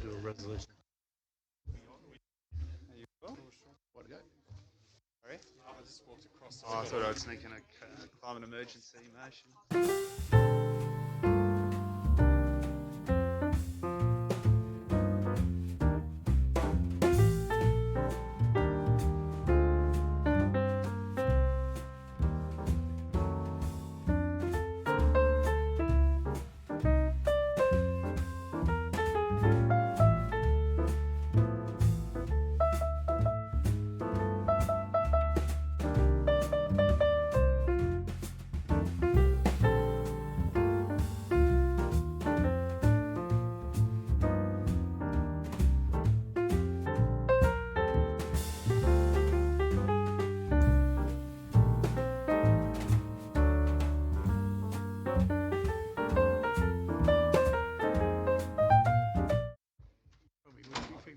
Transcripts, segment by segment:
Do a resolution. What, go? Sorry? I just walked across. Oh, I thought I'd sneak in a climate emergency motion.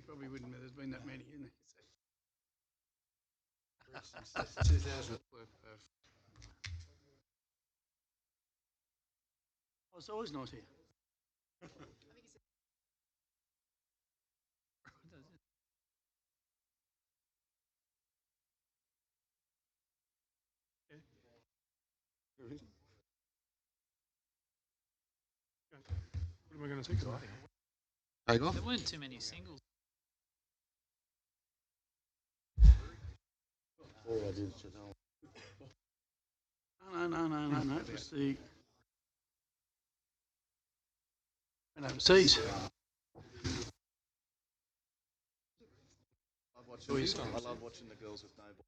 Probably wouldn't. There's been that many, isn't there? 2000. I was always not here. What am I going to take tonight? Take off. There weren't too many singles. All I did was No. It was the went overseas. I love watching the girls with no ball.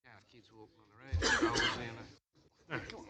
Yeah, kids walking on the road. No, come on.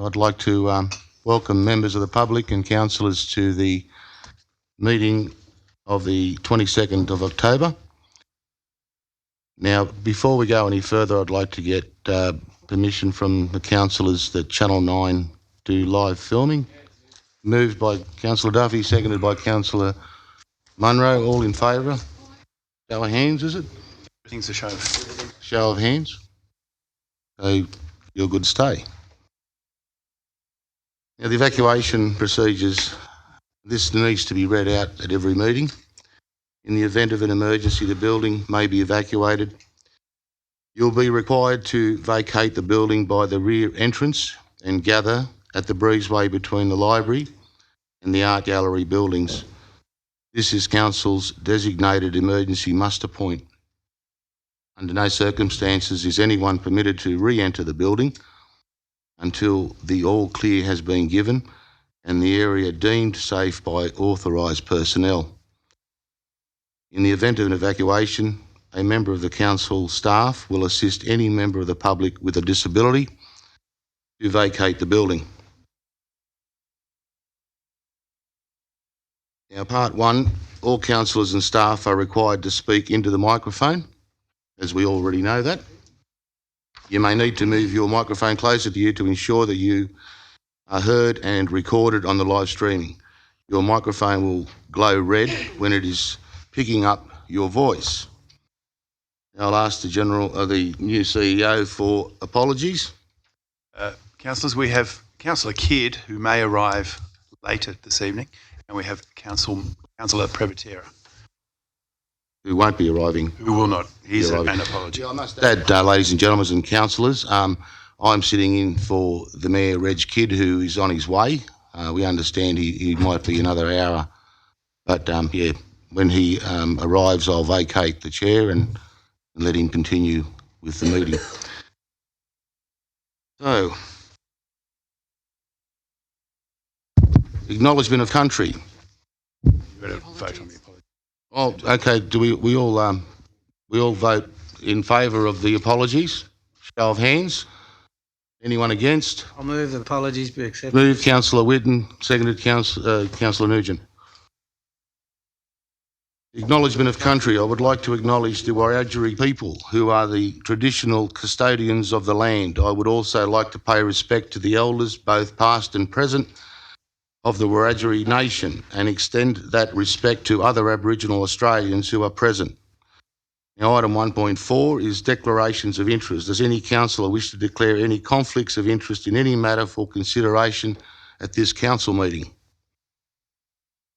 I'd like to welcome members of the public and councillors to the meeting of the 22nd of October. Now, before we go any further, I'd like to get permission from the councillors that Channel 9 do live filming. Moved by Councillor Duffy, seconded by Councillor Munro. All in favour? Show of hands, is it? Everything's a show. Show of hands. So you're good to stay. Now, the evacuation procedures, this needs to be read out at every meeting. In the event of an emergency, the building may be evacuated. You'll be required to vacate the building by the rear entrance and gather at the breezeway between the library and the art gallery buildings. This is Council's designated emergency muster point. Under no circumstances is anyone permitted to re-enter the building until the all clear has been given and the area deemed safe by authorised personnel. In the event of an evacuation, a member of the council staff will assist any member of the public with a disability to vacate the building. Now, part one, all councillors and staff are required to speak into the microphone, as we already know that. You may need to move your microphone closer to you to ensure that you are heard and recorded on the live streaming. Your microphone will glow red when it is picking up your voice. I'll ask the new CEO for apologies. Councillors, we have Councillor Kidd, who may arrive later this evening, and we have Councillor Prevotera, Who won't be arriving. who will not. He's arriving. an apology. Yeah, I must add, ladies and gentlemen and councillors, I'm sitting in for the Mayor, Reg Kidd, who is on his way. We understand he might be another hour, but yeah, when he arrives, I'll vacate the chair and let him continue with the meeting. So, acknowledgement of country. You've got to vote on the apology. Oh, okay. Do we all vote in favour of the apologies? Show of hands. Anyone against? I'll move the apologies be accepted. Moved, Councillor Whitten. Seconded, Councillor Nugent. Acknowledgement of country. I would like to acknowledge the Wiradjuri people, who are the traditional custodians of the land. I would also like to pay respect to the elders, both past and present, of the Wiradjuri nation, and extend that respect to other Aboriginal Australians who are present. Now, item 1.4 is declarations of interest. Does any councillor wish to declare any conflicts of interest in any matter for consideration at this council meeting?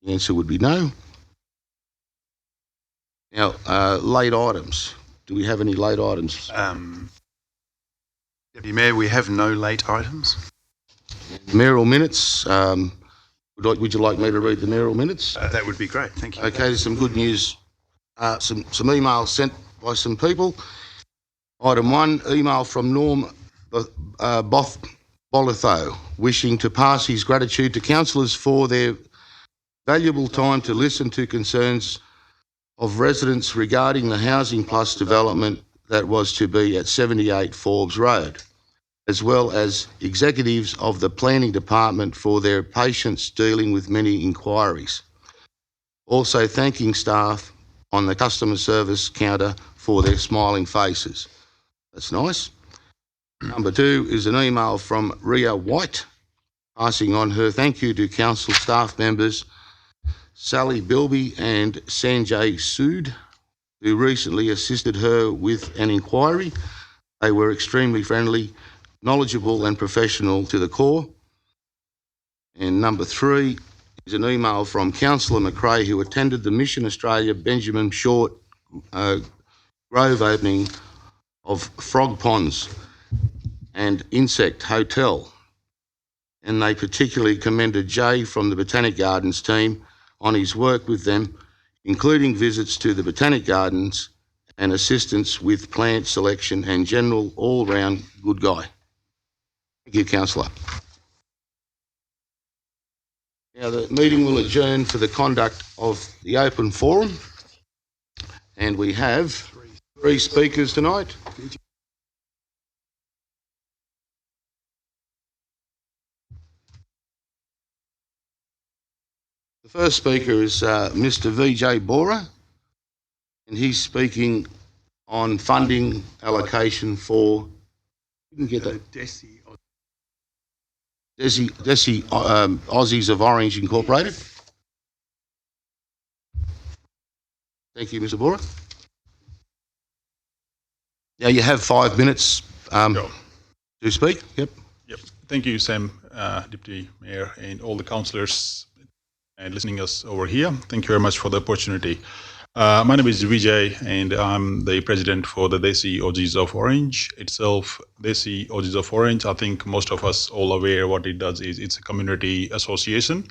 The answer would be no. Now, late items. Do we have any late items? Deputy Mayor, we have no late items. Mayoral minutes. Would you like me to read the mayoral minutes? That would be great. Thank you. Okay, there's some good news. Some emails sent by some people. Item 1, email from Norm Bolitho, wishing to pass his gratitude to councillors for their valuable time to listen to concerns of residents regarding the Housing Plus development that was to be at 78 Forbes Road, as well as executives of the Planning Department for their patience dealing with many inquiries. Also thanking staff on the customer service counter for their smiling faces. That's nice. Number 2 is an email from Ria White, passing on her thank you to council staff members Sally Bilby and Sanjay Sood, who recently assisted her with an inquiry. They were extremely friendly, knowledgeable and professional to the core. And number 3 is an email from Councillor McRae, who attended the Mission Australia Benjamin Short Grove opening of Frog Ponds and Insect Hotel. And they particularly commended Jay from the Botanic Gardens team on his work with them, including visits to the Botanic Gardens and assistance with plant selection and general all-round good guy. Thank you, Councillor. Now, the meeting will adjourn for the conduct of the open forum, and we have 3 speakers tonight. The first speaker is Mr. Vijay Bora, and he's speaking on funding allocation for, you can get that, Desi Aussies of Orange Incorporated. Thank you, Mr. Bora. Now you have 5 minutes to speak. Yep. Thank you, Sam, Deputy Mayor, and all the councillors and listening us over here. Thank you very much for the opportunity. My name is Vijay, and I'm the president for the Desi Aussies of Orange itself. Desi Aussies of Orange, I think most of us all aware what it does is it's a community association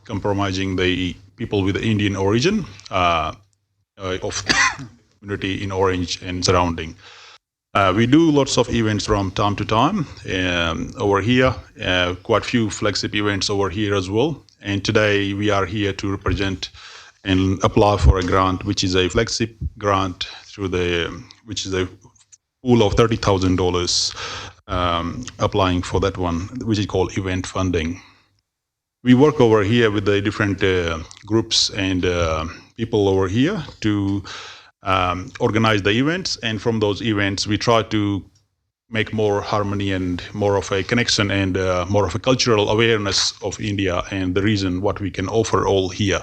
compromising the people with Indian origin of community in Orange and surrounding. We do lots of events from time to time over here, quite few flagship events over here as well. And today we are here to represent and apply for a grant, which is a flagship grant through which is a pool of $30,000 applying for that one, which is called event funding. We work over here with the different groups and people over here to organize the events, and from those events we try to make more harmony and more of a connection and more of a cultural awareness of India and the reason what we can offer all here.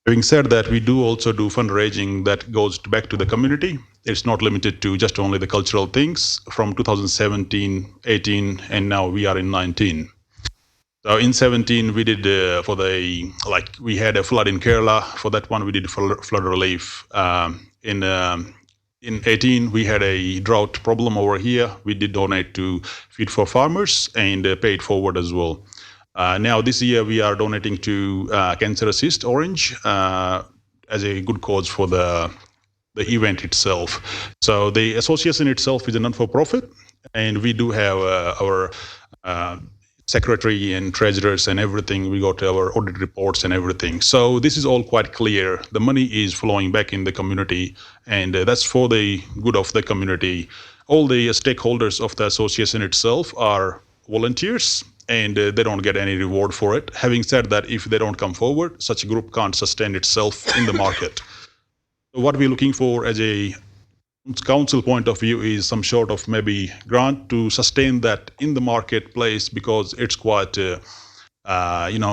Having said that, we do also do fundraising that goes back to the community. It's not limited to just only the cultural things. From 2017, 18, and now we are in 19. So in 17, we did we had a flood in Kerala. For that one, we did flood relief. In 18, we had a drought problem over here. We did donate to Feed for Farmers and paid forward as well. Now this year, we are donating to Cancer Assist Orange as a good cause for the event itself. So the association itself is a non-for-profit, and we do have our secretary and treasurers and everything. We got our audit reports and everything. So this is all quite clear. The money is flowing back in the community, and that's for the good of the community. All the stakeholders of the association itself are volunteers, and they don't get any reward for it. Having said that, if they don't come forward, such a group can't sustain itself in the market. So what we're looking for as a council point of view is some sort of maybe grant to sustain that in the marketplace, because it's quite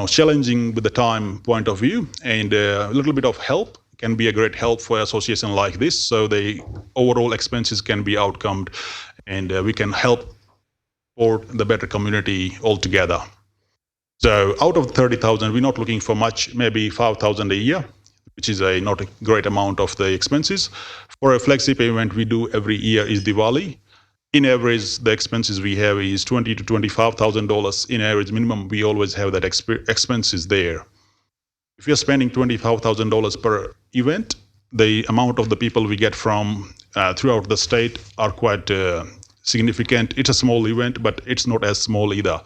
challenging with the time point of view, and a little bit of help can be a great help for an association like this, so the overall expenses can be outcomed, and we can help for the better community altogether. So out of 30,000, we're not looking for much, maybe 5,000 a year, which is not a great amount of the expenses. For a flagship event we do every year is Diwali. In average, the expenses we have is $20,000 to $25,000 in average minimum. We always have that expenses there. If you're spending $25,000 per event, the amount of the people we get from throughout the state are quite significant. It's a small event, but it's not as small either.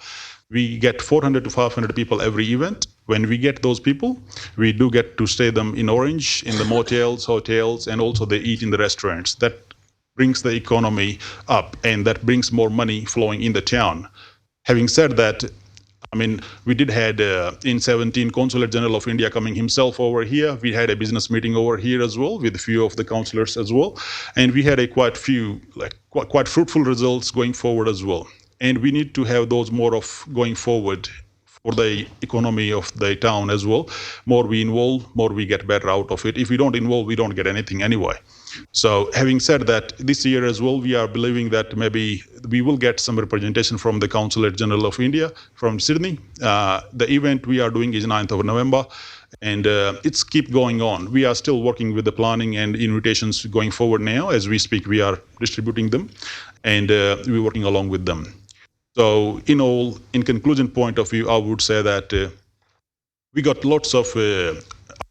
We get 400 to 500 people every event. When we get those people, we do get to stay them in Orange, in the motels, hotels, and also they eat in the restaurants. That brings the economy up, and that brings more money flowing in the town. Having said that, I mean, we did had in 17 Consulate General of India coming himself over here. We had a business meeting over here as well with a few of the councillors as well, and we had a quite fruitful results going forward as well. And we need to have those more of going forward for the economy of the town as well. More we involve, more we get better out of it. If we don't involve, we don't get anything anyway. So having said that, this year as well, we are believing that maybe we will get some representation from the Consulate General of India from Sydney. The event we are doing is 9th of November, and it's keep going on. We are still working with the planning and invitations going forward now. As we speak, we are distributing them, and we're working along with them. So in conclusion point of view, I would say that we got lots of,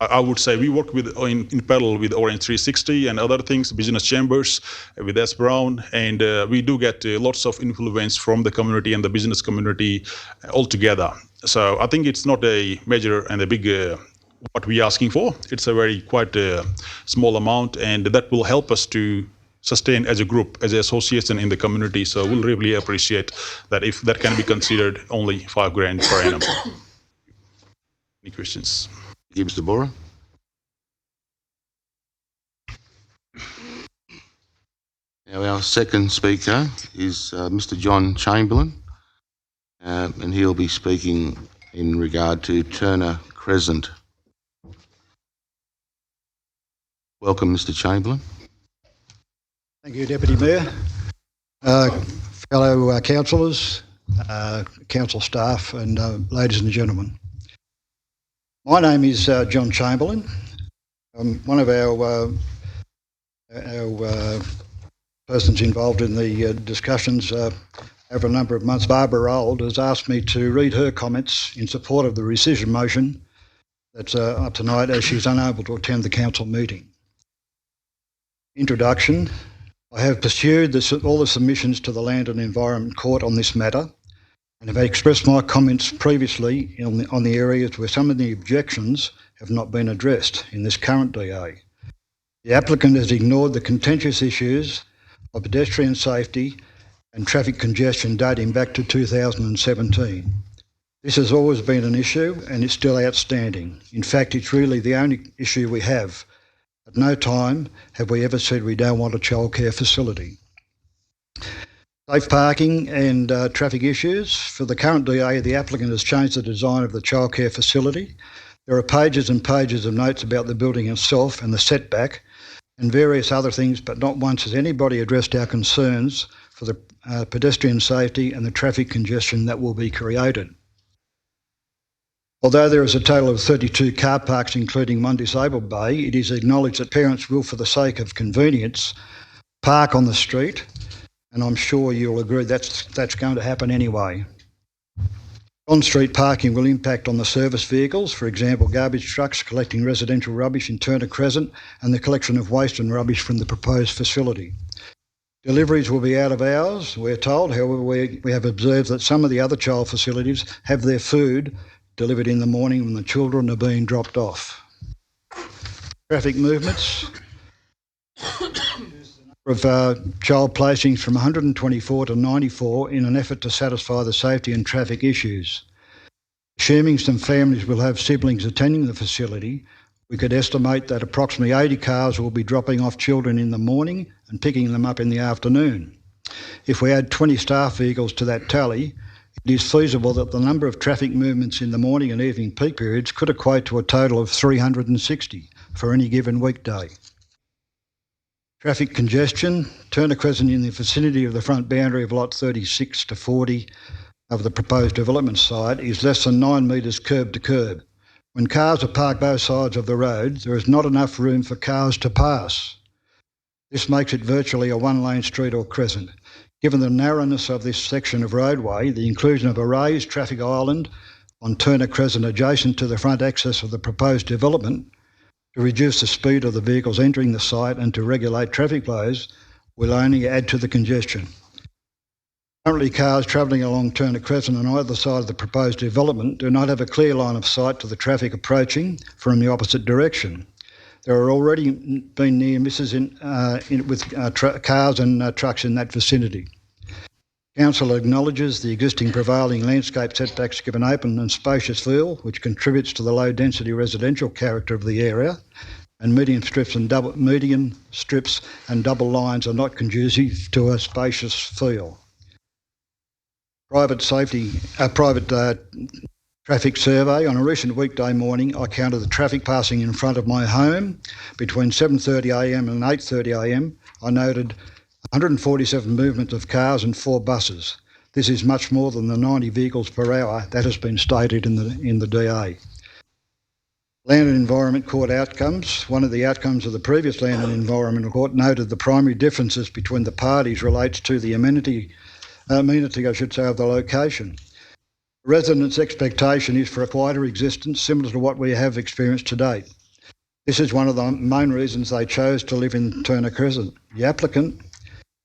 I would say we work with in parallel with Orange 360 and other things, business chambers with S. Brown, and we do get lots of influence from the community and the business community altogether. So I think it's not a major and a big what we're asking for. It's a very quite small amount, and that will help us to sustain as a group, as an association in the community. So we'll really appreciate that if that can be considered only $5,000 per annum. Any questions? Gibbs Deborah. Now our second speaker is Mr. John Chamberlain, and he'll be speaking in regard to Turner Crescent. Welcome, Mr. Chamberlain. Thank you, Deputy Mayor. Fellow councillors, council staff and ladies and gentlemen. My name is John Chamberlain. I'm one of our persons involved in the discussions over a number of months. Barbara Old has asked me to read her comments in support of the rescission motion that's up tonight, as she's unable to attend the council meeting. Introduction. I have pursued all the submissions to the Land and Environment Court on this matter and have expressed my comments previously on the areas where some of the objections have not been addressed in this current DA. The applicant has ignored the contentious issues of pedestrian safety and traffic congestion dating back to 2017. This has always been an issue and it's still outstanding. In fact, it's really the only issue we have. At no time have we ever said we don't want a childcare facility. Safe parking and traffic issues. For the current DA, the applicant has changed the design of the childcare facility. There are pages and pages of notes about the building itself and the setback and various other things, but not once has anybody addressed our concerns for the pedestrian safety and the traffic congestion that will be created. Although there is a total of 32 car parks, including one disabled bay, it is acknowledged that parents will, for the sake of convenience, park on the street, and I'm sure you'll agree that's going to happen anyway. On-street parking will impact on the service vehicles, for example, garbage trucks collecting residential rubbish in Turner Crescent and the collection of waste and rubbish from the proposed facility. Deliveries will be out of hours, we're told. However, we have observed that some of the other child facilities have their food delivered in the morning when the children are being dropped off. Traffic movements of child placings from 124 to 94 in an effort to satisfy the safety and traffic issues. Assuming some families will have siblings attending the facility, we could estimate that approximately 80 cars will be dropping off children in the morning and picking them up in the afternoon. If we add 20 staff vehicles to that tally, it is feasible that the number of traffic movements in the morning and evening peak periods could equate to a total of 360 for any given weekday. Traffic congestion. Turner Crescent in the vicinity of the front boundary of lot 36 to 40 of the proposed development site is less than 9 metres curb to curb. When cars are parked both sides of the road, there is not enough room for cars to pass. This makes it virtually a one-lane street or crescent. Given the narrowness of this section of roadway, the inclusion of a raised traffic island on Turner Crescent adjacent to the front access of the proposed development to reduce the speed of the vehicles entering the site and to regulate traffic flows will only add to the congestion. Currently, cars travelling along Turner Crescent on either side of the proposed development do not have a clear line of sight to the traffic approaching from the opposite direction. There are already been near misses with cars and trucks in that vicinity. Council acknowledges the existing prevailing landscape setbacks give an open and spacious feel, which contributes to the low-density residential character of the area, and median strips and double lines are not conducive to a spacious feel. Private traffic survey. On a recent weekday morning, I counted the traffic passing in front of my home between 7:30am and 8:30am. I noted 147 movements of cars and 4 buses. This is much more than the 90 vehicles per hour that has been stated in the DA. Land and Environment Court outcomes. One of the outcomes of the previous Land and Environment Court noted the primary differences between the parties relates to the amenity of the location. The residents' expectation is for a quieter existence similar to what we have experienced to date. This is one of the main reasons they chose to live in Turner Crescent. The applicant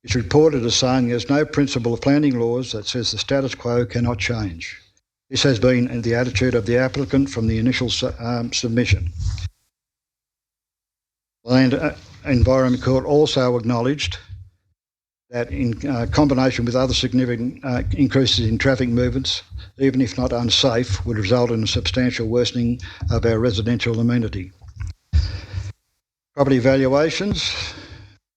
is reported as saying there's no principle of planning laws that says the status quo cannot change. This has been the attitude of the applicant from the initial submission. The Land Environment Court also acknowledged that in combination with other significant increases in traffic movements, even if not unsafe, would result in a substantial worsening of our residential amenity. Property valuations.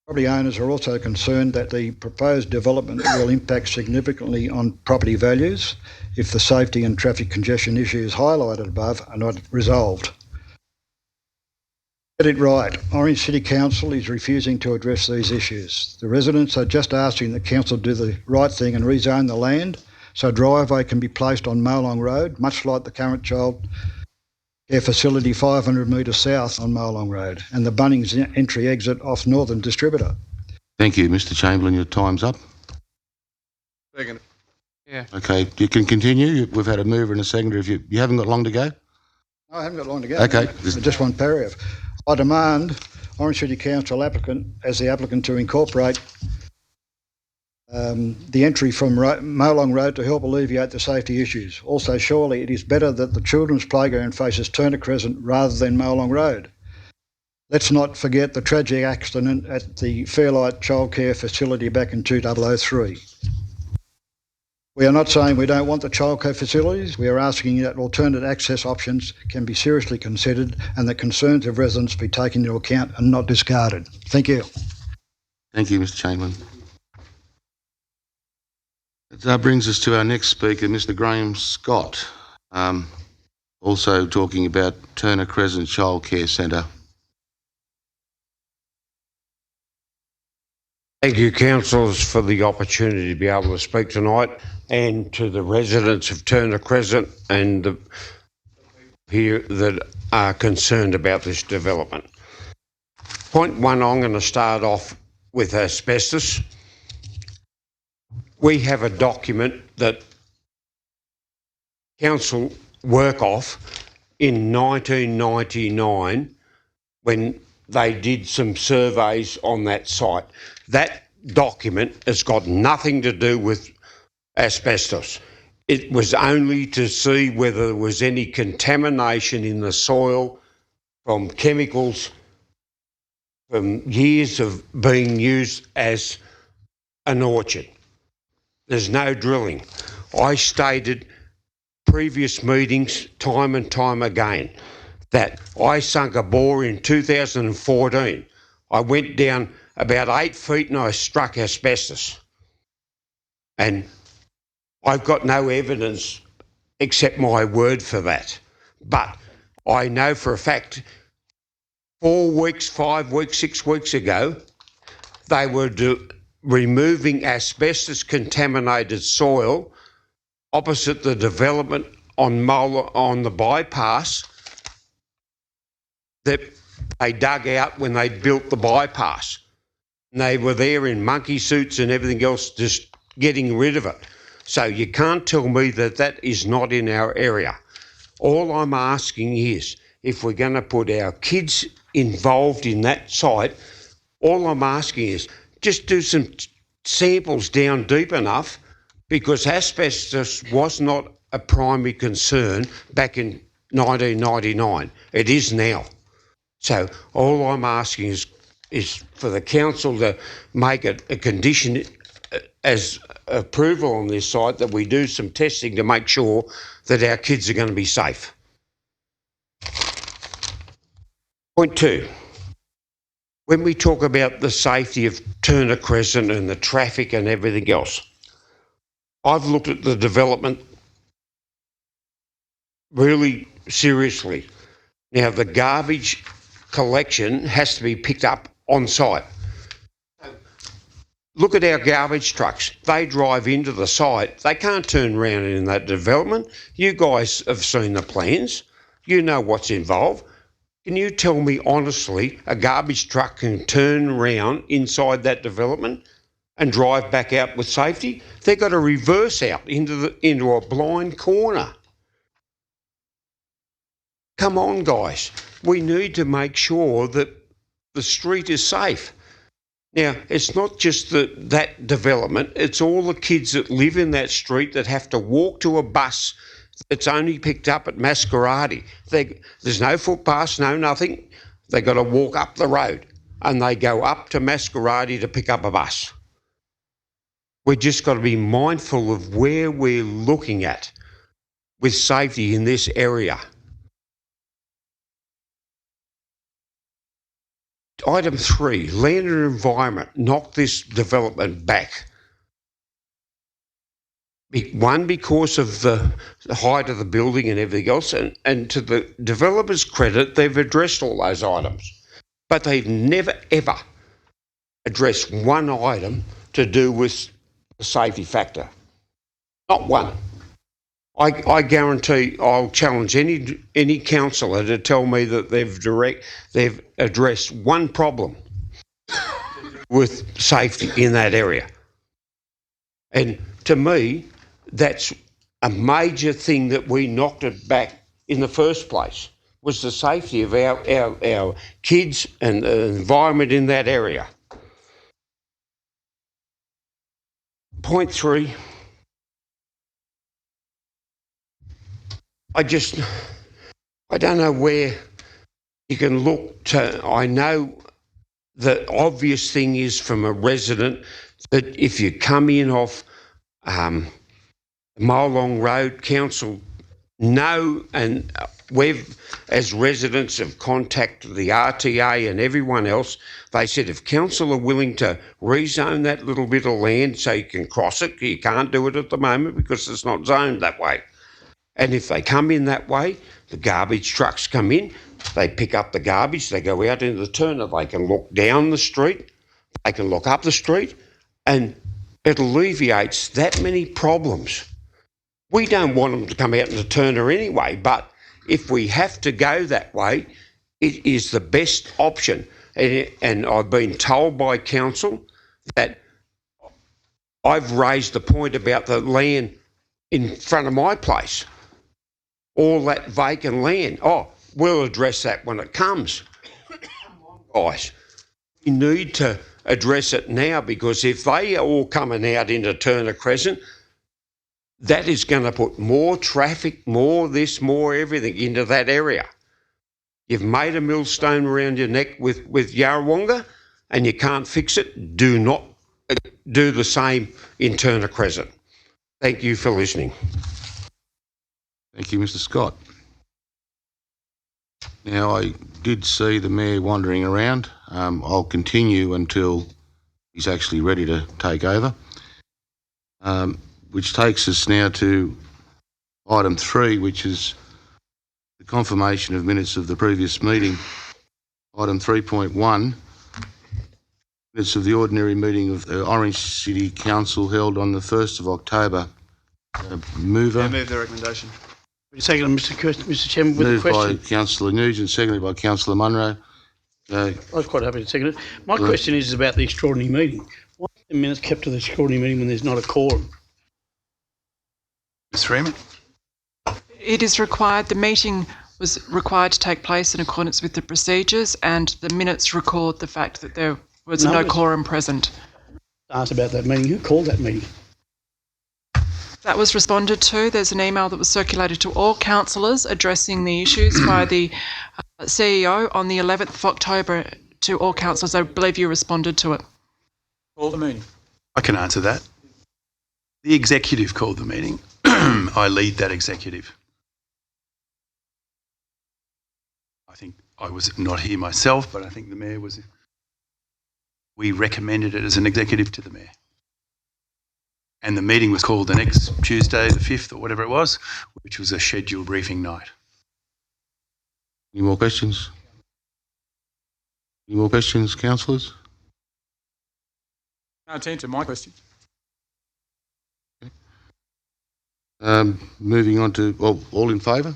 Property owners are also concerned that the proposed development will impact significantly on property values if the safety and traffic congestion issues highlighted above are not resolved. Get it right. Orange City Council is refusing to address these issues. The residents are just asking the council do the right thing and rezone the land so a driveway can be placed on Molong Road, much like the current child care facility 500 metres south on Molong Road, and the Bunnings entry exit off Northern Distributor. Thank you, Mr. Chamberlain. Your time's up. Second. Yeah. Okay, you can continue. We've had a mover and a seconder. If you haven't got long to go. I haven't got long to go. Okay. Just one paragraph. I demand Orange City Council as the applicant to incorporate the entry from Molong Road to help alleviate the safety issues. Also, surely it is better that the children's playground faces Turner Crescent rather than Molong Road. Let's not forget the tragic accident at the Fairlight Childcare Facility back in 2003. We are not saying we don't want the childcare facilities. We are asking that alternate access options can be seriously considered and the concerns of residents be taken into account and not discarded. Thank you. Thank you, Mr. Chamberlain. That brings us to our next speaker, Mr. Graham Scott, also talking about Turner Crescent Childcare Centre. Thank you, councillors, for the opportunity to be able to speak tonight, and to the residents of Turner Crescent and the here that are concerned about this development. Point one, I'm going to start off with asbestos. We have a document that council work off in 1999 when they did some surveys on that site. That document has got nothing to do with asbestos. It was only to see whether there was any contamination in the soil from chemicals from years of being used as an orchard. There's no drilling. I stated previous meetings time and time again that I sunk a bore in 2014. I went down about 8 feet and I struck asbestos. And I've got no evidence except my word for that. But I know for a fact 4 weeks, 5 weeks, 6 weeks ago, they were removing asbestos contaminated soil opposite the development on the bypass that they dug out when they built the bypass. And they were there in monkey suits and everything else, just getting rid of it. So you can't tell me that that is not in our area. All I'm asking is, if we're going to put our kids involved in that site, all I'm asking is just do some samples down deep enough, because asbestos was not a primary concern back in 1999. It is now. So all I'm asking is for the council to make a condition as approval on this site that we do some testing to make sure that our kids are going to be safe. Point two, when we talk about the safety of Turner Crescent and the traffic and everything else, I've looked at the development really seriously. Now, the garbage collection has to be picked up on site. Look at our garbage trucks. They drive into the site. They can't turn around in that development. You guys have seen the plans. You know what's involved. Can you tell me honestly a garbage truck can turn around inside that development and drive back out with safety? They've got to reverse out into a blind corner. Come on, guys. We need to make sure that the street is safe. Now, it's not just that development, it's all the kids that live in that street that have to walk to a bus that's only picked up at Masquerade. There's no footpaths, no nothing. They got to walk up the road and they go up to Masquerade to pick up a bus. We've just got to be mindful of where we're looking at with safety in this area. Item 3, land and environment, knock this development back. One, because of the height of the building and everything else, and to the developer's credit, they've addressed all those items. But they've never, ever addressed one item to do with the safety factor. Not one. I guarantee I'll challenge any councillor to tell me that they've addressed one problem with safety in that area. And to me, that's a major thing that we knocked it back in the first place, was the safety of our kids and the environment in that area. Point 3. I don't know where you can look to. I know the obvious thing is from a resident that if you come in off Mile Long Road, council know, and we've, as residents, have contacted the RTA and everyone else. They said if council are willing to rezone that little bit of land so you can cross it, you can't do it at the moment because it's not zoned that way. And if they come in that way, the garbage trucks come in, they pick up the garbage, they go out into the turner, they can look down the street, they can look up the street, and it alleviates that many problems. We don't want them to come out in the turner anyway, but if we have to go that way, it is the best option. And I've been told by council that I've raised the point about the land in front of my place. All that vacant land. Oh, we'll address that when it comes. Guys, we need to address it now, because if they are all coming out into Turner Crescent, that is going to put more traffic, more this, more everything into that area. You've made a millstone around your neck with Yarrawonga and you can't fix it. Do not do the same in Turner Crescent. Thank you for listening. Thank you, Mr. Scott. Now, I did see the Mayor wandering around. I'll continue until he's actually ready to take over, which takes us now to item 3, which is the confirmation of minutes of the previous meeting. Item 3.1, minutes of the ordinary meeting of the Orange City Council held on the 1st of October. Mover. Yeah, move the recommendation. Second, Mr. Chairman, with a Moved question. by Councillor Nugent, seconded by Councillor Munro. I was quite happy to second it. My question is about the extraordinary meeting. Why are the minutes kept to the extraordinary meeting when there's not a quorum? Ms. Freeman? It is required, the meeting was required to take place in accordance with the procedures, and the minutes record the fact that there was no quorum present. Asked about that meeting. Who called that meeting? That was responded to. There's an email that was circulated to all councillors addressing the issues by the CEO on the 11th of October to all councillors. I believe you responded to it. Call the meeting. I can answer that. The executive called the meeting. I lead that executive. I think I was not here myself, but I think the Mayor was. We recommended it as an executive to the Mayor. And the meeting was called the next Tuesday, the 5th or whatever it was, which was a scheduled briefing night. Any more questions? Any more questions, councillors? Now turn to my question. Moving on to, well, all in favour?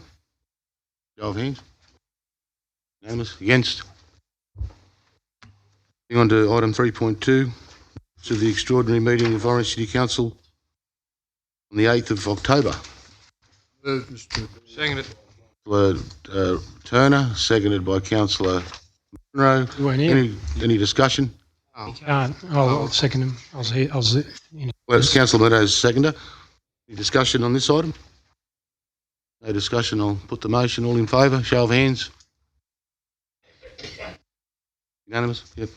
Show of hands. Unanimous? Against? Moving on to item 3.2, to the extraordinary meeting of Orange City Council on the 8th of October. Seconded. Turner, seconded by Councillor Munro. You weren't here. Any discussion? I'll second him. I was here. Well, it's Councillor Munro's seconder. Any discussion on this item? No discussion. I'll put the motion. All in favour? Show of hands. Unanimous? Yep.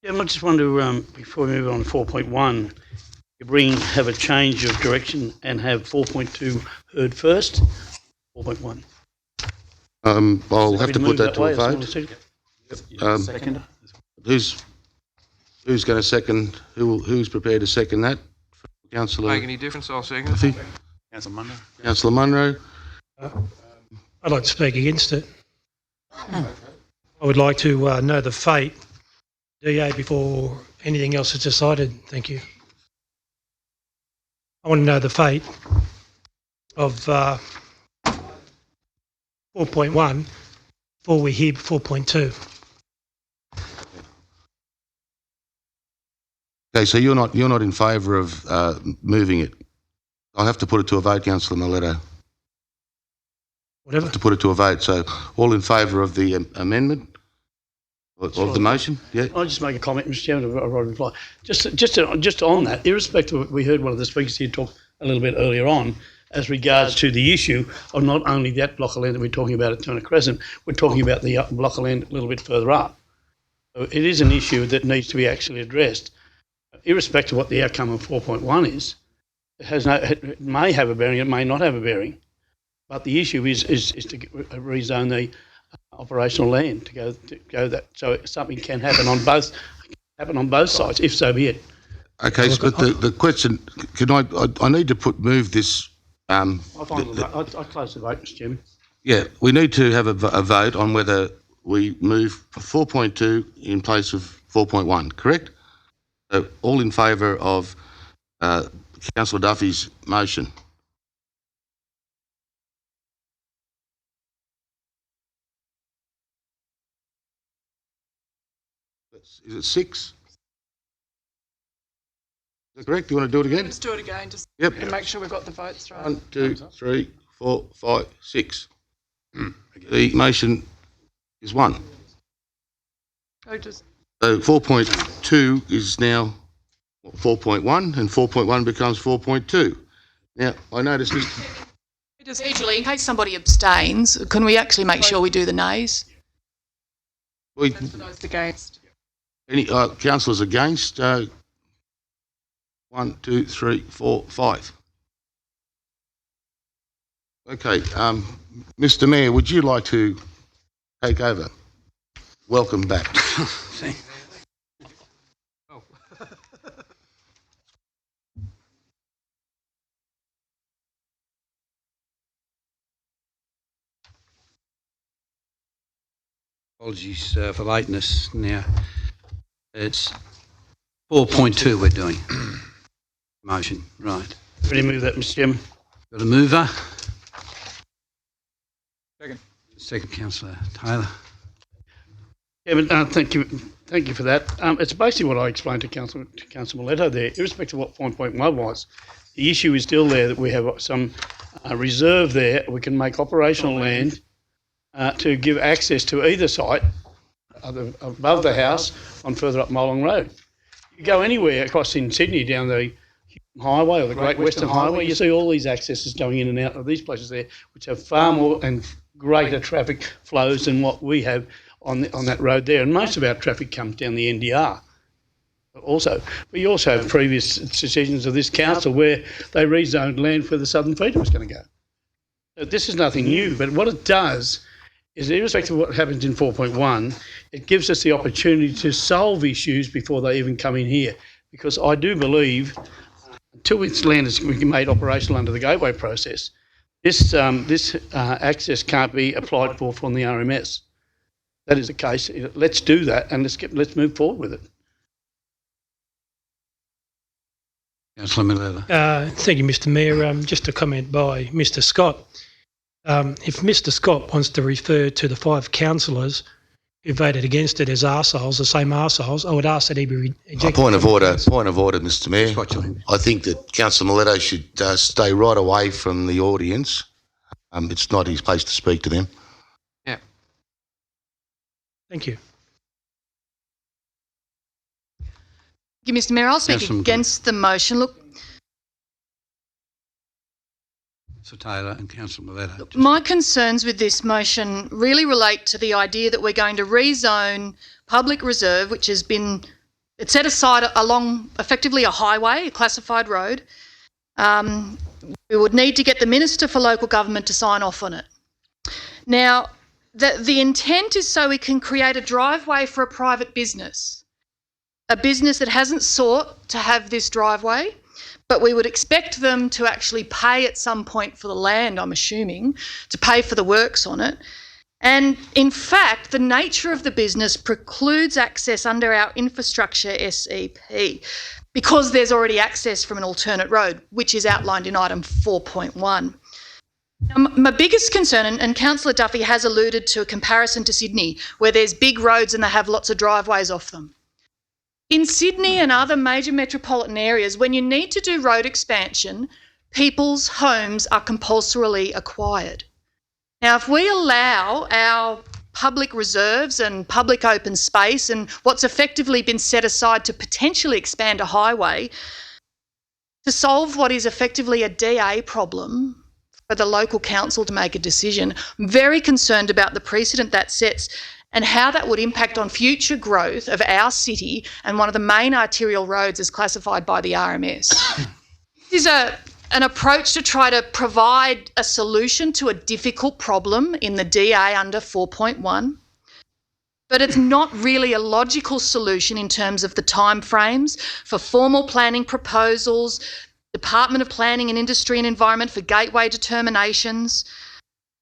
Yeah, I just want to, before we move on to 4.1, have a change of direction and have 4.2 heard first. 4.1. I'll have to put that to a vote. Second. Who's going to second? Who's prepared to second that? Councillor. Make any difference? I'll second it. Councillor Munro. Councillor Munro. I'd like to speak against it. I would like to know the fate, DA, before anything else is decided. Thank you. I want to know the fate of 4.1 before we hear 4.2. Okay, so you're not in favour of moving it. I'll have to put it to a vote, Councillor Miletto. Whatever. To put it to a vote. So all in favour of the amendment of the motion? Yeah. I'll just make a comment, Mr. Chairman. I've got a reply. Just on that, irrespective of, we heard one of the speakers here talk a little bit earlier on as regards to the issue of not only that block of land that we're talking about at Turner Crescent, we're talking about the block of land a little bit further up. So it is an issue that needs to be actually addressed. Irrespective of what the outcome of 4.1 is, it may have a bearing, it may not have a bearing. But the issue is to rezone the operational land to go that, so something can happen on both sides, if so be it. Okay, so but the question, can I need to move this. I'll close the vote, Mr. Chairman. Yeah, we need to have a vote on whether we move 4.2 in place of 4.1, correct? So all in favour of Councillor Duffy's motion? Is it 6? Is that correct? Do you want to do it again? Let's do it again, just Yep. to make sure we've got the votes right. 1, 2, 3, 4, 5, 6. The motion is 1. Oh, just So 4.2 is now 4.1 and 4.1 becomes 4.2. Now, I noticed this. Procedurally, in case somebody abstains, can we actually make sure we do the nays? For those against. Any councillors against? 1, 2, 3, 4, 5. Okay, Mr. Mayor, would you like to take over? Welcome back. Apologies for lateness. Now, it's 4.2 we're doing. Motion, right. Ready to move that, Mr. Chairman? Got a mover? Second. Second, Councillor Taylor. Chairman, thank you for that. It's basically what I explained to Councillor Miletto there. Irrespective of what 4.1 was, the issue is still there that we have some reserve there. We can make operational land to give access to either site above the house on further up Molong Road. You go anywhere across in Sydney down the highway or the Great Western Highway, you see all these accesses going in and out of these places there, which have far more and greater traffic flows than what we have on that road there. And most of our traffic comes down the NDR. Also, we also have previous decisions of this council where they rezoned land where the Southern Feeder was going to go. So this is nothing new, but what it does is, irrespective of what happens in 4.1, it gives us the opportunity to solve issues before they even come in here. Because I do believe, until this land is made operational under the gateway process, this access can't be applied for from the RMS. That is the case. Let's do that and let's move forward with it. Councillor Miller. Thank you, Mr. Mayor. Just a comment by Mr. Scott. If Mr. Scott wants to refer to the 5 councillors who voted against it as arseholes, the same arseholes, I would ask that he be ejected. Point of order, Mr. Mayor. I think that Councillor Miletto should stay right away from the audience. It's not his place to speak to them. Yeah. Thank you. Thank you, Mr. Mayor. I'll speak against the motion. Look, So Taylor and Councillor Miletto. my concerns with this motion really relate to the idea that we're going to rezone public reserve, which has been it's set aside along effectively a highway, a classified road. We would need to get the Minister for Local Government to sign off on it. Now, the intent is so we can create a driveway for a private business, a business that hasn't sought to have this driveway, but we would expect them to actually pay at some point for the land, I'm assuming, to pay for the works on it. And in fact, the nature of the business precludes access under our infrastructure SEP because there's already access from an alternate road, which is outlined in item 4.1. Now, my biggest concern, and Councillor Duffy has alluded to a comparison to Sydney, where there's big roads and they have lots of driveways off them. In Sydney and other major metropolitan areas, when you need to do road expansion, people's homes are compulsorily acquired. Now, if we allow our public reserves and public open space and what's effectively been set aside to potentially expand a highway to solve what is effectively a DA problem for the local council to make a decision, I'm very concerned about the precedent that sets and how that would impact on future growth of our city and one of the main arterial roads as classified by the RMS. This is an approach to try to provide a solution to a difficult problem in the DA under 4.1, but it's not really a logical solution in terms of the timeframes for formal planning proposals, Department of Planning and Industry and Environment for gateway determinations,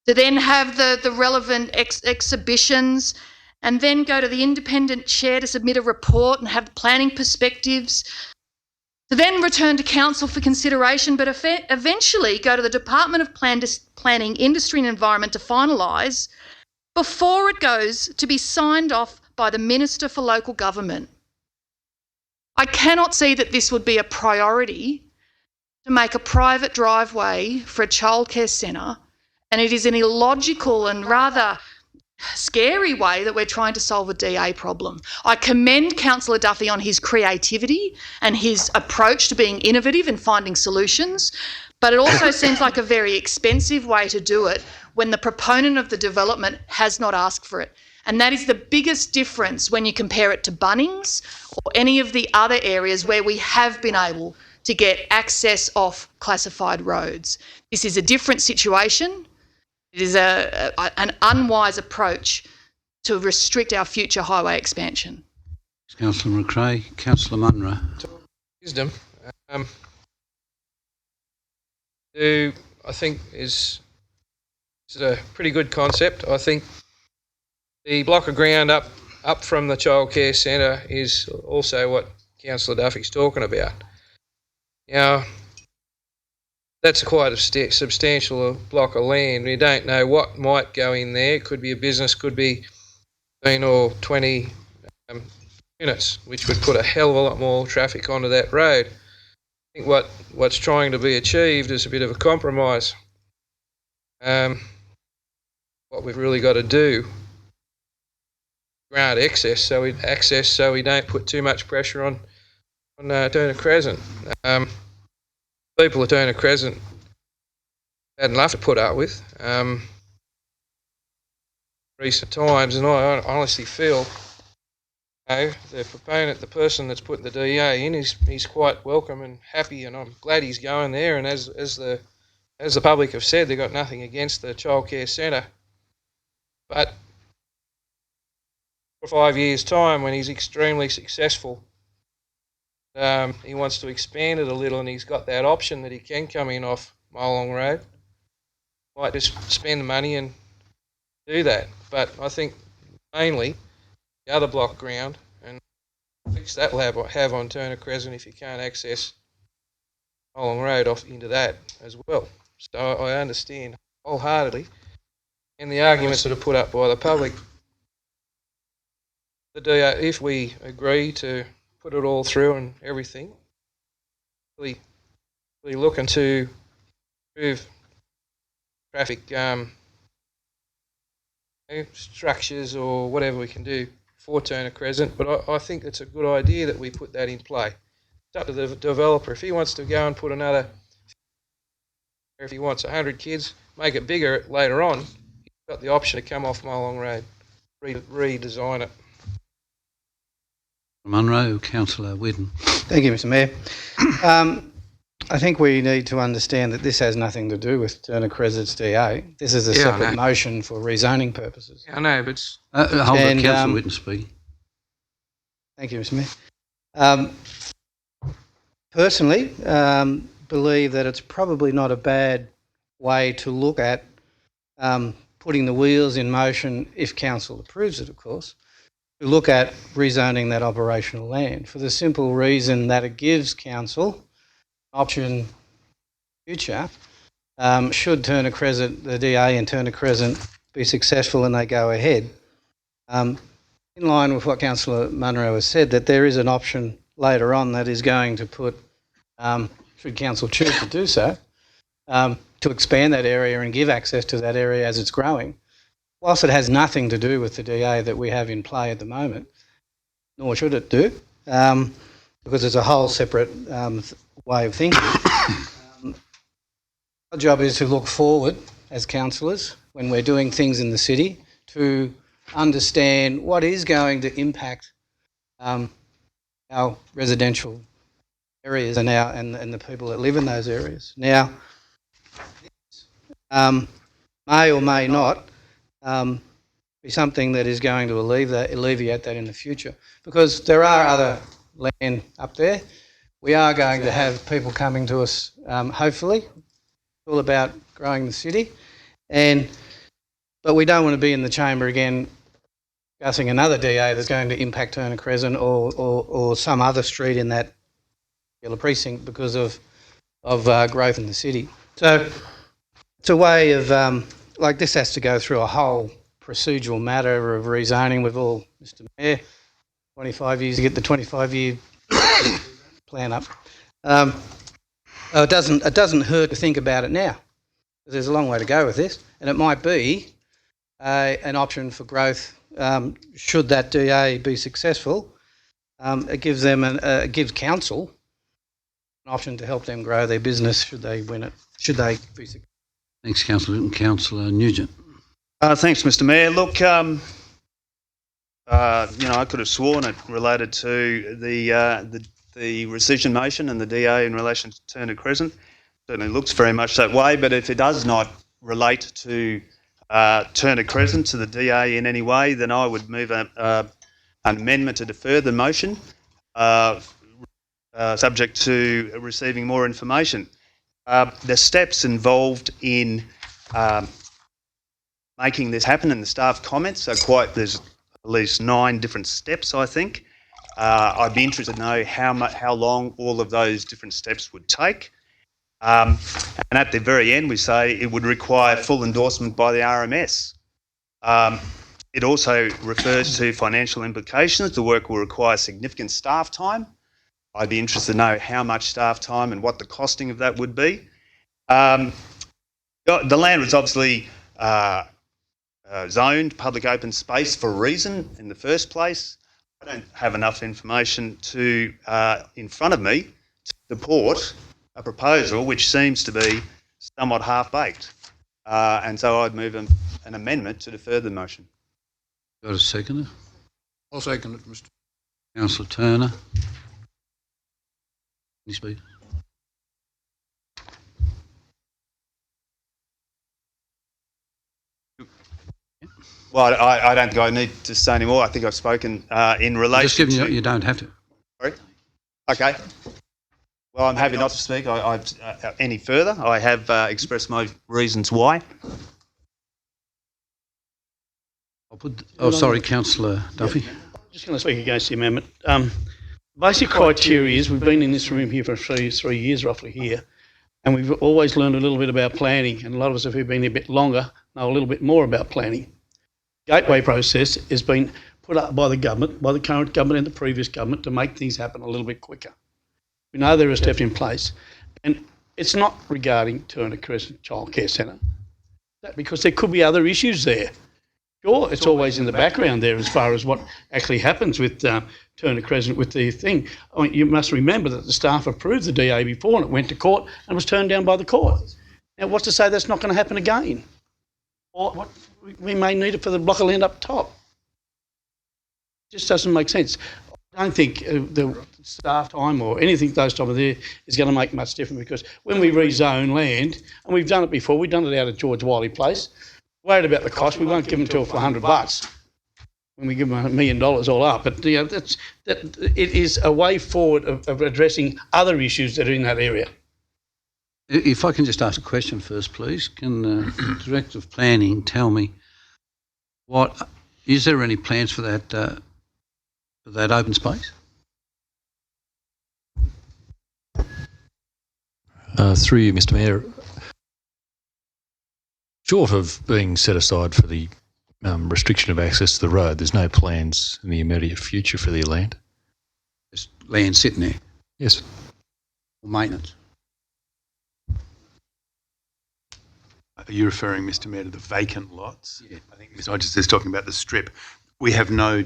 to then have the relevant exhibitions and then go to the independent chair to submit a report and have planning perspectives, to then return to council for consideration, but eventually go to the Department of Planning, Industry and Environment to finalise before it goes to be signed off by the Minister for Local Government. I cannot see that this would be a priority to make a private driveway for a childcare centre, and it is an illogical and rather scary way that we're trying to solve a DA problem. I commend Councillor Duffy on his creativity and his approach to being innovative and finding solutions, but it also seems like a very expensive way to do it when the proponent of the development has not asked for it. And that is the biggest difference when you compare it to Bunnings or any of the other areas where we have been able to get access off classified roads. This is a different situation. It is an unwise approach to restrict our future highway expansion. Councillor McRae. Councillor Munro. Wisdom, I think is a pretty good concept. I think the block of ground up from the childcare centre is also what Councillor Duffy's talking about. Now, that's quite a substantial block of land. We don't know what might go in there. It could be a business, could be 15 or 20 units, which would put a hell of a lot more traffic onto that road. I think what's trying to be achieved is a bit of a compromise. What we've really got to do, grant access so we don't put too much pressure on Turner Crescent. People at Turner Crescent had enough to put up with recent times, and I honestly feel the proponent, the person that's putting the DA in, he's quite welcome and happy, and I'm glad he's going there. And as the public have said, they've got nothing against the childcare centre, but for 5 years' time, when he's extremely successful, he wants to expand it a little, and he's got that option that he can come in off Molong Road. Might just spend the money and do that. But I think mainly the other block ground, and that will have on Turner Crescent if you can't access Molong Road off into that as well. So I understand wholeheartedly, and the arguments that are put up by the public. If we agree to put it all through and everything, really looking to improve traffic structures or whatever we can do for Turner Crescent. But I think it's a good idea that we put that in play. It's up to the developer. If he wants to go and put another, or if he wants 100 kids, make it bigger later on, he's got the option to come off Molong Road, redesign it. Munro. Councillor Whidden. Thank you, Mr Mayor. I think we need to understand that this has nothing to do with Turner Crescent's DA. This is a separate motion for rezoning purposes. I know, but hold on, Councillor Whidden speaking. Thank you, Mr Mayor. Personally, believe that it's probably not a bad way to look at putting the wheels in motion, if council approves it, of course, to look at rezoning that operational land for the simple reason that it gives council an option in the future. Should Turner Crescent, the DA and Turner Crescent be successful and they go ahead, in line with what Councillor Munro has said, that there is an option later on that is going to put, should council choose to do so, to expand that area and give access to that area as it's growing. Whilst it has nothing to do with the DA that we have in play at the moment, nor should it do, because it's a whole separate way of thinking. Our job is to look forward as councillors when we're doing things in the city to understand what is going to impact our residential areas and the people that live in those areas. Now, may or may not be something that is going to alleviate that in the future, because there are other land up there. We are going to have people coming to us, hopefully, all about growing the city, but we don't want to be in the chamber again discussing another DA that's going to impact Turner Crescent or some other street in that particular precinct because of growth in the city. So it's a way of, like, this has to go through a whole procedural matter of rezoning. We've all, Mr Mayor, 25 years to get the 25-year plan up. It doesn't hurt to think about it now. There's a long way to go with this, and it might be an option for growth should that DA be successful. It gives them gives council an option to help them grow their business should they win it. Should they be successful? Thanks, Councillor Whitten. Councillor Nugent. Thanks, Mr Mayor. Look, I could have sworn it related to the rescission motion and the DA in relation to Turner Crescent. Certainly looks very much that way, but if it does not relate to Turner Crescent, to the DA in any way, then I would move an amendment to defer the motion, subject to receiving more information. The steps involved in making this happen and the staff comments are there's at least 9 different steps, I think. I'd be interested to know how long all of those different steps would take. And at the very end, we say it would require full endorsement by the RMS. It also refers to financial implications. The work will require significant staff time. I'd be interested to know how much staff time and what the costing of that would be. The land was obviously zoned public open space for a reason in the first place. I don't have enough information in front of me to support a proposal which seems to be somewhat half-baked. And so I'd move an amendment to defer the motion. Got a seconder? I'll second it, Mr. Councillor Turner. Can you speak? Well, I don't think I need to say any more. I think I've spoken in relation Just giving to... you don't have to. Sorry? Okay. Well, I'm happy not to speak any further. I have expressed my reasons why. Sorry, Councillor Duffy. Yeah. Just going to speak against the amendment. Basic criteria is we've been in this room here for three years roughly here, and we've always learned a little bit about planning, and a lot of us who've been here a bit longer know a little bit more about planning. Gateway process has been put up by the government, by the current government and the previous government, to make things happen a little bit quicker. We know there are steps in place, and it's not regarding Turner Crescent Childcare Centre, because there could be other issues there. Sure, it's always in the background there as far as what actually happens with Turner Crescent with the thing. I mean, you must remember that the staff approved the DA before and it went to court and was turned down by the court. Now, what's to say that's not going to happen again? Or we may need it for the block of land up top. It just doesn't make sense. I don't think the staff time or anything those time of there is going to make much difference, because when we rezone land, and we've done it before, we've done it out at George Wiley Place, worried about the cost, we won't give them to it for $100 when we give them $1 million all up. But it is a way forward of addressing other issues that are in that area. If I can just ask a question first, please. Can the Director of Planning tell me is there any plans for that open space? Through you, Mr. Mayor, short of being set aside for the restriction of access to the road, there's no plans in the immediate future for the land. There's land sitting there? Yes. For maintenance? Are you referring, Mr. Mayor, to the vacant lots? Yeah. I think Ms. Hodges is talking about the strip. We have no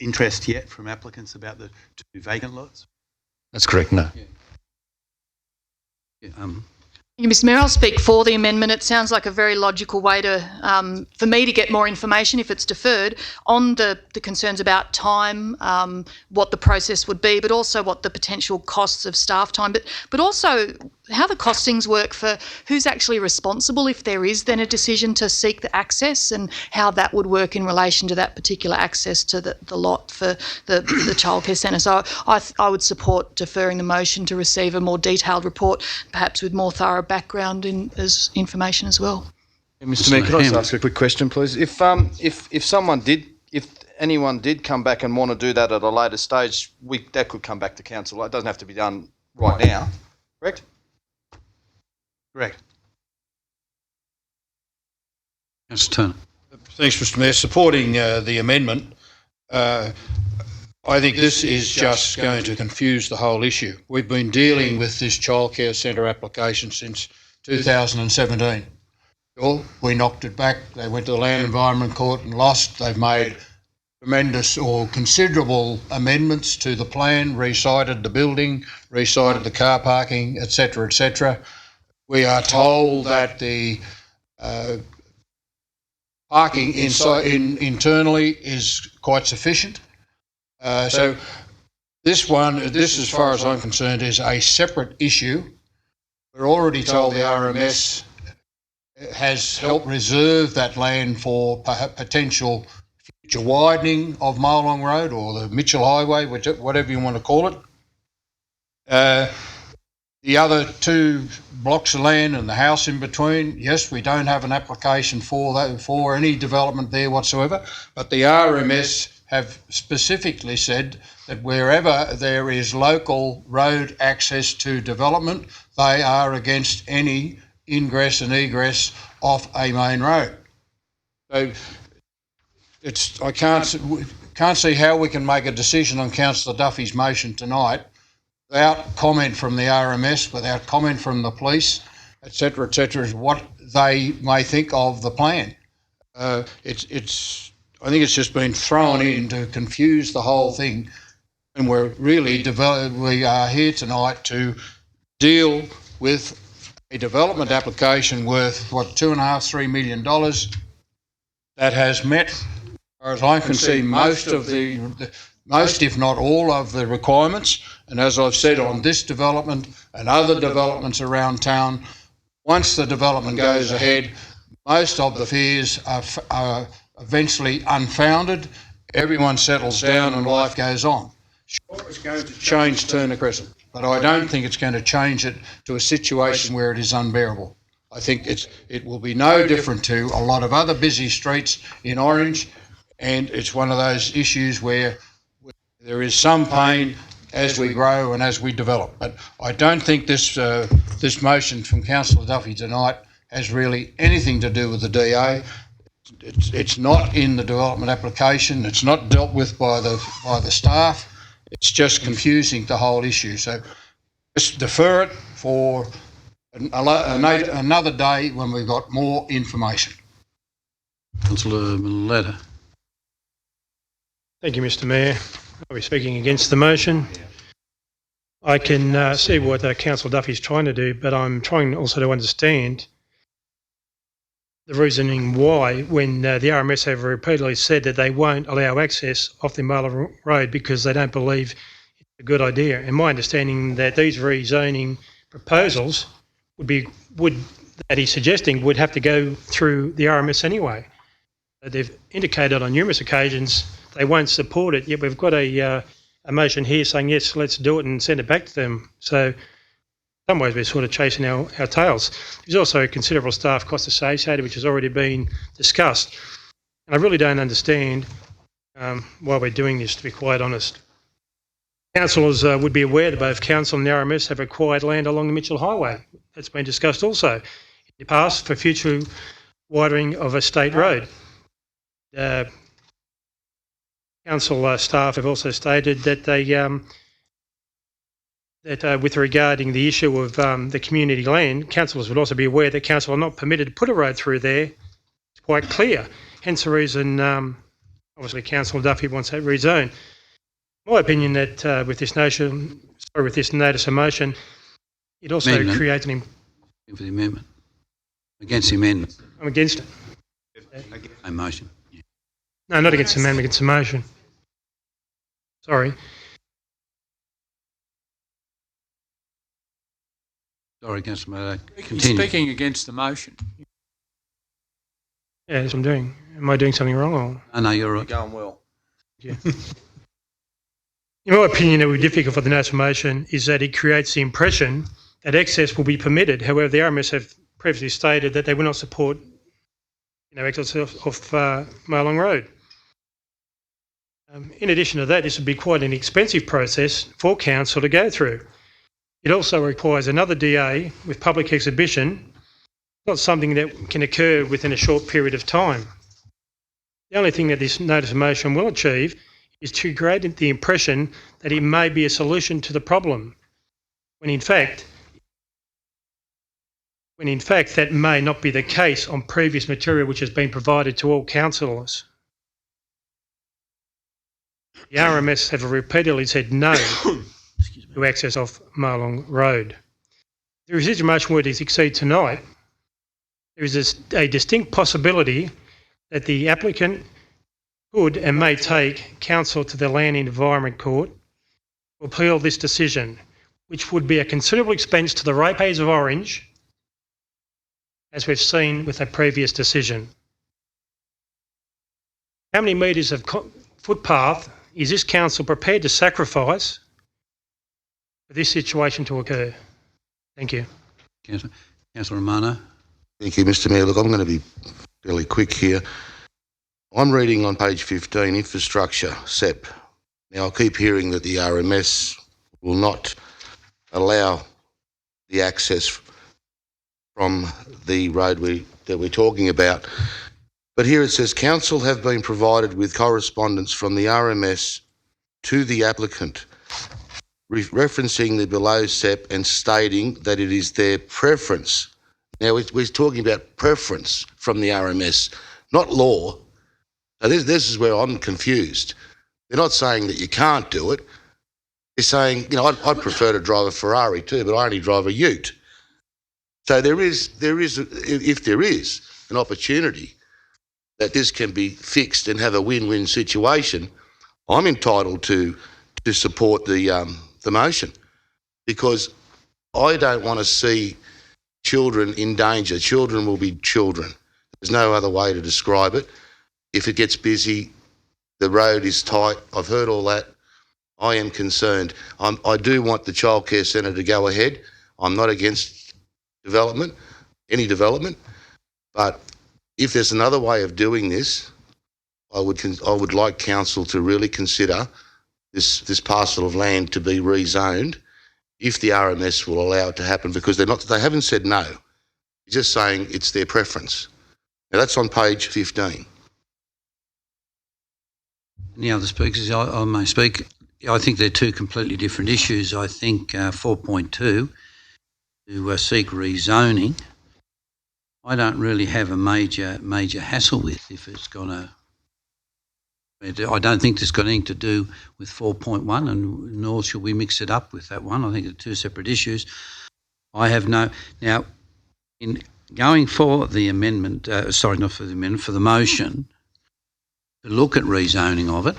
interest yet from applicants about the 2 vacant lots? That's correct, no. Yeah, Mr. Mayor, I'll speak for the amendment. It sounds like a very logical way to, for me to get more information if it's deferred on the concerns about time, what the process would be, but also what the potential costs of staff time, but also how the costings work for who's actually responsible if there is then a decision to seek the access, and how that would work in relation to that particular access to the lot for the childcare centre. So I would support deferring the motion to receive a more detailed report, perhaps with more thorough background as information as well. Mr. Mayor, could I just ask a quick question, please? If anyone did come back and want to do that at a later stage, that could come back to council. It doesn't have to be done right now, correct? Correct. Councillor Turner. Thanks, Mr. Mayor. Supporting the amendment, I think this is just going to confuse the whole issue. We've been dealing with this childcare centre application since 2017. Well, we knocked it back. They went to the Land Environment Court and lost. They've made tremendous or considerable amendments to the plan, recited the building, recited the car parking, etc., etc. We are told that the parking internally is quite sufficient. So this, as far as I'm concerned, is a separate issue. We're already told the RMS has helped reserve that land for potential future widening of Marlong Road or the Mitchell Highway, whatever you want to call it. The other 2 blocks of land and the house in between, yes, we don't have an application for that, for any development there whatsoever, but the RMS have specifically said that wherever there is local road access to development, they are against any ingress and egress off a main road. So I can't see how we can make a decision on Councillor Duffy's motion tonight without comment from the RMS, without comment from the police, etc., is what they may think of the plan. I think it's just been thrown in to confuse the whole thing, and we are here tonight to deal with a development application worth $2.5–3 million that has met, as far as I can see, most if not all of the requirements. And as I've said on this development and other developments around town, once the development goes ahead, most of the fears are eventually unfounded. Everyone settles down and life goes on. Sure, it's going to change Turner Crescent, but I don't think it's going to change it to a situation where it is unbearable. I think it will be no different to a lot of other busy streets in Orange, and it's one of those issues where there is some pain as we grow and as we develop. But I don't think this motion from Councillor Duffy tonight has really anything to do with the DA. It's not in the development application. It's not dealt with by the staff. It's just confusing the whole issue. So just defer it for another day when we've got more information. Councillor Maletta. Thank you, Mr. Mayor. I'll be speaking against the motion. I can see what Councillor Duffy is trying to do, but I'm trying also to understand the reasoning why, when the RMS have repeatedly said that they won't allow access off the Marlong Road because they don't believe it's a good idea. And my understanding that these rezoning proposals that he's suggesting would have to go through the RMS anyway. They've indicated on numerous occasions they won't support it, yet we've got a motion here saying, yes, let's do it and send it back to them. So some ways we're sort of chasing our tails. There's also a considerable staff cost associated, which has already been discussed. And I really don't understand why we're doing this, to be quite honest. Councillors would be aware that both Council and the RMS have acquired land along the Mitchell Highway. That's been discussed also in the past for future widening of a state road. Council staff have also stated that they with regarding the issue of the community land, councillors would also be aware that council are not permitted to put a road through there. It's quite clear. Hence the reason, obviously, Councillor Duffy wants that rezoned. My opinion that with this notice of motion, it also Amendment. creates an. For the amendment. Against the amendment. I'm against it. A motion. Yeah. No, not against the amendment, against the motion. Sorry. Sorry, Councillor Mayo. He's Continue. speaking against the motion. Yeah, that's what I'm doing. Am I doing something wrong? Or? Oh, no, you're You're right. going well. Yeah. In my opinion, it would be difficult for the notice of motion is that it creates the impression that access will be permitted. However, the RMS have previously stated that they will not support, access off Marlong Road. In addition to that, this would be quite an expensive process for council to go through. It also requires another DA with public exhibition, not something that can occur within a short period of time. The only thing that this notice of motion will achieve is to create the impression that it may be a solution to the problem, when in fact that may not be the case on previous material which has been provided to all councillors. The RMS have repeatedly said no to access off Marlong Road. If the residual motion were to succeed tonight, there is a distinct possibility that the applicant could and may take council to the Land and Environment Court to appeal this decision, which would be a considerable expense to the ratepayers of Orange, as we've seen with a previous decision. How many metres of footpath is this council prepared to sacrifice for this situation to occur? Thank you. Councillor Romano. Thank you, Mr Mayor. Look, I'm going to be fairly quick here. I'm reading on page 15, infrastructure, SEP. Now, I keep hearing that the RMS will not allow the access from the road that we're talking about. But here it says, council have been provided with correspondence from the RMS to the applicant, referencing the below SEP and stating that it is their preference. Now, we're talking about preference from the RMS, not law. Now, this is where I'm confused. They're not saying that you can't do it. They're saying, I'd prefer to drive a Ferrari too, but I only drive a Ute. So there is, if there is an opportunity that this can be fixed and have a win-win situation, I'm entitled to support the motion, because I don't want to see children in danger. Children will be children. There's no other way to describe it. If it gets busy, the road is tight. I've heard all that. I am concerned. I do want the childcare centre to go ahead. I'm not against development, any development, but if there's another way of doing this, I would like council to really consider this parcel of land to be rezoned if the RMS will allow it to happen, because they haven't said no. They're just saying it's their preference. Now that's on page 15. Any other speakers? I may speak. I think they're two completely different issues. I think 4.2, to seek rezoning, I don't really have a major hassle with if it's going to. I don't think it's got anything to do with 4.1, and nor should we mix it up with that one. I think they're two separate issues. I have no... Now, in going for the amendment, sorry, not for the amendment, for the motion, to look at rezoning of it,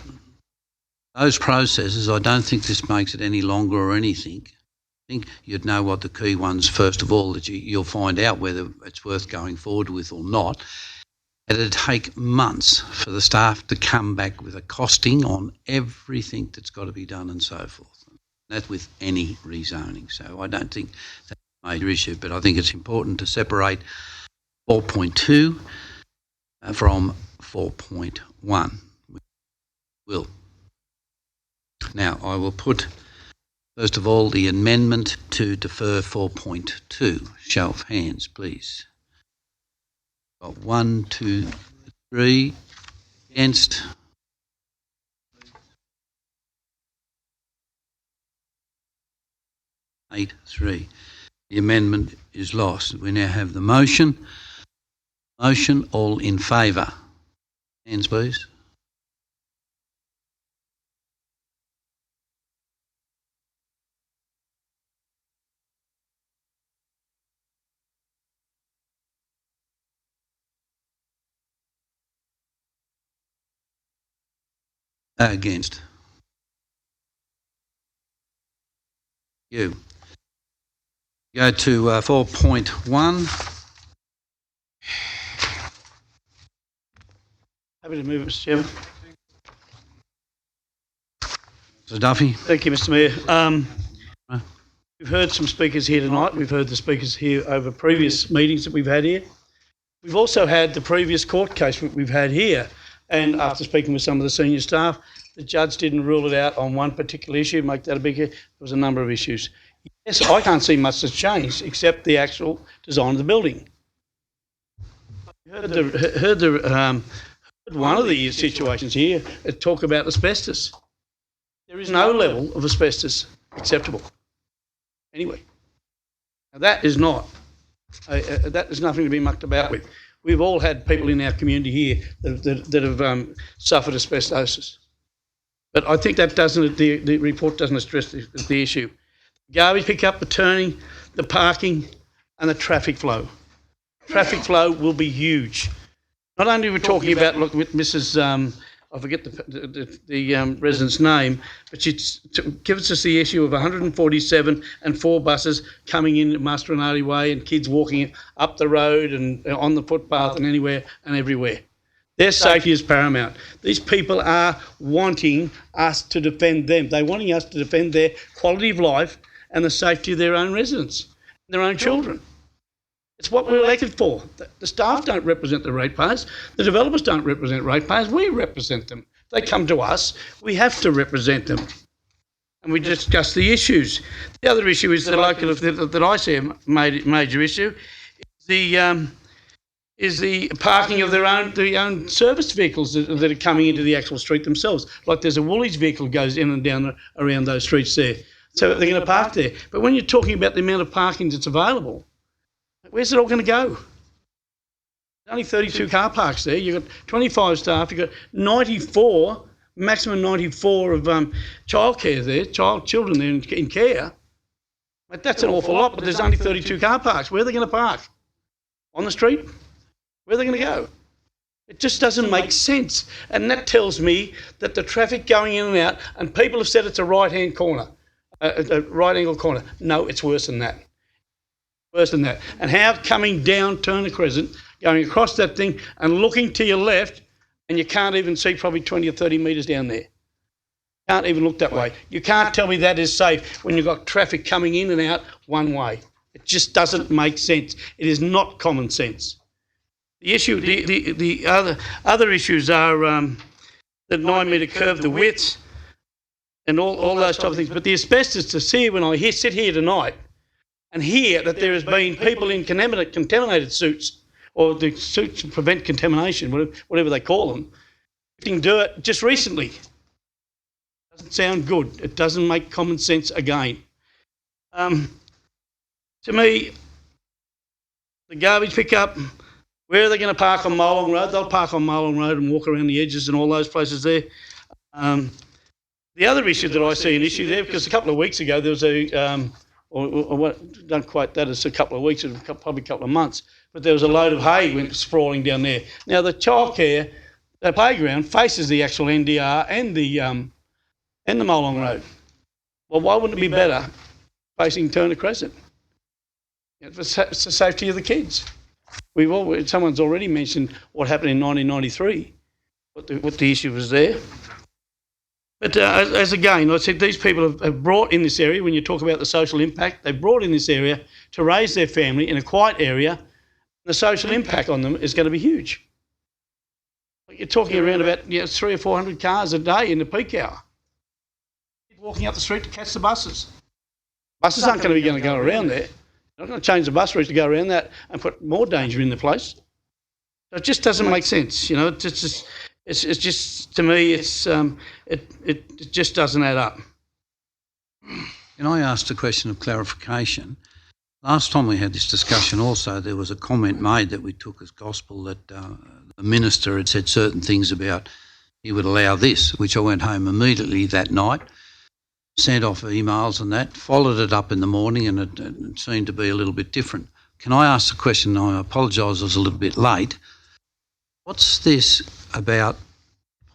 those processes, I don't think this makes it any longer or anything. I think you'd know what the key ones, first of all, that you'll find out whether it's worth going forward with or not. It'd take months for the staff to come back with a costing on everything that's got to be done and so forth. That's with any rezoning. So I don't think that's a major issue, but I think it's important to separate 4.2 from 4.1. Will. Now, I will put, first of all, the amendment to defer 4.2. Show of hands, please. Got 1, 2, 3. Against? Eight, 3. The amendment is lost. We now have the motion. Motion, all in favour. Hands, please. Against. You. Go to 4.1. Happy to move it, Mr. Chairman. Mr. Duffy. Thank you, Mr. Mayor. We've heard some speakers here tonight. We've heard the speakers here over previous meetings that we've had here. We've also had the previous court case that we've had here. And after speaking with some of the senior staff, the judge didn't rule it out on one particular issue, make that a big issue. There was a number of issues. Yes, I can't see much that's changed except the actual design of the building. Heard one of the situations here talk about asbestos. There is no level of asbestos acceptable. Anyway, now that is not, that is nothing to be mucked about with. We've all had people in our community here that have suffered asbestosis. But I think that the report doesn't address the issue. Garbage pickup, the turning, the parking and the traffic flow. Traffic flow will be huge. Not only are we talking about, look, with Mrs. I forget the resident's name, but she gives us the issue of 147 and 4 buses coming in at Mastronardi Way and kids walking up the road and on the footpath and anywhere and everywhere. Their safety is paramount. These people are wanting us to defend them. They're wanting us to defend their quality of life and the safety of their own residents, their own children. It's what we're elected for. The staff don't represent the ratepayers. The developers don't represent ratepayers. We represent them. If they come to us, we have to represent them. And we discuss the issues. The other issue is the local, that I see a major issue, is the parking of their own service vehicles that are coming into the actual street themselves. Like there's a Woolies vehicle goes in and down around those streets there. So they're going to park there. But when you're talking about the amount of parking that's available, where's it all going to go? There's only 32 car parks there. You've got 25 staff. You've got 94, maximum 94 of childcare there, children there in care. But that's an awful lot, but there's only 32 car parks. Where are they going to park? On the street? Where are they going to go? It just doesn't make sense. And that tells me that the traffic going in and out, and people have said it's a right-hand corner, a right-angle corner. No, it's worse than that. Worse than that. And how coming down Turner Crescent, going across that thing and looking to your left, and you can't even see probably 20 or 30 metres down there. Can't even look that way. You can't tell me that is safe when you've got traffic coming in and out one way. It just doesn't make sense. It is not common sense. The issue, the other issues are the 9 metre curve, the width, and all those type of things. But the asbestos, to see when I sit here tonight and hear that there has been people in contaminated suits, or the suits to prevent contamination, whatever they call them, lifting dirt just recently. Doesn't sound good. It doesn't make common sense again. To me, the garbage pickup, where are they going to park on Molong Road? They'll park on Molong Road and walk around the edges and all those places there. The other issue that I see an issue there, because a couple of weeks ago there was not quite that, it's a couple of weeks, probably a couple of months, but there was a load of hay went sprawling down there. Now the childcare, the playground faces the actual NDR and the Molong Road. Well, why wouldn't it be better facing Turner Crescent? It's the safety of the kids. Someone's already mentioned what happened in 1993, what the issue was there. But as again, I said, these people have brought in this area, when you talk about the social impact, they've brought in this area to raise their family in a quiet area. The social impact on them is going to be huge. You're talking around about 300 or 400 cars a day in the peak hour. Walking up the street to catch the buses. Buses aren't going to go around there. They're not going to change the bus routes to go around that and put more danger in the place. So it just doesn't make sense, It's just to me, it just doesn't add up. Can I ask a question of clarification? Last time we had this discussion also, there was a comment made that we took as gospel that the minister had said certain things about he would allow this, which I went home immediately that night, sent off emails and that, followed it up in the morning, and it seemed to be a little bit different. Can I ask the question? I apologise, I was a little bit late. What's this about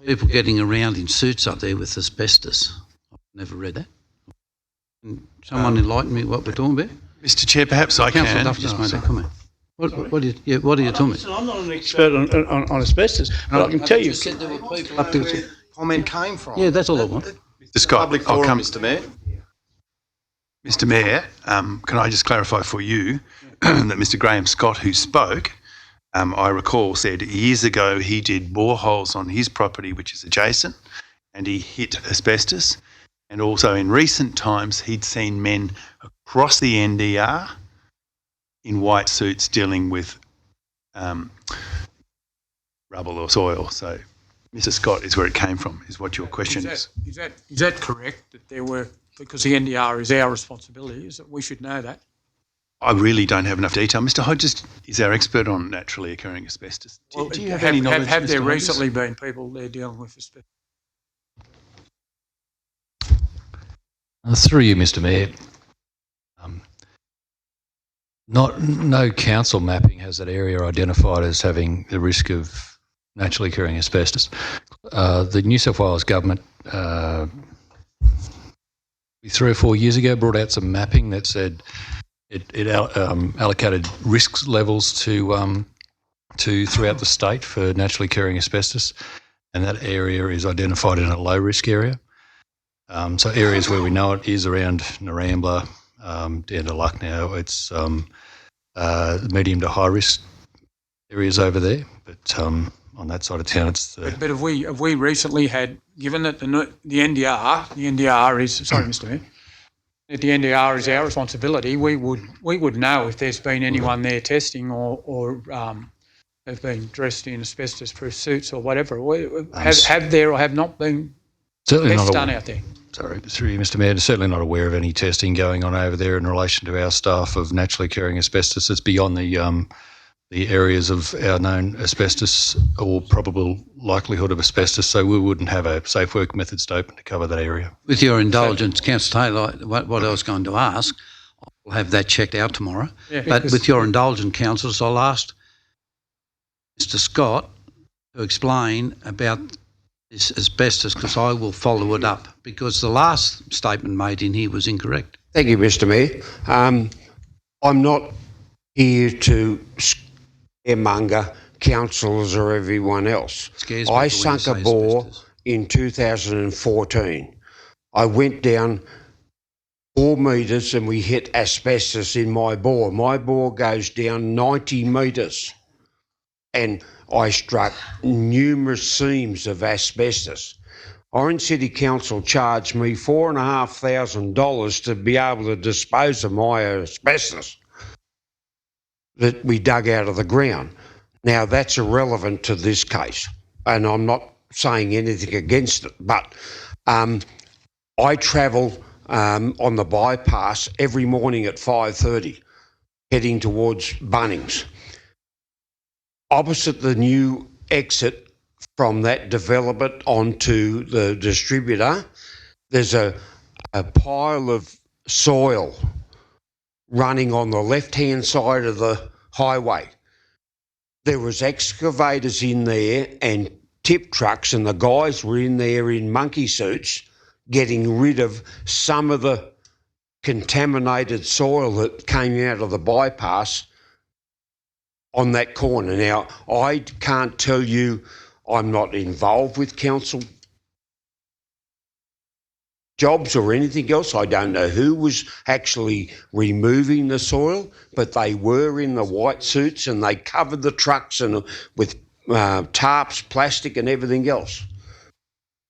people getting around in suits up there with asbestos? I've never read that. Can someone enlighten me what we're talking about? Mr Chair, perhaps I can. Councillor Duff just made that comment. What are you talking about? I'm not an expert on asbestos, but I can tell you. You said there were people up there. Comment came from. Yeah, that's all I want. Mr Scott, Public I'll forum, come. Mr Mayor. Mr Mayor, can I just clarify for you that Mr Graham Scott, who spoke, I recall said years ago he did boreholes on his property, which is adjacent, and he hit asbestos. And also in recent times, he'd seen men across the NDR in white suits dealing with rubble or soil. So, Mr Scott is where it came from, is what your question is. Is that correct, that there were, because the NDR is our responsibility, is that we should know that? I really don't have enough detail. Mr Hodges is our expert on naturally occurring asbestos. Do you have any knowledge, Have there Mr. Hodges? recently been people there dealing with asbestos? Through you, Mr Mayor, no council mapping has that area identified as having the risk of naturally occurring asbestos. The New South Wales government 3 or 4 years ago brought out some mapping that said it allocated risk levels to throughout the state for naturally occurring asbestos, and that area is identified in a low risk area. So areas where we know it is around Narambla, down to Lucknow, it's medium to high risk areas over there. But on that side of town, it's But have we recently had, given that the NDR is, sorry, Mr Mayor, that the NDR is our responsibility, we would know if there's been anyone there testing or have been dressed in asbestos-proof suits or whatever. Have there or have not been tests done out there? Sorry, through you, Mr Mayor, certainly not aware of any testing going on over there in relation to our staff of naturally occurring asbestos. It's beyond the areas of our known asbestos or probable likelihood of asbestos, so we wouldn't have a safe work methods open to cover that area. With your indulgence, Councillor Taylor, what I was going to ask, I'll have that checked out tomorrow. Yeah, but with your indulgence, councillors, I'll ask Mr Scott to explain about this asbestos, because I will follow it up, because the last statement made in here was incorrect. Thank you, Mr Mayor. I'm not here to scaremonger councillors or everyone else. I sunk a bore in 2014. I went down 4 metres and we hit asbestos in my bore. My bore goes down 90 metres, and I struck numerous seams of asbestos. Orange City Council charged me $4,500 to be able to dispose of my asbestos that we dug out of the ground. Now, that's irrelevant to this case, and I'm not saying anything against it, but I travel on the bypass every morning at 5:30, heading towards Bunnings. Opposite the new exit from that development onto the distributor, there's a pile of soil running on the left-hand side of the highway. There was excavators in there and tip trucks, and the guys were in there in monkey suits getting rid of some of the contaminated soil that came out of the bypass on that corner. Now, I can't tell you, I'm not involved with council jobs or anything else. I don't know who was actually removing the soil, but they were in the white suits and they covered the trucks and with tarps, plastic and everything else.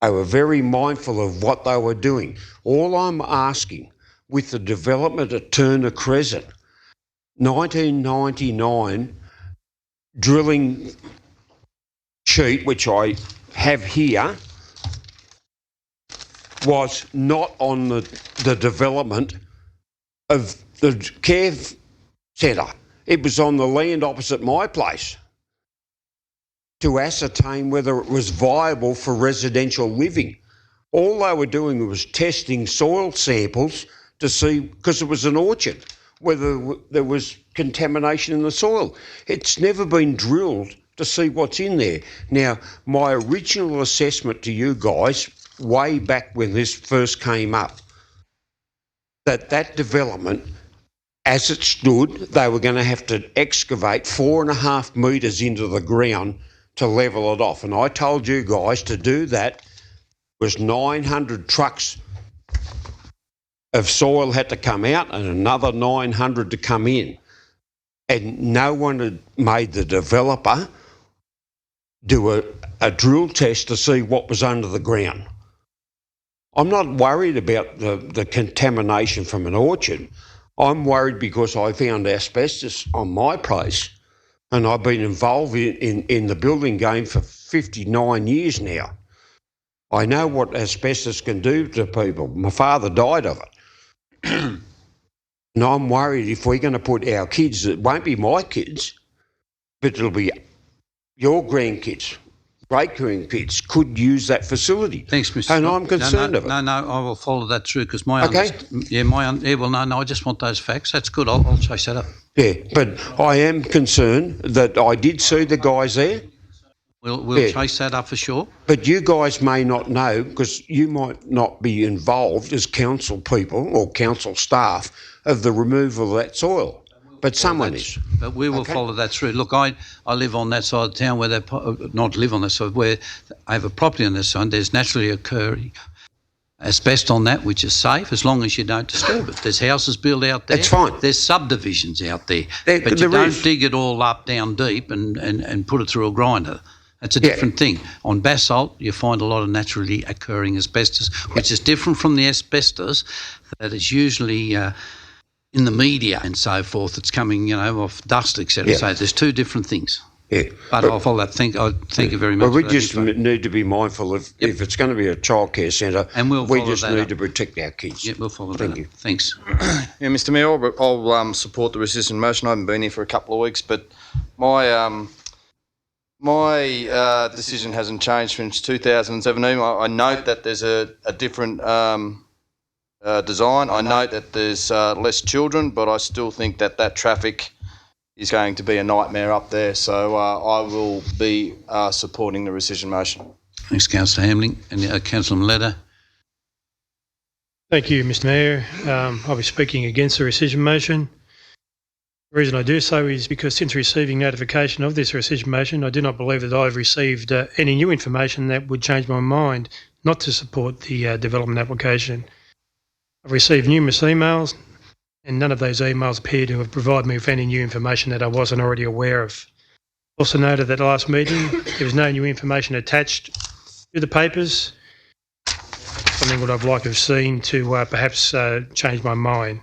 They were very mindful of what they were doing. All I'm asking, with the development at Turner Crescent, 1999 drilling sheet, which I have here, was not on the development of the care centre. It was on the land opposite my place to ascertain whether it was viable for residential living. All they were doing was testing soil samples to see, because it was an orchard, whether there was contamination in the soil. It's never been drilled to see what's in there. Now, my original assessment to you guys, way back when this first came up, that development, as it stood, they were going to have to excavate 4.5 metres into the ground to level it off. And I told you guys to do that was 900 trucks of soil had to come out and another 900 to come in. And no one had made the developer do a drill test to see what was under the ground. I'm not worried about the contamination from an orchard. I'm worried because I found asbestos on my place and I've been involved in the building game for 59 years now. I know what asbestos can do to people. My father died of it. And I'm worried if we're going to put our kids, it won't be my kids, but it'll be your grandkids, great-grandkids could use that facility. Thanks, Mr. And Scott. I'm concerned of it. No, I will follow that through because my Okay. I just want those facts. That's good. I'll chase that up. Yeah, but I am concerned that I did see the guys there. We'll chase that up for sure. But you guys may not know, because you might not be involved as council people or council staff of the removal of that soil. But someone is. But we will follow that through. Look, I live on that side of town where they not live on that side, where I have a property on this side. There's naturally occurring asbestos on that, which is safe as long as you don't disturb it. There's houses built out there. That's fine. There's subdivisions out there. But you don't dig it all up down deep and put it through a grinder. That's a different thing. On basalt, you find a lot of naturally occurring asbestos, which is different from the asbestos that is usually in the media and so forth. It's coming, off dust, etc. Yeah. So there's two different things. Yeah. But I'll follow that. Thank you very much. But we for that just info. need to be mindful of if it's going to be a childcare centre, And we'll we follow just that need up. to protect our kids. Yeah, we'll follow Thank that you. up. Thanks. Yeah, Mr. Mayor, I'll support the rescission motion. I haven't been here for a couple of weeks, but my decision hasn't changed since 2017. I note that there's a different design. I note that there's less children, but I still think that traffic is going to be a nightmare up there. So I will be supporting the rescission motion. Thanks, Councillor Hamling. And Councillor Maletta. Thank you, Mr. Mayor. I'll be speaking against the rescission motion. The reason I do so is because since receiving notification of this rescission motion, I do not believe that I've received any new information that would change my mind not to support the development application. I've received numerous emails, and none of those emails appear to have provided me with any new information that I wasn't already aware of. Also noted that last meeting there was no new information attached to the papers, something that I'd like to have seen to perhaps change my mind.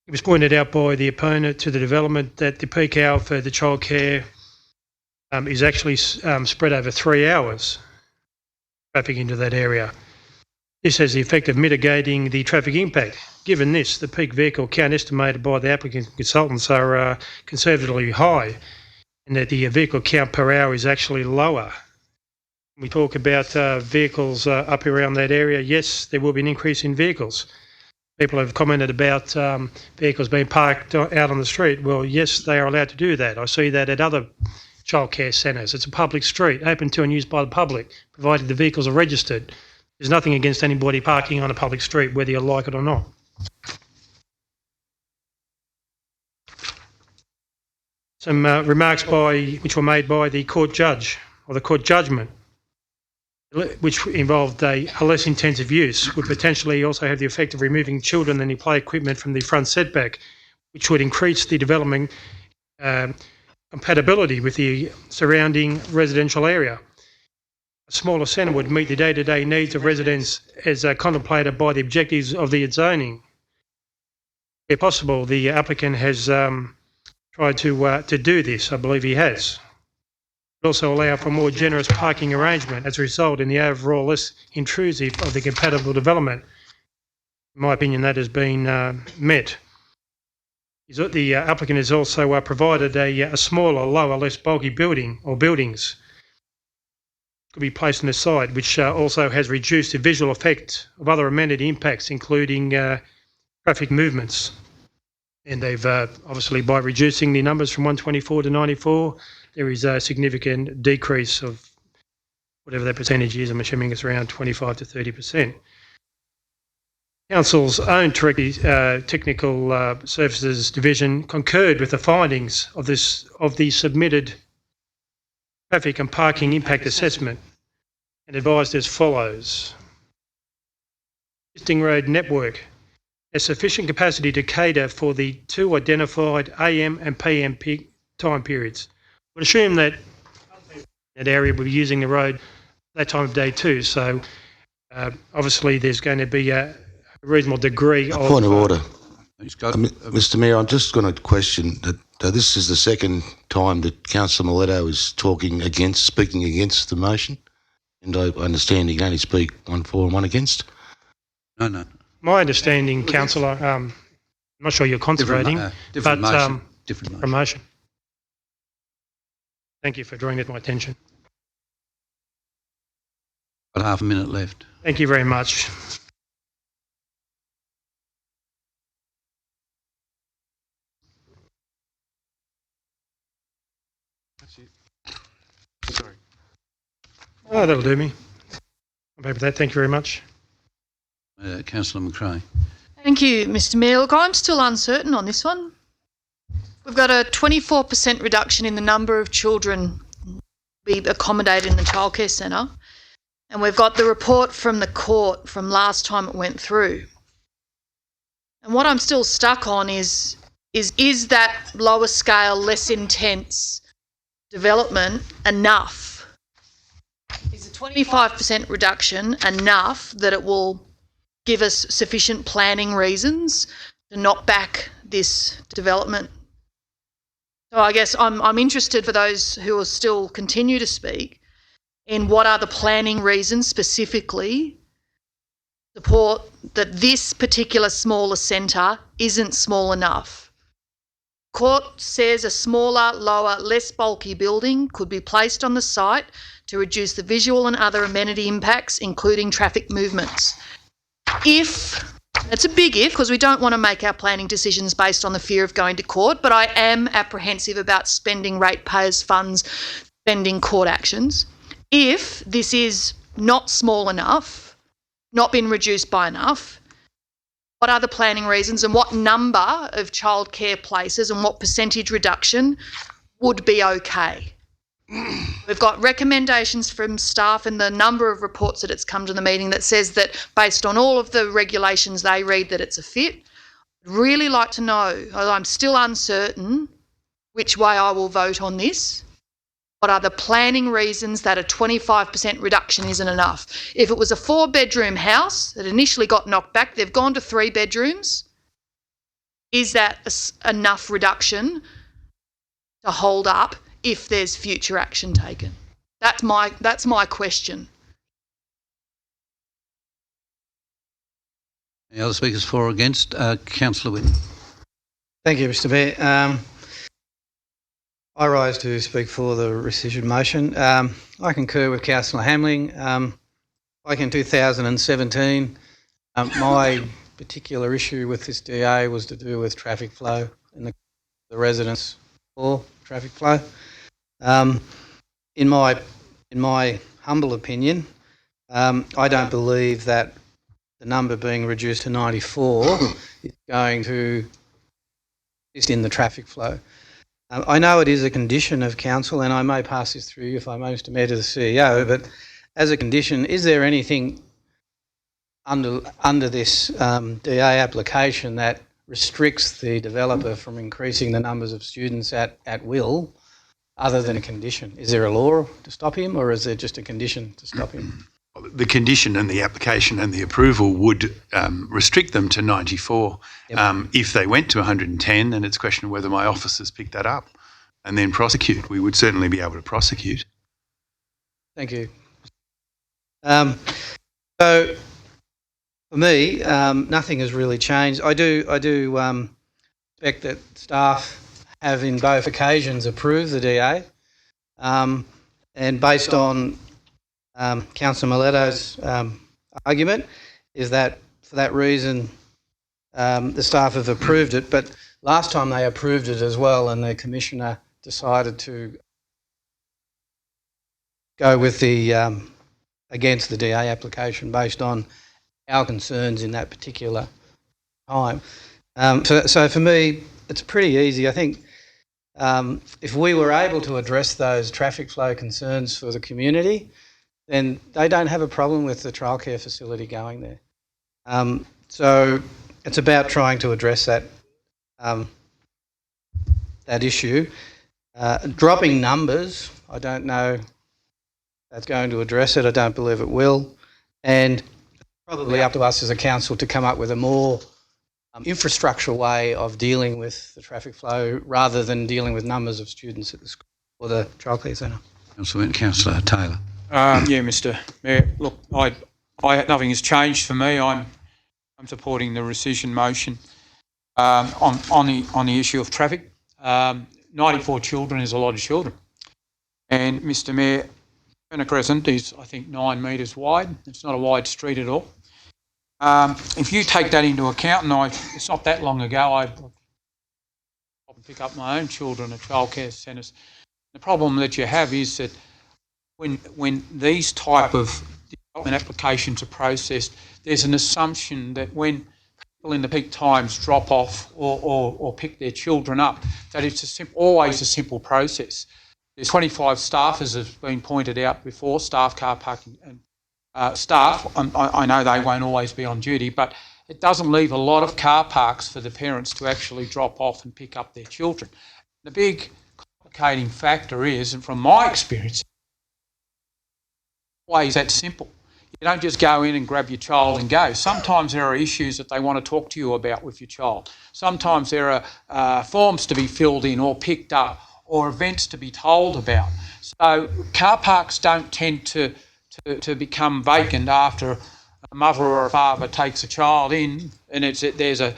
It was pointed out by the opponent to the development that the peak hour for the childcare is actually spread over 3 hours, traffic into that area. This has the effect of mitigating the traffic impact. Given this, the peak vehicle count estimated by the applicant consultants are conservatively high, and that the vehicle count per hour is actually lower. When we talk about vehicles up around that area, yes, there will be an increase in vehicles. People have commented about vehicles being parked out on the street. Well, yes, they are allowed to do that. I see that at other childcare centres. It's a public street, open to and used by the public, provided the vehicles are registered. There's nothing against anybody parking on a public street, whether you like it or not. Some remarks which were made by the court judge, or the court judgment. which involved a less intensive use, would potentially also have the effect of removing children and play equipment from the front setback, which would increase the development compatibility with the surrounding residential area. A smaller centre would meet the day-to-day needs of residents as contemplated by the objectives of the zoning. Where possible, the applicant has tried to do this. I believe he has. It also allow for more generous parking arrangement as a result in the overall less intrusive of the compatible development. In my opinion, that has been met. The applicant has also provided a smaller, lower, less bulky building or buildings could be placed on the site, which also has reduced the visual effect of other amenity impacts, including traffic movements. And they've obviously, by reducing the numbers from 124 to 94, there is a significant decrease of whatever that percentage is. I'm assuming it's around 25 to 30%. Council's own technical services division concurred with the findings of the submitted traffic and parking impact assessment and advised as follows. Existing road network has sufficient capacity to cater for the two identified AM and PM peak time periods. I would assume that that area will be using the road that time of day too, so obviously there's going to be a reasonable degree of... Point of order. Mr Mayor, I'm just going to question that this is the second time that Councillor Miletto is speaking against the motion, and I understand he can only speak one for and one against. No. My understanding, Councillor, I'm not sure you're concentrating, different but motion. Different motion. Promotion. Thank you for drawing that to my attention. Got half a minute left. Thank you very much. Sorry. Oh, that'll do me. I'm happy with that. Thank you very much. Councillor McRae. Thank you, Mr Mayor. Look, I'm still uncertain on this one. We've got a 24% reduction in the number of children be accommodated in the childcare centre, and we've got the report from the court from last time it went through. And what I'm still stuck on is that lower scale, less intense development enough? Is a 25% reduction enough that it will give us sufficient planning reasons to knock back this development? So I guess I'm interested, for those who will still continue to speak, in what are the planning reasons specifically support that this particular smaller centre isn't small enough. Court says a smaller, lower, less bulky building could be placed on the site to reduce the visual and other amenity impacts, including traffic movements. If, it's a big if, because we don't want to make our planning decisions based on the fear of going to court, but I am apprehensive about spending ratepayers' funds, spending court actions. If this is not small enough, not been reduced by enough, what are the planning reasons, and what number of childcare places and what percentage reduction would be okay? We've got recommendations from staff and the number of reports that it's come to the meeting that says that based on all of the regulations they read that it's a fit. I'd really like to know, although I'm still uncertain which way I will vote on this, what are the planning reasons that a 25% reduction isn't enough? If it was a 4-bedroom house that initially got knocked back, they've gone to 3 bedrooms, is that enough reduction to hold up if there's future action taken? That's my question. Any other speakers for or against? Councillor Whitten. Thank you, Mr Mayor. I rise to speak for the rescission motion. I concur with Councillor Hamling. Like in 2017, my particular issue with this DA was to do with traffic flow and the residents for traffic flow. In my humble opinion, I don't believe that the number being reduced to 94 is going to assist in the traffic flow. I know it is a condition of council, and I may pass this through, if I may, Mr Mayor, to the CEO, but as a condition, is there anything under this DA application that restricts the developer from increasing the numbers of students at will, other than a condition? Is there a law to stop him, or is there just a condition to stop him? The condition and the application and the approval would restrict them to 94. If they went to 110, then it's a question of whether my officers pick that up and then prosecute. We would certainly be able to prosecute. Thank you. So for me, nothing has really changed. I do expect that staff have in both occasions approved the DA, and based on Councillor Miletto's argument, is that for that reason the staff have approved it. But last time they approved it as well, and the Commissioner decided to go with the against the DA application based on our concerns in that particular time. So for me, it's pretty easy. I think if we were able to address those traffic flow concerns for the community, then they don't have a problem with the childcare facility going there. So it's about trying to address that that issue. Dropping numbers, I don't know that's going to address it. I don't believe it will. And probably up to us as a council to come up with a more infrastructural way of dealing with the traffic flow rather than dealing with numbers of students at the school or the childcare centre. Councillor Taylor. Yeah, Mr. Mayor. Look, nothing has changed for me. I'm supporting the rescission motion on the issue of traffic. 94 children is a lot of children, and Mr. Mayor, Turner Crescent is, I think, 9 metres wide. It's not a wide street at all. If you take that into account, and it's not that long ago, I often pick up my own children at childcare centres. The problem that you have is that when these type of development applications are processed, there's an assumption that when people in the peak times drop off or pick their children up, that it's always a simple process. There's 25 staff, as has been pointed out before, staff car parking and staff. I know they won't always be on duty, but it doesn't leave a lot of car parks for the parents to actually drop off and pick up their children. The big complicating factor is, and from my experience, always that simple. You don't just go in and grab your child and go. Sometimes there are issues that they want to talk to you about with your child. Sometimes there are forms to be filled in or picked up, or events to be told about. So car parks don't tend to become vacant after a mother or a father takes a child in, and there's a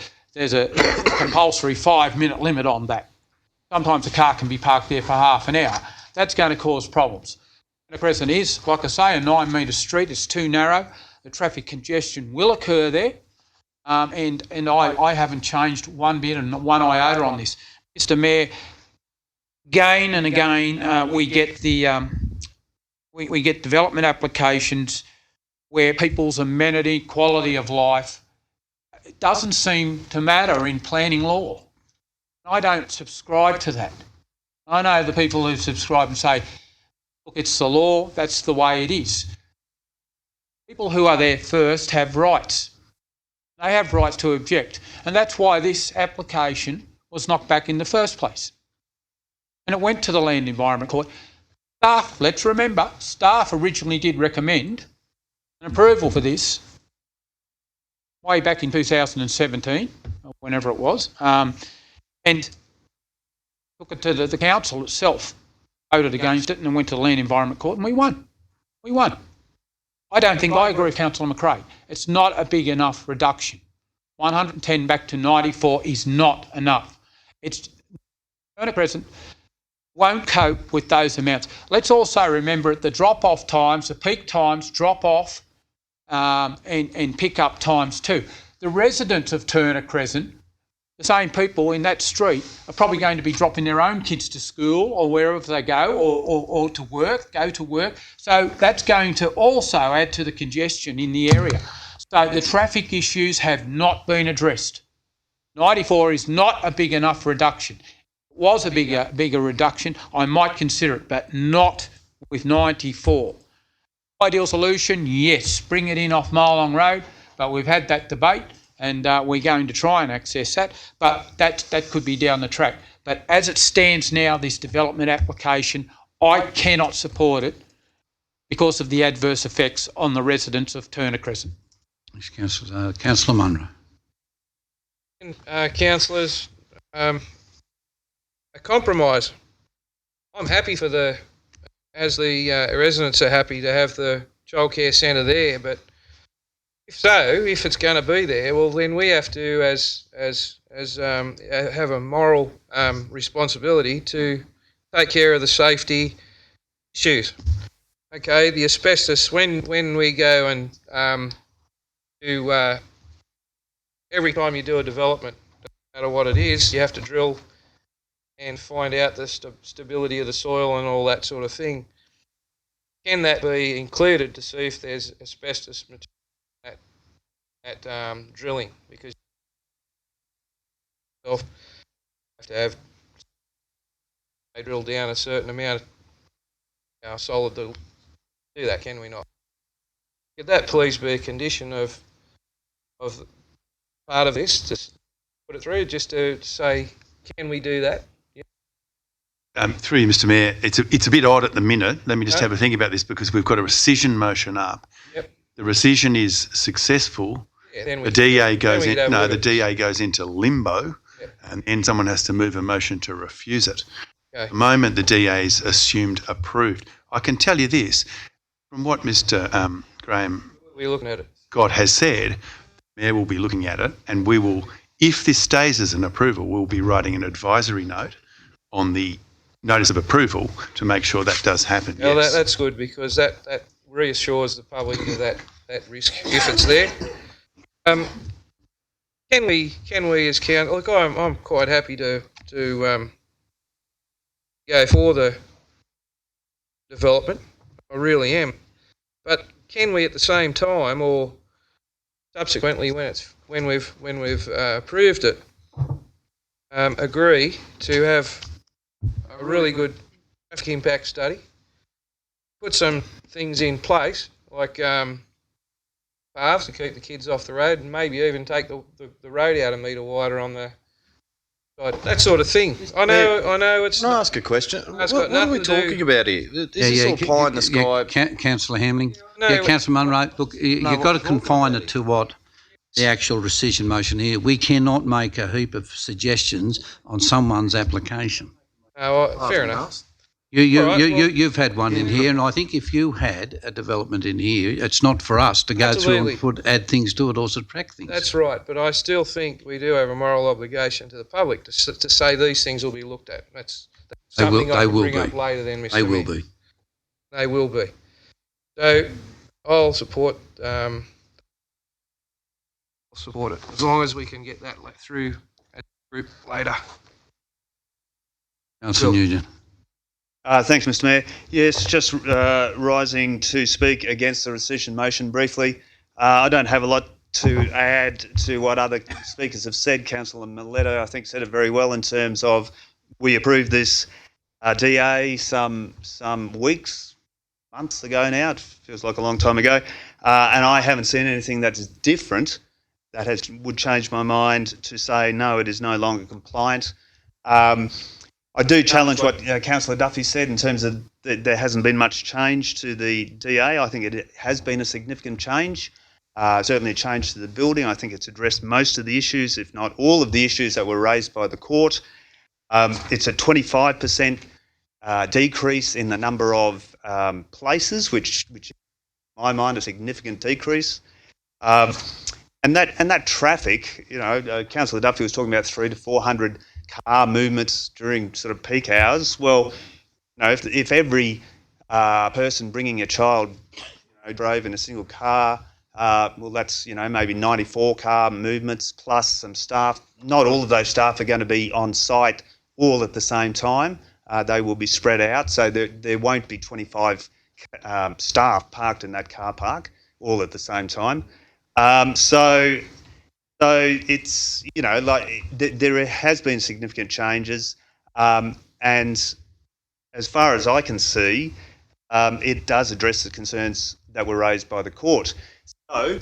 compulsory 5-minute limit on that. Sometimes a car can be parked there for half an hour. That's going to cause problems. The Crescent is, like I say, a 9-metre street. It's too narrow. The traffic congestion will occur there, and I haven't changed one bit and one iota on this. Mr. Mayor, again and again, we get we get development applications where people's amenity, quality of life, it doesn't seem to matter in planning law. I don't subscribe to that. I know the people who subscribe and say, look, it's the law, that's the way it is. People who are there first have rights. They have rights to object, and that's why this application was knocked back in the first place. And it went to the Land Environment Court. Staff, let's remember, staff originally did recommend an approval for this way back in 2017, or whenever it was, and took it to the council itself, voted against it, and then went to the Land Environment Court, and we won. We won. I don't think, I agree with Councillor McRae, it's not a big enough reduction. 110 back to 94 is not enough. It's Turner Crescent won't cope with those amounts. Let's also remember at the drop-off times, the peak times, drop-off and pick-up times too. The residents of Turner Crescent, the same people in that street, are probably going to be dropping their own kids to school or wherever they go, or to work, go to work. So that's going to also add to the congestion in the area. So the traffic issues have not been addressed. 94 is not a big enough reduction. Was a bigger reduction, I might consider it, but not with 94. Ideal solution, yes, bring it in off Marlong Road, but we've had that debate and we're going to try and access that, but that could be down the track. But as it stands now, this development application, I cannot support it because of the adverse effects on the residents of Turner Crescent. Thanks, Councillor. Councillor Munro. Councillors, a compromise. I'm happy for the residents are happy to have the childcare centre there, but if it's going to be there, well then we have to have a moral responsibility to take care of the safety issues. Okay, the asbestos, when we go and do every time you do a development, no matter what it is, you have to drill and find out the stability of the soil and all that sort of thing. Can that be included to see if there's asbestos material at drilling? Because you have to have they drill down a certain amount of solid to do that, can we not? Could that please be a condition of part of this, to put it through, just to say, can we do that? Through you, Mr Mayor, it's a bit odd at the minute. Let me just have a think about this because we've got a rescission motion up. Yep. The rescission is successful. Yeah, then The DA goes DA goes into limbo, and then someone has to move a motion to refuse it. Okay. The moment the DA is assumed approved, I can tell you this from what Mr Graham We're looking at it. Scott has said. The Mayor will be looking at it, and we will, if this stays as an approval, we'll be writing an advisory note on the notice of approval to make sure that does happen. Well, yes. that's good because that reassures the public of that risk if it's there. Can we as council? Look, I'm quite happy to go for the development. I really am. But can we at the same time, or subsequently when we've approved it, agree to have a really good traffic impact study, put some things in place like paths to keep the kids off the road, and maybe even take the road out a metre wider on the side, that sort of thing. I know it's. Can I ask a question? What are we talking about here? This is all pie in the sky. Councillor Hamling. No, Councillor Munro, look, you've got to confine it to what the actual rescission motion here. We cannot make a heap of suggestions on someone's application. Fair enough. You've had one in here, and I think if you had a development in here, it's not for us to go through and add things to it or subtract things. That's right, but I still think we do have a moral obligation to the public to say these things will be looked at. That's something I can bring up later then, Mr. They will Mayor. be. They will be. So I'll support it as long as we can get that through as a group later. Councillor Nugent. Thanks, Mr Mayor. Yes, just rising to speak against the rescission motion briefly. I don't have a lot to add to what other speakers have said. Councillor Mileto, I think, said it very well in terms of we approved this DA some weeks, months ago now. It feels like a long time ago. And I haven't seen anything that is different that would change my mind to say, no, it is no longer compliant. I do challenge what Councillor Duffy said in terms of that there hasn't been much change to the DA. I think it has been a significant change, certainly a change to the building. I think it's addressed most of the issues, if not all of the issues that were raised by the court. It's a 25% decrease in the number of places, which in my mind a significant decrease. And that traffic, Councillor Duffy was talking about 300 to 400 car movements during sort of peak hours. Well, if every person bringing a child drove in a single car, well, that's maybe 94 car movements plus some staff. Not all of those staff are going to be on site all at the same time. They will be spread out, so there won't be 25 staff parked in that car park all at the same time. So it's, there has been significant changes, and as far as I can see, it does address the concerns that were raised by the court. So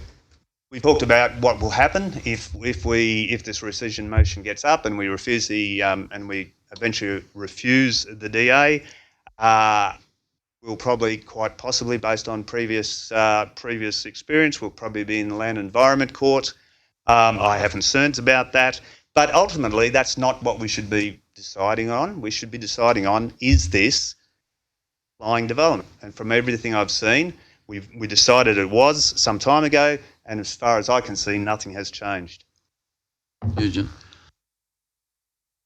we talked about what will happen if this rescission motion gets up and we refuse and we eventually refuse the DA. We'll probably, quite possibly, based on previous experience, we'll probably be in the Land and Environment Court. I have concerns about that, but ultimately that's not what we should be deciding on. We should be deciding on, is this lying development? And from everything I've seen, we decided it was some time ago, and as far as I can see, nothing has changed. Eugene.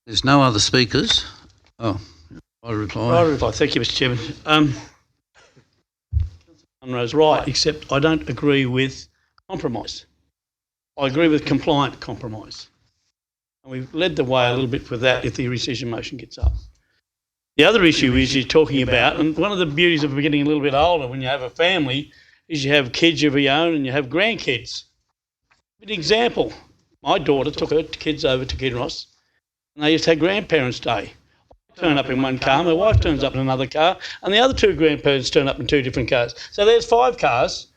There's no other speakers. Oh, I reply. I reply. Thank you, Mr. Chairman. Munro's right, except I don't agree with compromise. I agree with compliant compromise. And we've led the way a little bit with that if the rescission motion gets up. The other issue is you're talking about, and one of the beauties of getting a little bit older when you have a family is you have kids of your own and you have grandkids. An example, my daughter took her kids over to Kinross and they used to have grandparents' day. I turn up in one car, my wife turns up in another car, and the other two grandparents turn up in two different cars. So there's 5 cars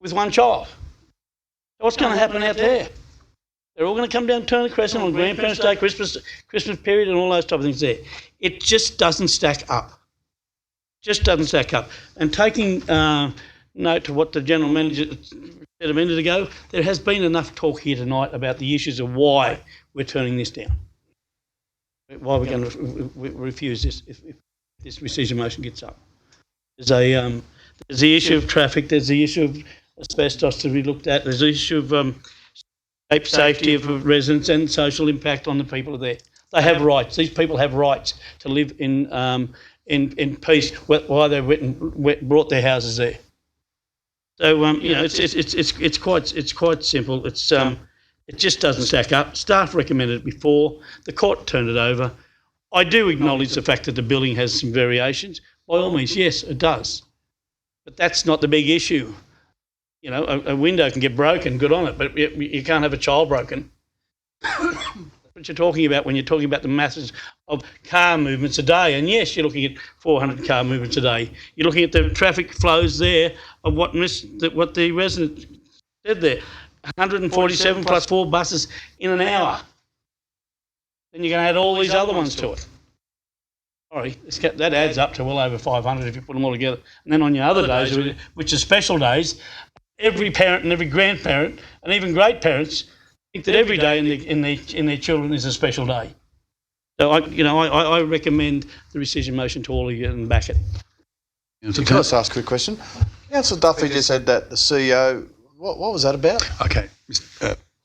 with one child. So what's going to happen out there? They're all going to come down Turner Crescent on Grandparents' Day, Christmas period and all those type of things there. It just doesn't stack up. Just doesn't stack up. And taking note to what the General Manager said a minute ago, there has been enough talk here tonight about the issues of why we're turning this down. Why we're going to refuse this if this rescission motion gets up. There's the issue of traffic, there's the issue of asbestos to be looked at, there's the issue of safety of residents and social impact on the people there. They have rights. These people have rights to live in peace while they brought their houses there. So you know, it's quite simple. It just doesn't stack up. Staff recommended it before. The court turned it over. I do acknowledge the fact that the building has some variations. By all means, yes, it does. But that's not the big issue. You know, a window can get broken, good on it, but you can't have a child broken. What you're talking about when you're talking about the masses of car movements a day, and yes, you're looking at 400 car movements a day. You're looking at the traffic flows there of what the resident said there, 147 plus 4 buses in an hour. Then you're going to add all these other ones to it. Sorry, that adds up to well over 500 if you put them all together. And then on your other days, which are special days, every parent and every grandparent and even great parents think that every day in their children is a special day. So I recommend the rescission motion to all of you and back it. Can I just ask a quick question? Councillor Duffy just said that the CEO. What was that about? Okay.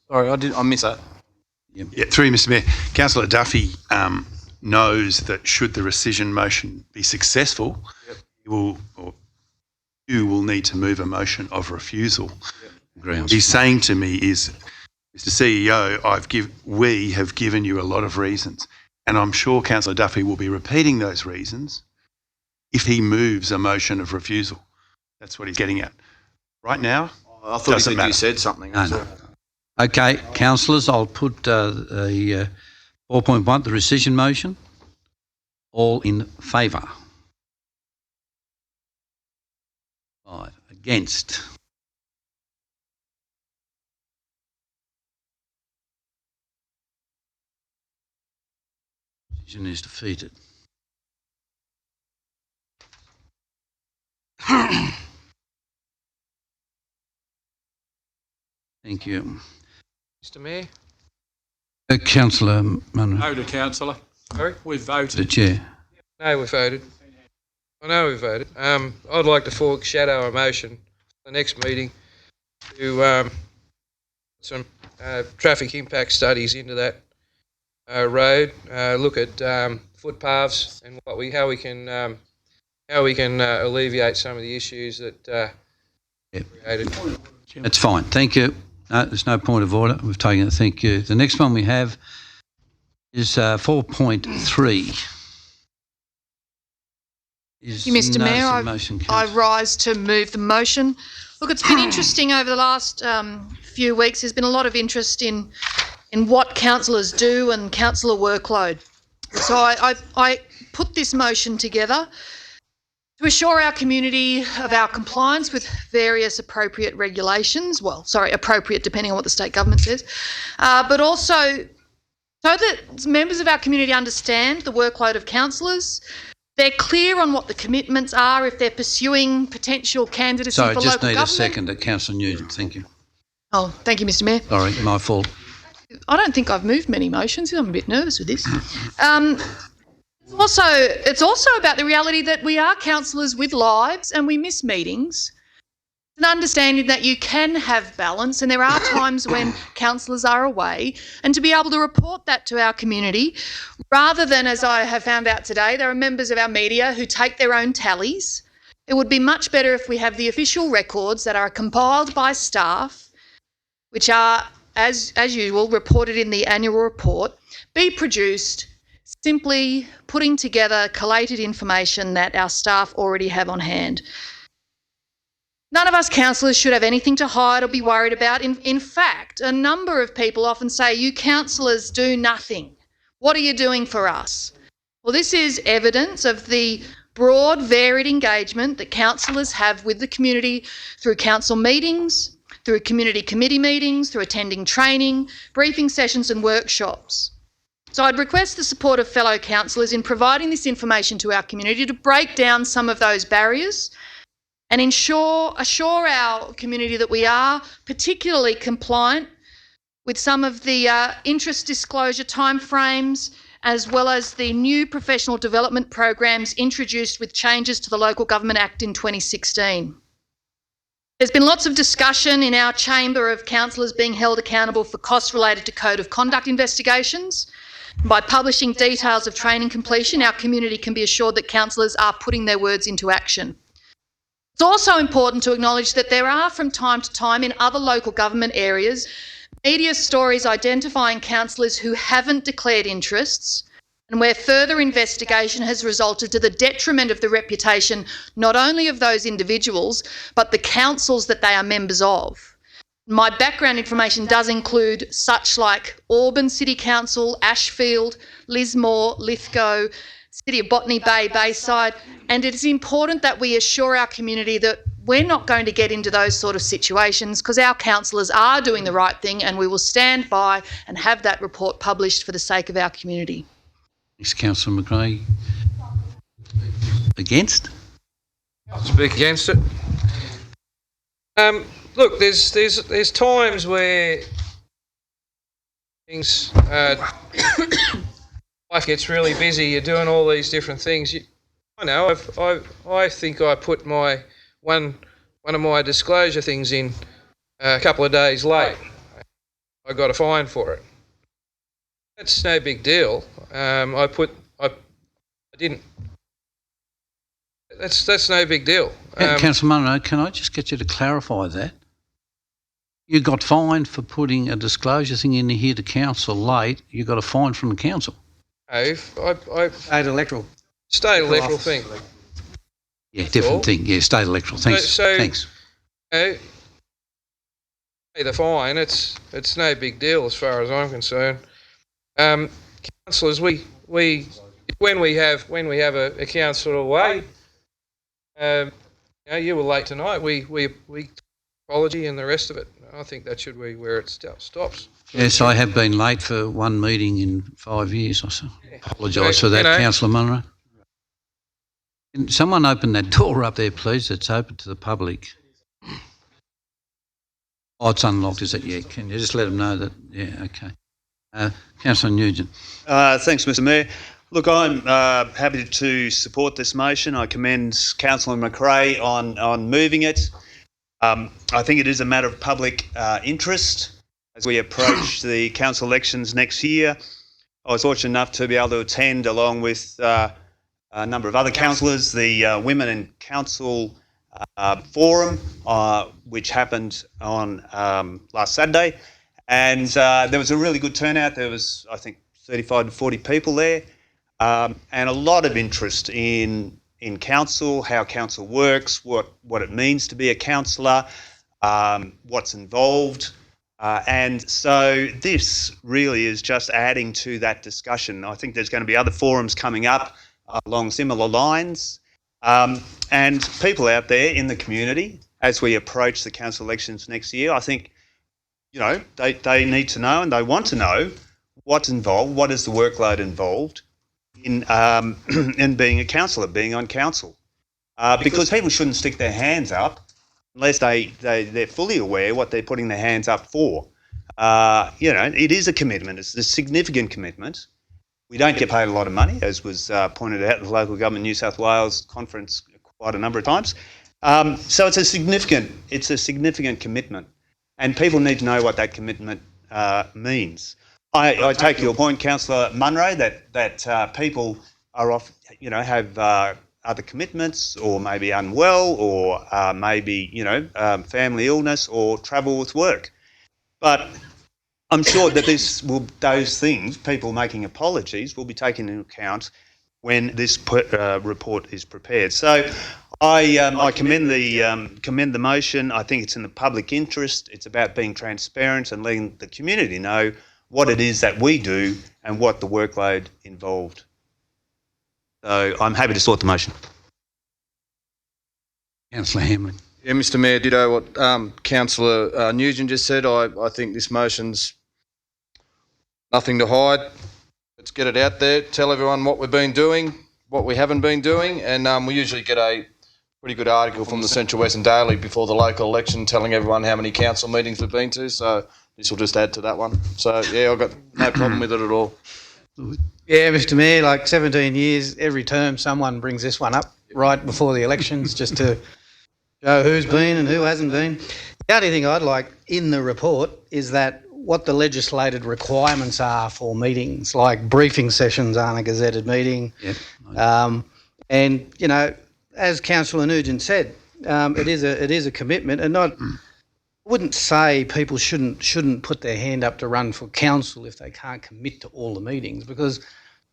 Sorry, I missed that. Yeah, through you, Mr. Mayor. Councillor Duffy knows that should the rescission motion be successful, you will need to move a motion of refusal. What he's saying to me is, Mr. CEO, we have given you a lot of reasons, and I'm sure Councillor Duffy will be repeating those reasons if he moves a motion of refusal. That's what he's getting at. Right now, I thought you said something. No. Okay, councillors, I'll put the 4.1, the rescission motion. All in favour? 5 against. Rescission is defeated. Thank you. Mr. Mayor? Councillor Munro. No to councillor. Sorry? We've voted. The chair. No, we've voted. I know we've voted. I'd like to foreshadow a motion for the next meeting to some traffic impact studies into that road, look at footpaths and how we can alleviate some of the issues that created. That's fine. Thank you. No, there's no point of order. We've taken it. Thank you. The next one we have is 4.3. Thank you, Mr. Mayor. I rise to move the motion. Look, it's been interesting over the last few weeks. There's been a lot of interest in what councillors do and councillor workload. So I put this motion together To assure our community of our compliance with various appropriate regulations, appropriate depending on what the state government says, but also so that members of our community understand the workload of councillors, they're clear on what the commitments are if they're pursuing potential candidacy Sorry, for local just need government. a second. Councillor Nugent, thank you. Oh, thank you, Mr Mayor. Sorry, my fault. I don't think I've moved many motions. I'm a bit nervous with this. It's also about the reality that we are councillors with lives and we miss meetings. An understanding that you can have balance and there are times when councillors are away, and to be able to report that to our community rather than, as I have found out today, there are members of our media who take their own tallies. It would be much better if we have the official records that are compiled by staff, which are, as usual, reported in the annual report, be produced, simply putting together collated information that our staff already have on hand. None of us councillors should have anything to hide or be worried about. In fact, a number of people often say, you councillors do nothing. What are you doing for us? Well, this is evidence of the broad, varied engagement that councillors have with the community through council meetings, through community committee meetings, through attending training, briefing sessions and workshops. So I'd request the support of fellow councillors in providing this information to our community to break down some of those barriers and assure our community that we are particularly compliant with some of the interest disclosure timeframes, as well as the new professional development programs introduced with changes to the Local Government Act in 2016. There's been lots of discussion in our chamber of councillors being held accountable for costs related to code of conduct investigations. By publishing details of training completion, our community can be assured that councillors are putting their words into action. It's also important to acknowledge that there are from time to time in other local government areas media stories identifying councillors who haven't declared interests and where further investigation has resulted to the detriment of the reputation not only of those individuals but the councils that they are members of. My background information does include such like Auburn City Council, Ashfield, Lismore, Lithgow, City of Botany Bay, Bayside, and it is important that we assure our community that we're not going to get into those sort of situations because our councillors are doing the right thing and we will stand by and have that report published for the sake of our community. Thanks, Councillor McRae. Against? I'll speak against it. Look, there's times where things life gets really busy. You're doing all these different things. I know. I think I put my one of my disclosure things in a couple of days late. I got a fine for it. That's no big deal. I didn't. That's no big deal. Councillor Munro, can I just get you to clarify that? You got fined for putting a disclosure thing in here to council late. You got a fine from the council. State electoral. State electoral thing. Yeah, different thing. Yeah, state electoral. Thanks. Thanks. Pay the fine. It's no big deal as far as I'm concerned. Councillors, when we have a councillor away, you were late tonight. We apology and the rest of it. I think that should be where it stops. Yes, I have been late for one meeting in 5 years or so. Apologise for that, Councillor Munro. Can someone open that door up there, please? It's open to the public. Oh, it's unlocked, is it? Yeah, can you just let them know that? Yeah, okay. Councillor Nugent. Thanks, Mr Mayor. Look, I'm happy to support this motion. I commend Councillor McRae on moving it. I think it is a matter of public interest as we approach the council elections next year. I was fortunate enough to be able to attend, along with a number of other councillors, the Women in Council Forum, which happened on last Saturday. And there was a really good turnout. There was, I think, 35 to 40 people there, and a lot of interest in council, how council works, what it means to be a councillor, what's involved. And so this really is just adding to that discussion. I think there's going to be other forums coming up along similar lines. And people out there in the community, as we approach the council elections next year, I think, they need to know and they want to know what's involved, what is the workload involved in being a councillor, being on council. Because people shouldn't stick their hands up unless they're fully aware what they're putting their hands up for. It is a commitment. It's a significant commitment. We don't get paid a lot of money, as was pointed out at the Local Government New South Wales conference quite a number of times. So it's a significant commitment, and people need to know what that commitment means. I take your point, Councillor Munro, that people are off, have other commitments, or maybe unwell, or maybe family illness, or travel with work. But I'm sure that those things, people making apologies, will be taken into account when this report is prepared. So I commend the motion. I think it's in the public interest. It's about being transparent and letting the community know what it is that we do and what the workload involved. So I'm happy to support the motion. Councillor Hamlin. Yeah, Mr Mayor, ditto what Councillor Nugent just said. I think this motion's nothing to hide. Let's get it out there, tell everyone what we've been doing, what we haven't been doing, and we usually get a pretty good article from the Central Western Daily before the local election telling everyone how many council meetings we've been to, so this will just add to that one. So, yeah, I've got no problem with it at all. Yeah, Mr Mayor, like 17 years, every term someone brings this one up right before the elections just to show who's been and who hasn't been. The only thing I'd like in the report is that what the legislated requirements are for meetings, like briefing sessions aren't a gazetted meeting. Yep. And, as Councillor Nugent said, it is a commitment, and I wouldn't say people shouldn't put their hand up to run for council if they can't commit to all the meetings, because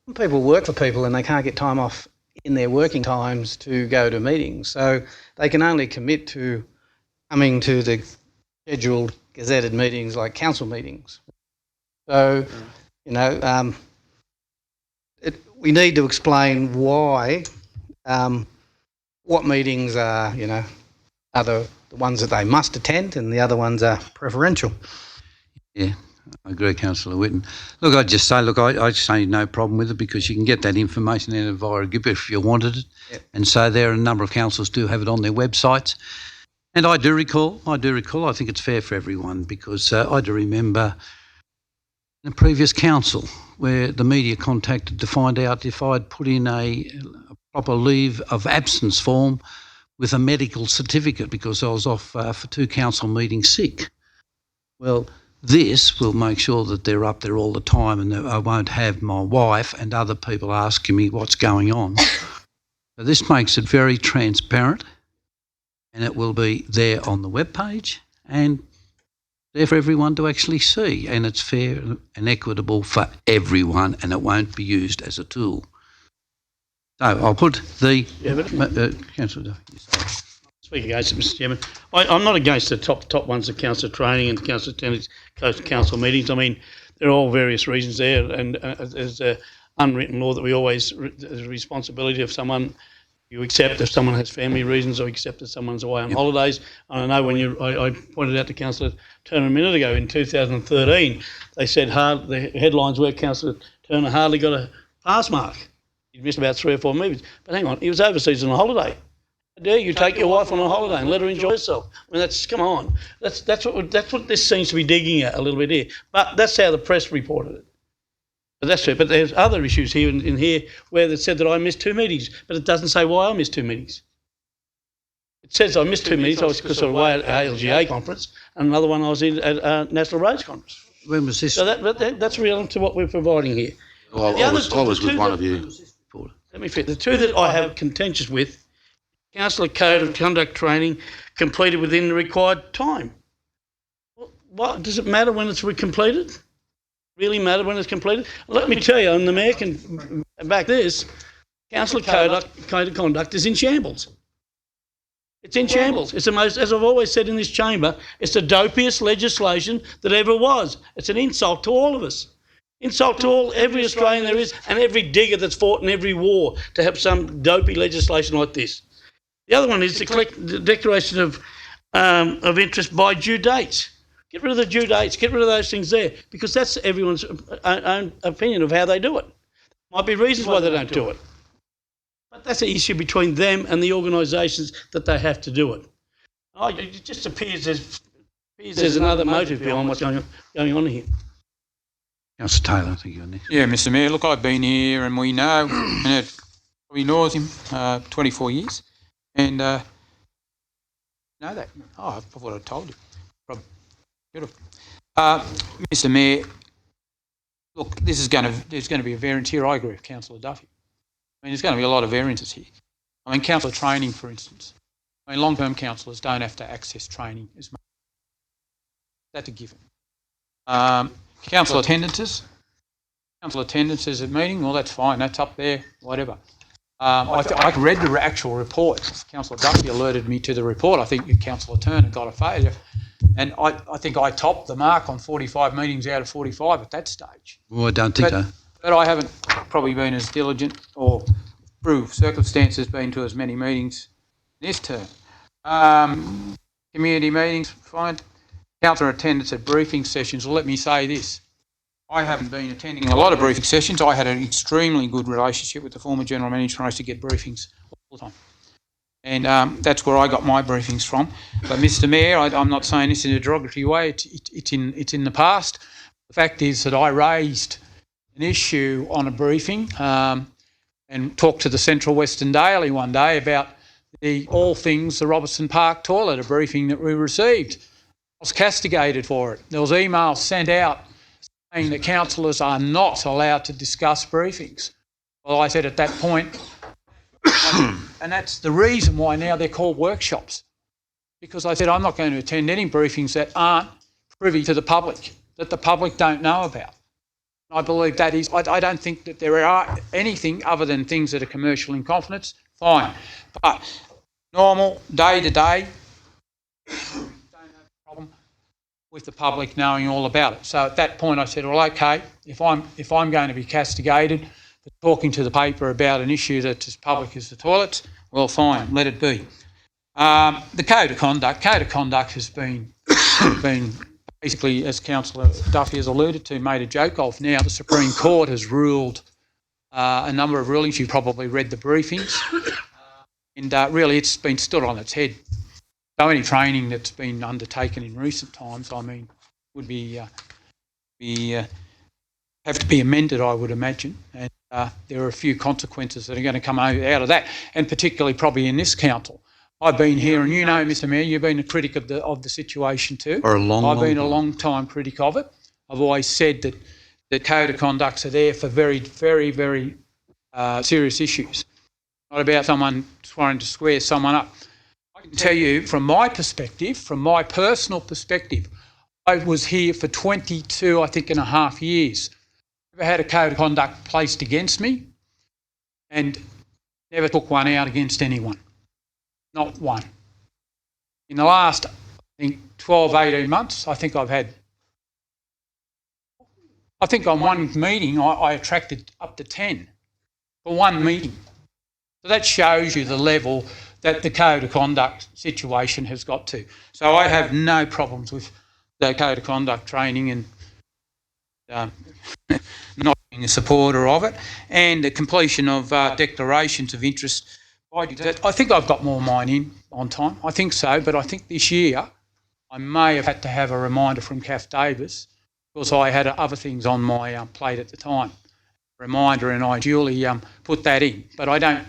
some people work for people and they can't get time off in their working times to go to meetings. So they can only commit to coming to the scheduled gazetted meetings like council meetings. So, we need to explain why, what meetings are, are the ones that they must attend and the other ones are preferential. Yeah, I agree, Councillor Whitten. Look, I'd just say, I say no problem with it, because you can get that information in via GIP if you wanted it. Yep. And so there are a number of councils do have it on their websites. And I do recall, I think it's fair for everyone, because I do remember in a previous council where the media contacted to find out if I'd put in a proper leave of absence form with a medical certificate because I was off for 2 council meetings sick. Well, this will make sure that they're up there all the time, and that I won't have my wife and other people asking me what's going on. So this makes it very transparent, and it will be there on the webpage and there for everyone to actually see, and it's fair and equitable for everyone, and it won't be used as a tool. So I'll put the... Councillor Duffy. Speak against it, Mr Chairman. I'm not against the top ones, the council training and council attendance, council meetings. I mean, there are all various reasons there, and there's an unwritten law that we always, there's a responsibility of someone, you accept if someone has family reasons, or accept if someone's away on holidays. And I know when I pointed out to Councillor Turner a minute ago, in 2013, they said the headlines were Councillor Turner hardly got a pass mark. He'd missed about 3 or 4 meetings. But hang on, he was overseas on a holiday. How dare you take your wife on a holiday and let her enjoy herself? I mean, come on. That's what this seems to be digging at a little bit here. But that's how the press reported it. But that's it. But there's other issues here in here where it said that I missed 2 meetings, but it doesn't say why I missed 2 meetings. It says I missed 2 meetings. I was because I was away at ALGA conference, and another one I was in at National Roads conference. When was this? So that's relevant to what we're providing here. Well, I was with one of you. Let me fit. The 2 that I have contentious with, Councillor Code of Conduct training completed within the required time. What does it matter when it's completed? Really matter when it's completed? Let me tell you, and the Mayor can back this, Councillor Code of Conduct is in shambles. It's in shambles. It's the most, as I've always said in this chamber, it's the dopiest legislation that ever was. It's an insult to all of us. Insult to every Australian there is, and every digger that's fought in every war to have some dopey legislation like this. The other one is the declaration of interest by due dates. Get rid of the due dates. Get rid of those things there, because that's everyone's own opinion of how they do it. Might be reasons why they don't do it, but that's an issue between them and the organisations that they have to do it. It just appears there's another motive behind what's going on here. Councillor Taylor, I think you're next. Yeah, Mr Mayor, look, I've been here and we know, and it probably knows him 24 years, and know that. Oh, I thought I told you. Probably. Beautiful. Mr Mayor, look, there's going to be a variance here. I agree with Councillor Duffy. I mean, there's going to be a lot of variances here. I mean, councillor training, for instance. I mean, long-term councillors don't have to access training as much. That's a given. Council attendances. Council attendances at meeting, well, that's fine. That's up there, whatever. I read the actual report. Councillor Duffy alerted me to the report. I think Councillor Turner got a failure. And I think I topped the mark on 45 meetings out of 45 at that stage. Well, I don't think so. But I haven't probably been as diligent or through circumstances been to as many meetings this term. Community meetings, fine. Councillor attendance at briefing sessions. Well, let me say this. I haven't been attending a lot of briefing sessions. I had an extremely good relationship with the former General Manager. I used to get briefings all the time. And that's where I got my briefings from. But Mr Mayor, I'm not saying this in a derogatory way. It's in the past. The fact is that I raised an issue on a briefing and talked to the Central Western Daily one day about all things the Robertson Park toilet, a briefing that we received. I was castigated for it. There was emails sent out saying that councillors are not allowed to discuss briefings. Well, I said at that point, and that's the reason why now they're called workshops, because I said I'm not going to attend any briefings that aren't privy to the public, that the public don't know about. I believe that is, I don't think that there are anything other than things that are commercial in confidence, fine. But normal, day-to-day, don't have a problem with the public knowing all about it. So at that point I said, well, okay, if I'm going to be castigated for talking to the paper about an issue that's as public as the toilets, well, fine, let it be. The Code of Conduct has been basically, as Councillor Duffy has alluded to, made a joke of. Now the Supreme Court has ruled a number of rulings. You probably read the briefings. And really it's been stood on its head. So any training that's been undertaken in recent times, I mean, would have to be amended, I would imagine. And there are a few consequences that are going to come out of that, and particularly probably in this council. I've been here, and you know, Mr Mayor, you've been a critic of the situation too. For a I've been a long time critic of it. I've always said that the Code of Conducts are there for very, very, very serious issues. Not about someone trying to square someone up. I can tell you from my perspective, from my personal perspective, I was here for 22, I think, and a half years. Never had a Code of Conduct placed against me and never took one out against anyone. Not one. In the last, I think, 12, 18 months, I think on one meeting I attracted up to 10 for one meeting. So that shows you the level that the Code of Conduct situation has got to. So I have no problems with the Code of Conduct training and not being a supporter of it, and the completion of declarations of interest. I think I've got more mine in on time. I think so, but I think this year I may have had to have a reminder from Kath Davis because I had other things on my plate at the time. Reminder, and I duly put that in. But I don't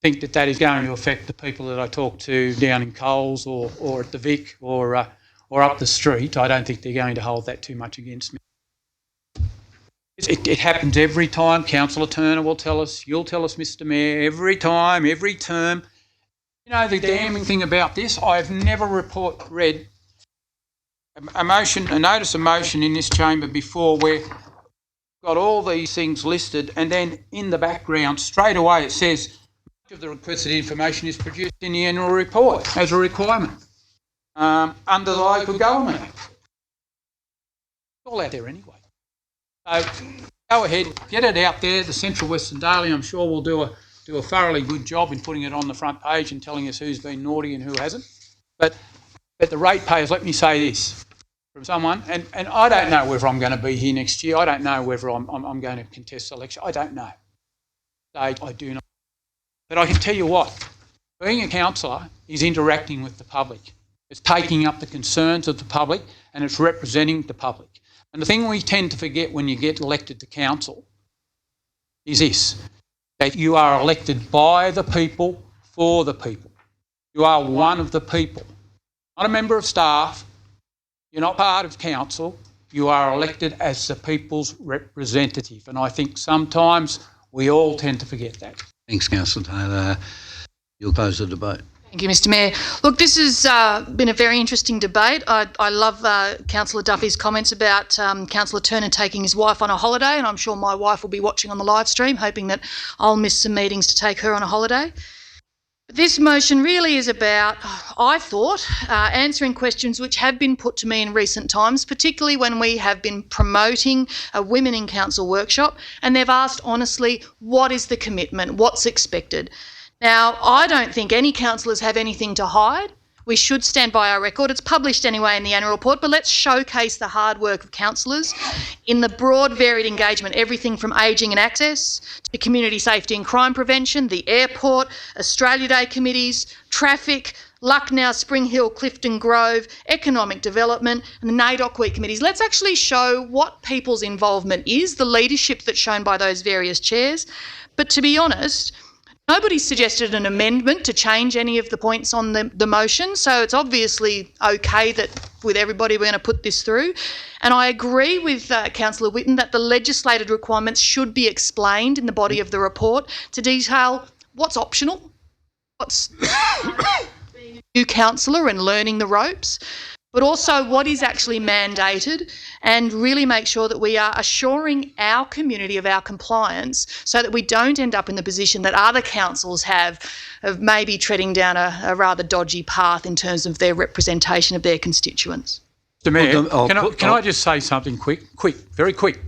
think that is going to affect the people that I talk to down in Coles or at the Vic or up the street. I don't think they're going to hold that too much against me. It happens every time. Councillor Turner will tell us, you'll tell us, Mr Mayor, every time, every term. You know, the damning thing about this, I've never read a notice of motion in this chamber before where we've got all these things listed, and then in the background, straight away it says, much of the requested information is produced in the annual report as a requirement under the Local Government Act. It's all out there anyway. Go ahead, get it out there. The Central Western Daily, I'm sure, will do a thoroughly good job in putting it on the front page and telling us who's been naughty and who hasn't. But the ratepayers, let me say this from someone, and I don't know whether I'm going to be here next year. I don't know whether I'm going to contest the election. I don't know. I do not. But I can tell you what, being a councillor is interacting with the public. It's taking up the concerns of the public and it's representing the public. And the thing we tend to forget when you get elected to council is this, that you are elected by the people, for the people. You are one of the people, not a member of staff. You're not part of council. You are elected as the people's representative. And I think sometimes we all tend to forget that. Thanks, Councillor Taylor. You'll close the debate. Thank you, Mr Mayor. Look, this has been a very interesting debate. I love Councillor Duffy's comments about Councillor Turner taking his wife on a holiday, and I'm sure my wife will be watching on the live stream, hoping that I'll miss some meetings to take her on a holiday. But this motion really is about, I thought, answering questions which have been put to me in recent times, particularly when we have been promoting a Women in Council workshop, and they've asked honestly, what is the commitment? What's expected? Now, I don't think any councillors have anything to hide. We should stand by our record. It's published anyway in the annual report, but let's showcase the hard work of councillors in the broad, varied engagement, everything from ageing and access to community safety and crime prevention, the airport, Australia Day committees, traffic, Lucknow, Spring Hill, Clifton Grove, economic development and the NAIDOC Week committees. Let's actually show what people's involvement is, the leadership that's shown by those various chairs. But to be honest, nobody's suggested an amendment to change any of the points on the motion, so it's obviously okay that with everybody we're going to put this through. And I agree with Councillor Whitten that the legislated requirements should be explained in the body of the report to detail what's optional, what's being a new councillor and learning the ropes, but also what is actually mandated, and really make sure that we are assuring our community of our compliance so that we don't end up in the position that other councils have of maybe treading down a rather dodgy path in terms of their representation of their constituents. Mr Mayor, can I just say something very quick?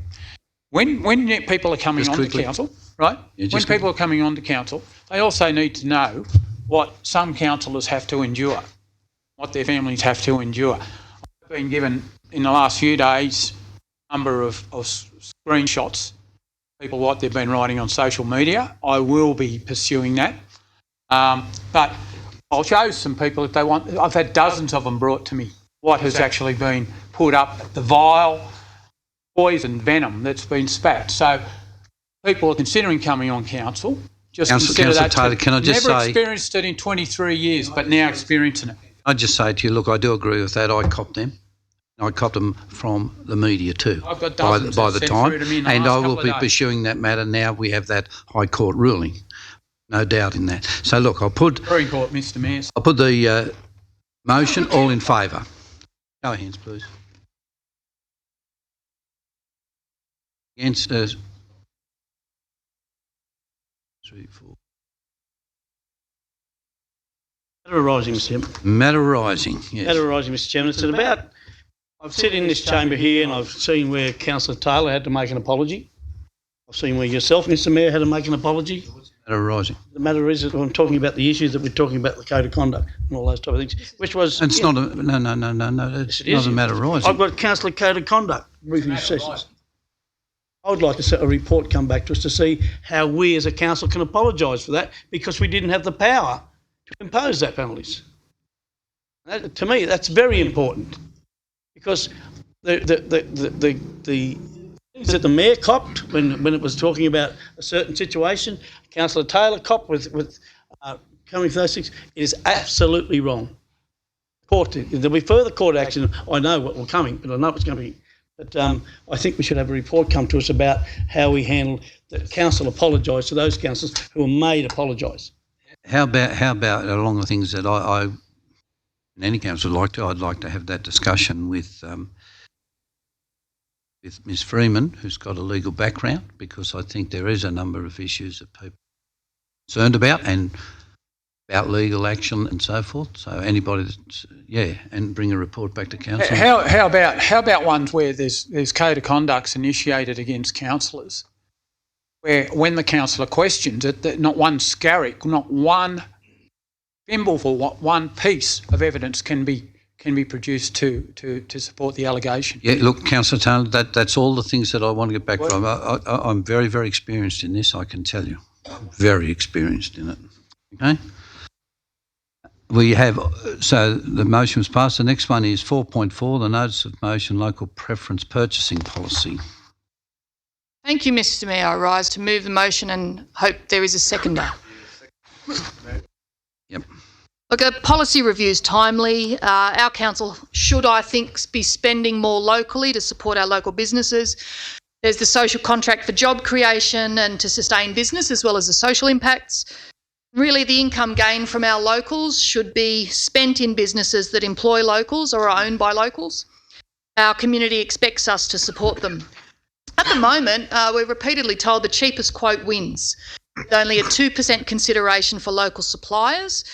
When people are coming on to council, right? When people are coming on to council, they also need to know what some councillors have to endure, what their families have to endure. I've been given in the last few days a number of screenshots, people what they've been writing on social media. I will be pursuing that. But I'll show some people if they want. I've had dozens of them brought to me, what has actually been put up, the vile poison venom that's been spat. So people are considering coming on council. Just consider that. Taylor, can I just never say, experienced it in 23 years, but now experiencing it. I'd just say to you, look, I do agree with that. I copped them. I copped them from the media too, I've got by dozens the that sent time. through to me in the And last I will couple be of days. pursuing that matter now. We have that High Court ruling. No doubt in that. So look, I'll put Very important, Mr Mayor. the motion. All in favour. Show of hands, please. Against 3, 4. Matter arising, Mr Chairman. Matter arising, yes. Matter arising, Mr Chairman. It's about, I've sat in this chamber here and I've seen where Councillor Taylor had to make an apology. I've seen where yourself, Mr Mayor, had to make an apology. Matter arising. The matter is that I'm talking about the issues that we're talking about, the code of conduct and all those type of things, which was... It's not a... No. It's not a matter arising. I've got councillor code of conduct briefing sessions. I would like to see a report come back to us to see how we as a council can apologise for that, because we didn't have the power to impose that penalties. That, to me, that's very important, because the things that the mayor copped when it was talking about a certain situation, Councillor Taylor copped with coming for those things, it is absolutely wrong. There'll be further court action. I know what will coming, but I know it's coming. But I think we should have a report come to us about how we handle the council apologise to those councillors who are made apologise. How about along the things that I in any council I'd like to have that discussion with Ms Freeman, who's got a legal background, because I think there is a number of issues that people are concerned about, and about legal action and so forth. So anybody that's, and bring a report back to council. How about ones where there's code of conducts initiated against councillors, where when the councillor questions it, that not one scarrick, not one thimbleful, one piece of evidence can be produced to support the allegation. Yeah, look, Councillor Taylor, that's all the things that I want to get back from. I'm very, very experienced in this, I can tell you. Very experienced in it. Okay? We have, so the motion was passed. The next one is 4.4, the notice of motion local preference purchasing policy. Thank you, Mr Mayor. I rise to move the motion and hope there is a seconder. Yep. Look, a policy review is timely. Our council should, I think, be spending more locally to support our local businesses. There's the social contract for job creation and to sustain business, as well as the social impacts. Really, the income gained from our locals should be spent in businesses that employ locals or are owned by locals. Our community expects us to support them. At the moment, we're repeatedly told the cheapest quote wins. There's only a 2% consideration for local suppliers.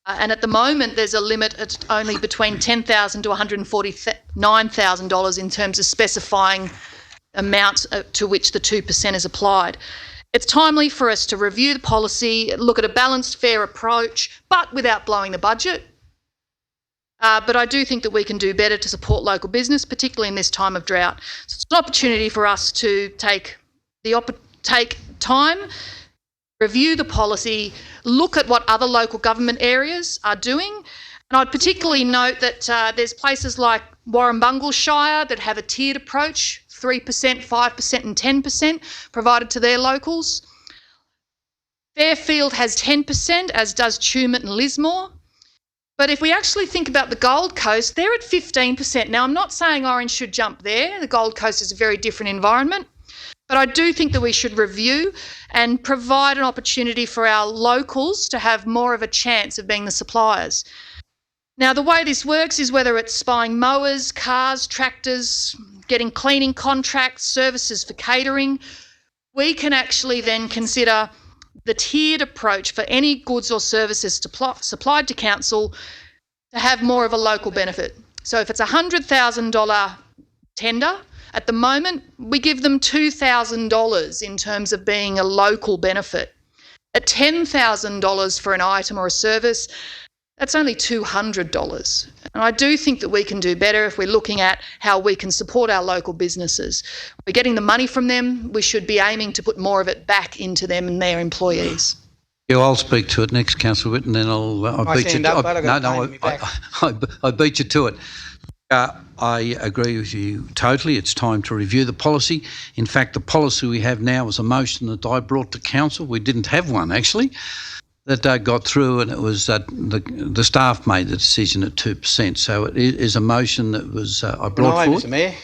And at the moment, there's a limit at only between $10,000 to $149,000 in terms of specifying amounts to which the 2% is applied. It's timely for us to review the policy, look at a balanced, fair approach, but without blowing the budget. But I do think that we can do better to support local business, particularly in this time of drought. So it's an opportunity for us to take time, review the policy, look at what other local government areas are doing. And I'd particularly note that there's places like Warrumbungle Shire that have a tiered approach, 3%, 5% and 10% provided to their locals. Fairfield has 10%, as does Tumut and Lismore. But if we actually think about the Gold Coast, they're at 15%. Now, I'm not saying Orange should jump there. The Gold Coast is a very different environment. But I do think that we should review and provide an opportunity for our locals to have more of a chance of being the suppliers. Now, the way this works is whether it's buying mowers, cars, tractors, getting cleaning contracts, services for catering, we can actually then consider the tiered approach for any goods or services supplied to council to have more of a local benefit. So if it's a $100,000 tender, at the moment, we give them $2,000 in terms of being a local benefit. At $10,000 for an item or a service, that's only $200. And I do think that we can do better if we're looking at how we can support our local businesses. We're getting the money from them. We should be aiming to put more of it back into them and their employees. Yeah, I'll speak to it next, Councillor Whitten, and then I'll beat you. I beat you to it. I agree with you totally. It's time to review the policy. In fact, the policy we have now is a motion that I brought to council. We didn't have one, actually, that got through, and it was the staff made the decision at 2%. So it is a motion that was I brought forward. Mr Mayor.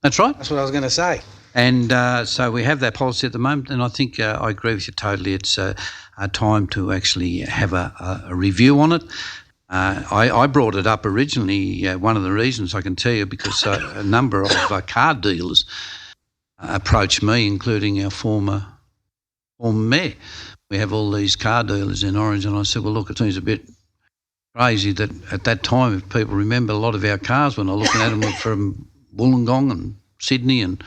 That's right. That's what I was going to say. And so we have that policy at the moment, and I think I agree with you totally. It's a time to actually have a review on it. I brought it up originally, one of the reasons I can tell you, because a number of car dealers approached me, including our former mayor. We have all these car dealers in Orange, and I said, well, look, it seems a bit crazy that at that time, if people remember, a lot of our cars, when I was looking at them, were from Wollongong and Sydney and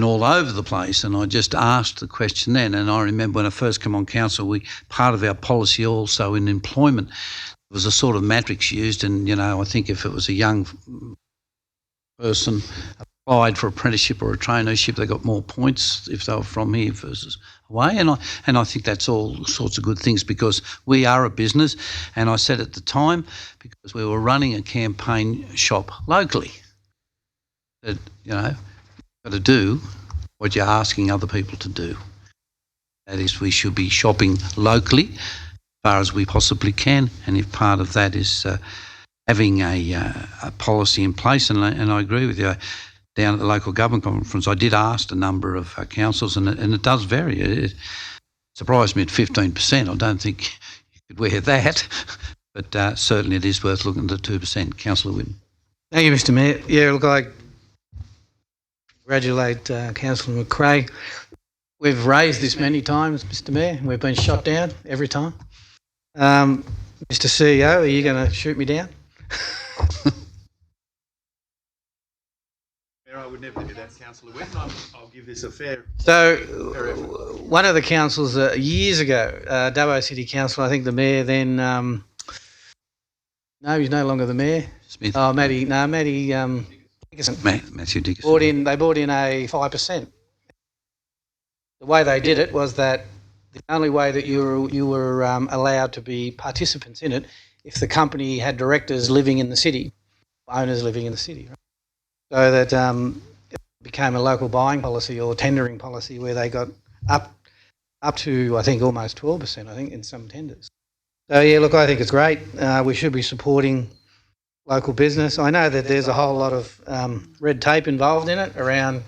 all over the place. And I just asked the question then, and I remember when I first came on council, part of our policy also in employment, there was a sort of matrix used, and, I think if it was a young person applied for apprenticeship or a traineeship, they got more points if they were from here versus away. And I think that's all sorts of good things, because we are a business, and I said at the time, because we were running a campaign shop locally, that, you've got to do what you're asking other people to do. That is, we should be shopping locally as far as we possibly can, and if part of that is having a policy in place, and I agree with you, down at the local government conference, I did ask a number of councils, and it does vary. It surprised me at 15%. I don't think you could wear that, but certainly it is worth looking at the 2%. Councillor Whitten. Thank you, Mr Mayor. Yeah, look, I congratulate Councillor McRae. We've raised this many times, Mr Mayor, and we've been shot down every time. Mr. CEO, are you going to shoot me down? I would never do that, Councillor Witten. I'll give this a fair... So, one of the councils years ago, Dubbo City Council, I think the mayor then, no, he's no longer the mayor. Smith. Oh, Matty Dickerson. Matthew Dickerson. They brought in a 5%. The way they did it was that the only way that you were allowed to be participants in it if the company had directors living in the city, owners living in the city. Right? So that it became a local buying policy or tendering policy where they got up to, I think, almost 12%, I think, in some tenders. So, yeah, look, I think it's great. We should be supporting local business. I know that there's a whole lot of red tape involved in it around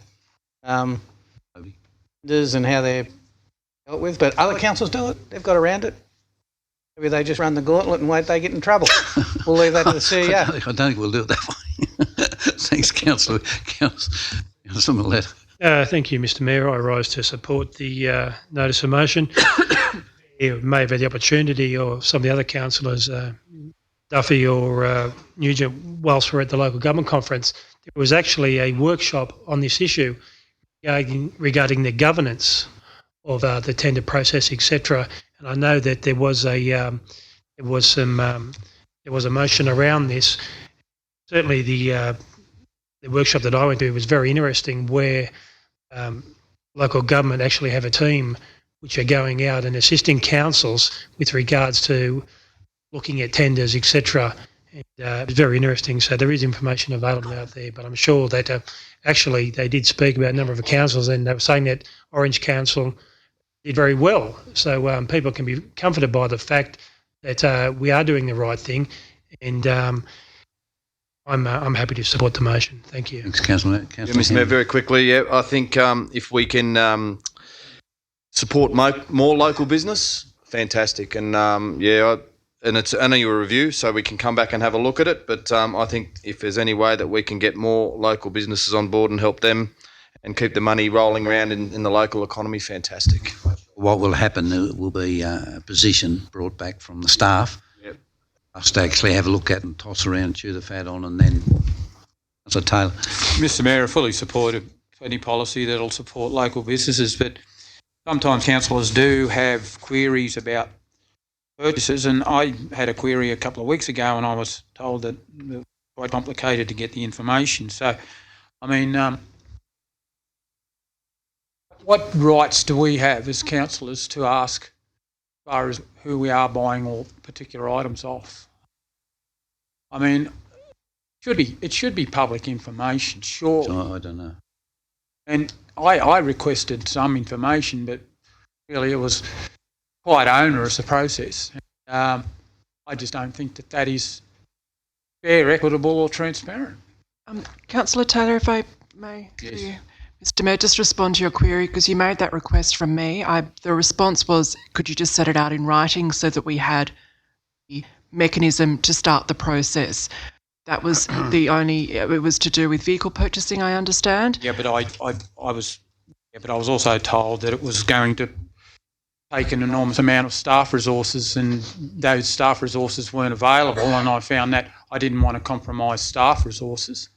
tenders and how they're dealt with, but other councils do it. They've got around it. Maybe they just run the gauntlet and wait they get in trouble. We'll leave that to the CEO. I don't think we'll do it that way. Thanks, Councillor Millett. Thank you, Mr Mayor. I rise to support the notice of motion. You may have had the opportunity, or some of the other councillors, Duffy or Nugent, whilst we're at the local government conference, there was actually a workshop on this issue regarding the governance of the tender process, etc. And I know that there was a motion around this. Certainly, the workshop that I went to was very interesting, where local government actually have a team which are going out and assisting councils with regards to looking at tenders, etc. And it was very interesting. So there is information available out there, but I'm sure that actually they did speak about a number of councils, and they were saying that Orange Council did very well. So people can be comforted by the fact that we are doing the right thing, and I'm happy to support the motion. Thank you. Thanks, Councillor. Mr Mayor, very quickly, I think if we can support more local business, fantastic. And and it's only a review, so we can come back and have a look at it. But I think if there's any way that we can get more local businesses on board and help them and keep the money rolling around in the local economy, fantastic. What will happen, there will be a position brought back from the staff. Yep. Us to actually have a look at and toss around, chew the fat on, and then... Councillor Taylor. Mr Mayor, I fully support any policy that'll support local businesses, but sometimes councillors do have queries about purchases, and I had a query a couple of weeks ago and I was told that it was quite complicated to get the information. So, I mean, what rights do we have as councillors to ask as far as who we are buying all particular items off? I mean, it should be public information, sure. I don't know. And I requested some information, but really it was quite onerous, the process. I just don't think that is fair, equitable or transparent. Councillor Taylor, if I may, Yes. Mr Mayor, just respond to your query, because you made that request from me. The response was, could you just set it out in writing so that we had the mechanism to start the process? That was the only. It was to do with vehicle purchasing, I understand. Yeah, but I was also told that it was going to take an enormous amount of staff resources, and those staff resources weren't available, and I found that I didn't want to compromise staff resources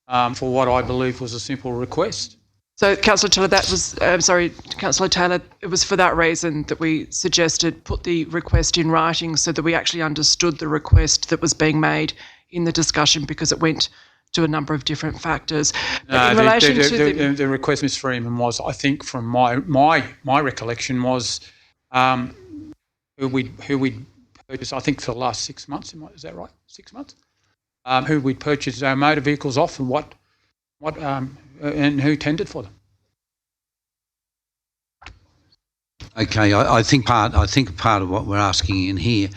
for what I believe was a simple request. So, Councillor Taylor, Councillor Taylor, it was for that reason that we suggested put the request in writing so that we actually understood the request that was being made in the discussion, because it went to a number of different factors. But in relation to the request, Ms Freeman, was, I think from my recollection, was who we'd purchased, I think for the last 6 months, is that right? 6 months? Who we'd purchased our motor vehicles off, and what and who tendered for them. Okay, I think part of what we're asking in here,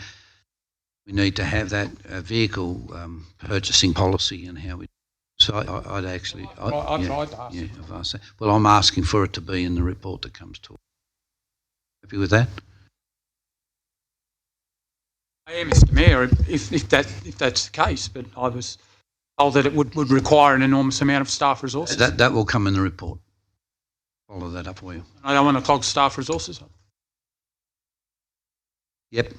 we need to have that vehicle purchasing policy and how we. So I'd actually. I tried to ask. Yeah, I've asked that. Well, I'm asking for it to be in the report that comes to us. Happy with that? I am, Mr Mayor, if that's the case, but I was told that it would require an enormous amount of staff resources. That will come in the report. Follow that up for you. I don't want to clog staff resources up. Yep.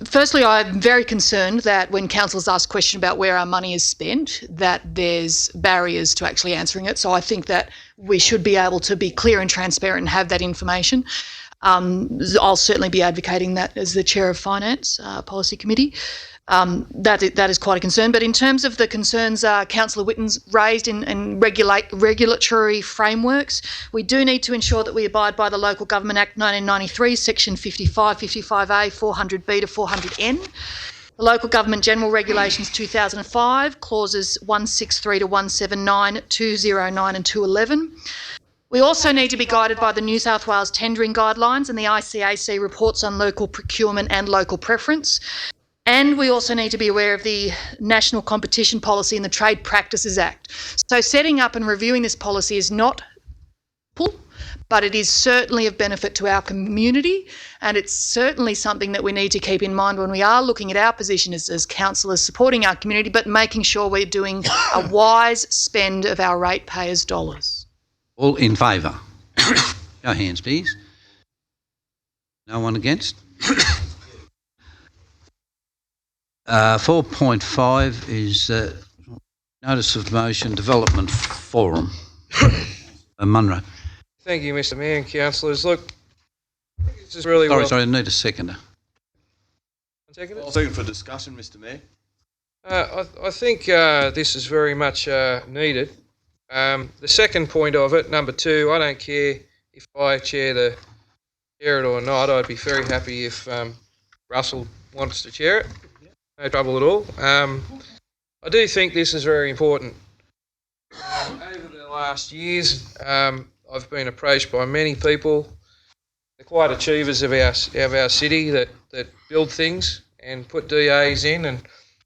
Firstly, I'm very concerned that when councillors ask a question about where our money is spent, that there's barriers to actually answering it. So I think that we should be able to be clear and transparent and have that information. I'll certainly be advocating that as the Chair of Finance Policy Committee. That is quite a concern. But in terms of the concerns Councillor Witten's raised in regulatory frameworks, we do need to ensure that we abide by the Local Government Act 1993, Section 55, 55A, 400B to 400N. The Local Government General Regulations 2005, clauses 163 to 179, 209 and 211. We also need to be guided by the New South Wales Tendering Guidelines and the ICAC reports on local procurement and local preference. And we also need to be aware of the National Competition Policy and the Trade Practices Act. So setting up and reviewing this policy is not simple, but it is certainly of benefit to our community, and it's certainly something that we need to keep in mind when we are looking at our position as councillors supporting our community, but making sure we're doing a wise spend of our ratepayers' dollars. All in favour? Show of hands, please. No one against? 4.5 is Notice of Motion Development Forum. Munro. Thank you, Mr. Mayor and councillors. Look, this is really Sorry, I need a seconder. I'll second for discussion, Mr. Mayor. I think this is very much needed. The second point of it, number 2, I don't care if I chair it or not. I'd be very happy if Russell wants to chair it. No trouble at all. I do think this is very important. Over the last years, I've been approached by many people. They're quite achievers of our city that build things and put DAs in, and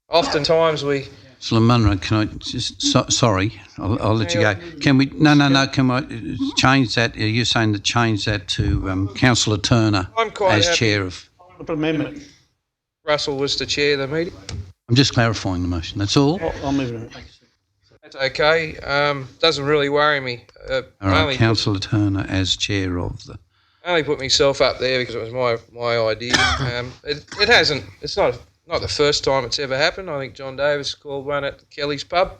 oftentimes we. Councillor Munro, can I just, sorry, I'll let you go. Can we, no, can I change that? Are you saying to change that to Councillor Turner as happy. chair of? Amendment. Russell was to chair the meeting. I'm just clarifying the motion, that's all. I'll move it. That's okay. Doesn't really worry me. All right, Councillor Turner as chair of the. I only put myself up there because it was my idea. It hasn't. It's not the first time it's ever happened. I think John Davis called one at Kelly's pub.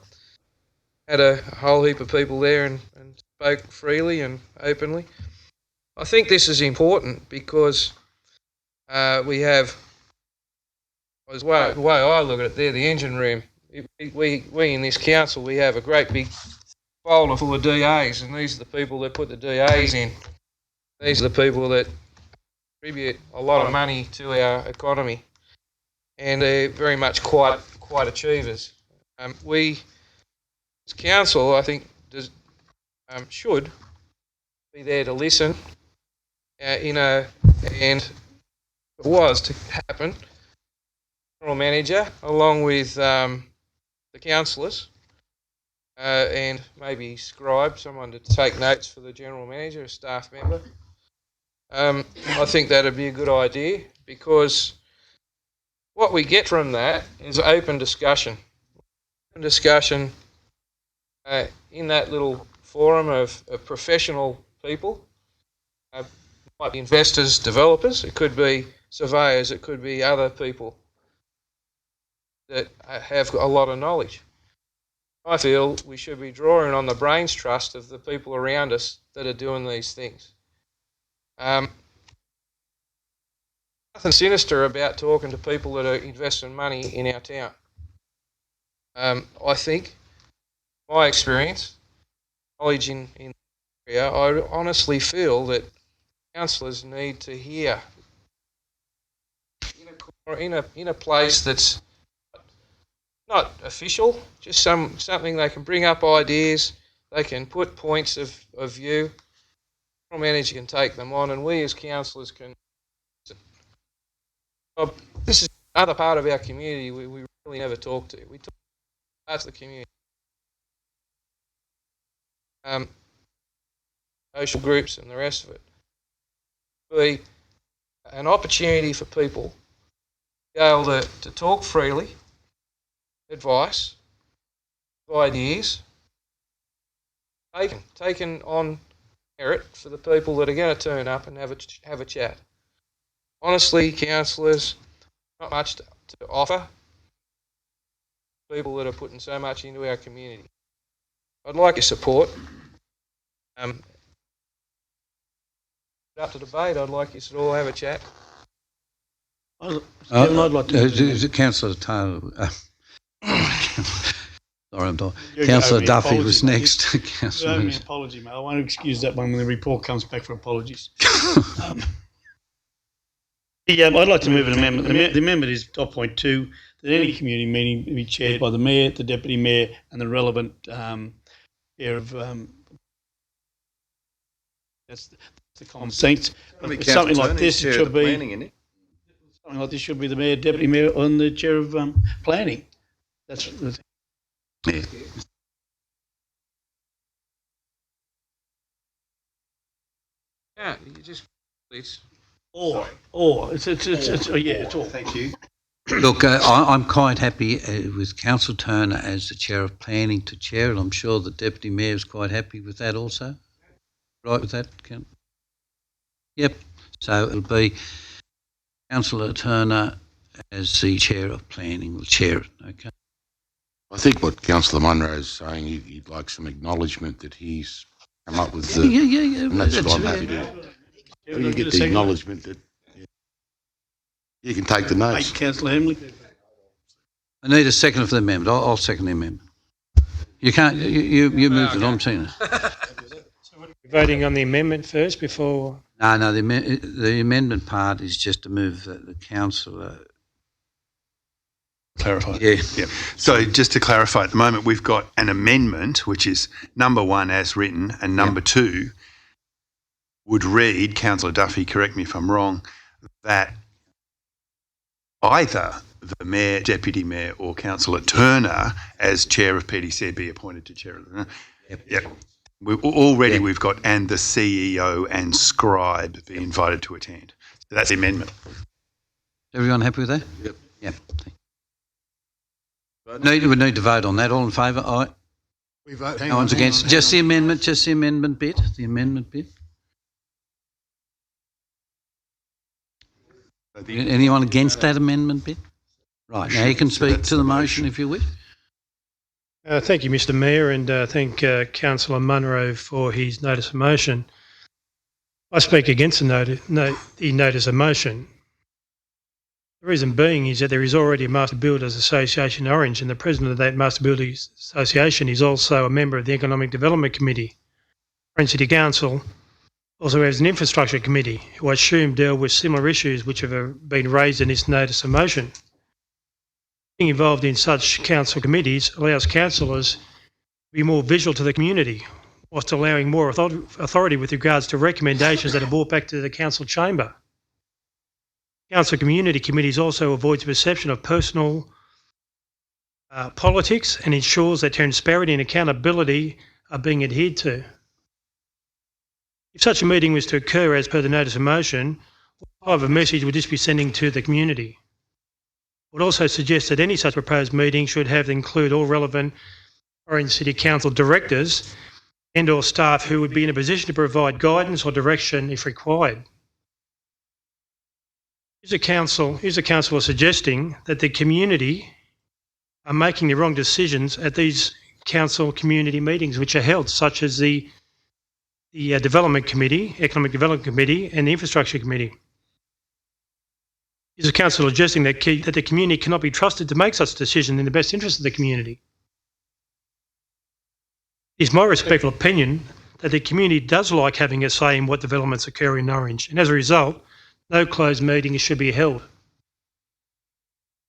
Had a whole heap of people there and spoke freely and openly. I think this is important because we have, the way I look at it there, the engine room. We in this council, we have a great big folder full of DAs, and these are the people that put the DAs in. These are the people that contribute a lot of money to our economy, and they're very much quite achievers. We, as council, I think, should be there to listen. And if it was to happen, general manager, along with the councillors, and maybe scribe, someone to take notes for the general manager, a staff member. I think that'd be a good idea, because what we get from that is open discussion. Open discussion in that little forum of professional people. Might be investors, developers, it could be surveyors, it could be other people that have a lot of knowledge. I feel we should be drawing on the brains trust of the people around us that are doing these things. Nothing sinister about talking to people that are investing money in our town. I think, my experience, knowledge in the area, I honestly feel that councillors need to hear in a place that's not official, just something they can bring up ideas, they can put points of view, the manager can take them on, and we as councillors can. This is another part of our community we really never talk to. We talk to parts of the community. Social groups and the rest of it. Be an opportunity for people to be able to talk freely, advice, ideas, taken on merit for the people that are going to turn up and have a chat. Honestly, councillors, not much to offer people that are putting so much into our community. I'd like your support. Up to debate, I'd like you to all have a chat. Stephen, I'd like to. Is it Councillor Taylor? Sorry, I'm talking. You Councillor owe me Duffy apology, was mate. next. You Councillor owe me Moose. an apology, mate. I won't excuse that one when the report comes back for apologies. I'd like to move an amendment. The amendment is top point 2, that any community meeting be chaired by the mayor, the deputy mayor, and the relevant chair of. That's the common sense. Something like this, it should be. Something like this should be the mayor, deputy mayor, and the chair of planning. That's. Yeah. Yeah, you just please. Or it's all. Thank you. Look, I'm quite happy with Councillor Turner as the chair of planning to chair it. I'm sure the deputy mayor is quite happy with that also. Right with that, Councillor? Yep. So it'll be Councillor Turner as the chair of planning will chair it. Okay. I think what Councillor Munro is saying, he'd like some acknowledgement that he's come up with the. Yeah. And that's what I'm happy to. When you get the acknowledgement that you can take the notes. Councillor Hemley. I need a second for the amendment. I'll second the amendment. You can't. You moved it on, Tina. Voting on the amendment first before. No. The amendment part is just to move the councillor. Clarify. Yeah. Yep. So just to clarify, at the moment we've got an amendment, which is number 1 as written, and number 2 would read, Councillor Duffy, correct me if I'm wrong, that either the mayor, deputy mayor, or Councillor Turner, as chair of PDC, be appointed to chair of the. Yep. We've got, and the CEO and scribe be invited to attend. So that's the amendment. Everyone happy with that? Yep. Yep. We need to vote on that. All in favour? Aye. We vote. No one's against. Just the amendment bit. The amendment bit. Anyone against that amendment bit? Right. Now you can speak to the motion if you wish. Thank you, Mr Mayor, and thank Councillor Munro for his notice of motion. I speak against the notice of motion. The reason being is that there is already a Master Builders Association Orange, and the president of that Master Builders Association is also a member of the Economic Development Committee. Orange City Council also has an infrastructure committee, who I assume deal with similar issues which have been raised in this notice of motion. Being involved in such council committees allows councillors to be more visual to the community, whilst allowing more authority with regards to recommendations that are brought back to the council chamber. Council community committees also avoids perception of personal politics and ensures that transparency and accountability are being adhered to. If such a meeting was to occur as per the notice of motion, what type of message would this be sending to the community? I would also suggest that any such proposed meeting should have to include all relevant Orange City Council directors and or staff who would be in a position to provide guidance or direction if required. Is a councillor suggesting that the community are making the wrong decisions at these council community meetings which are held, such as the Development Committee, Economic Development Committee and the Infrastructure Committee? Is the council suggesting that the community cannot be trusted to make such decisions in the best interest of the community? It is my respectful opinion that the community does like having a say in what developments occur in Orange, and as a result, no closed meetings should be held.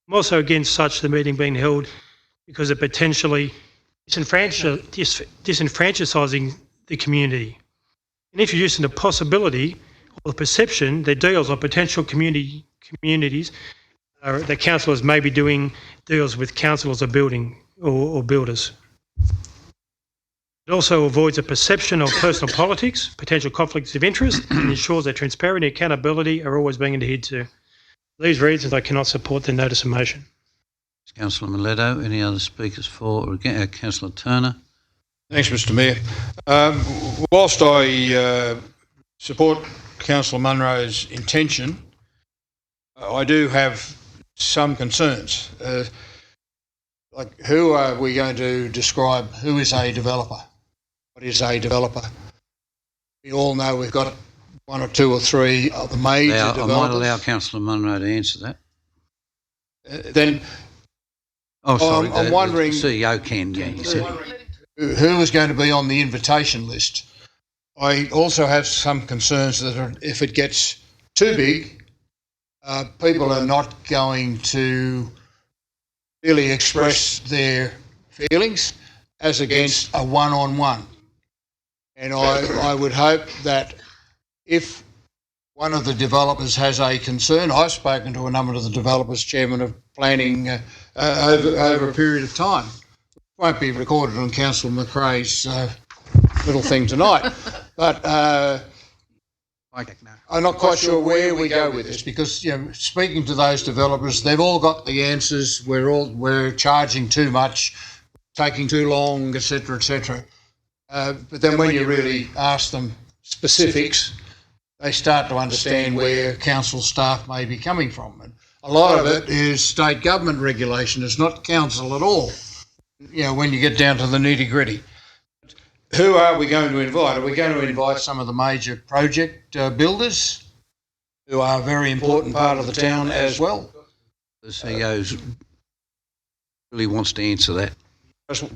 I'm also against the meeting being held because of potentially disenfranchising the community and introducing the possibility or the perception that deals on potential communities that councillors may be doing deals with councillors or builders. It also avoids a perception of personal politics, potential conflicts of interest, and ensures that transparency and accountability are always being adhered to. For these reasons, I cannot support the notice of motion. Councillor Miletto, any other speakers for or against? Councillor Turner. Thanks, Mr Mayor. Whilst I support Councillor Munro's intention, I do have some concerns. Like, who are we going to describe? Who is a developer? What is a developer? We all know we've got one or two or three of the major I developers. might allow Councillor Munro to answer that. Then Oh, sorry. I'm wondering the CEO can, yeah, you said. who is going to be on the invitation list. I also have some concerns that if it gets too big, people are not going to really express their feelings as against a one-on-one. And I would hope that if one of the developers has a concern, I've spoken to a number of the developers, Chairman of Planning, over a period of time. It won't be recorded on Councillor McRae's little thing tonight, but I'm not quite sure where we go with this, because speaking to those developers, they've all got the answers. We're charging too much, taking too long, etc., etc. But then when you really ask them specifics, they start to understand where council staff may be coming from. And a lot of it is state government regulation. It's not council at all, when you get down to the nitty-gritty. Who are we going to invite? Are we going to invite some of the major project builders, who are a very important part of the town as well? The CEO really wants to answer that.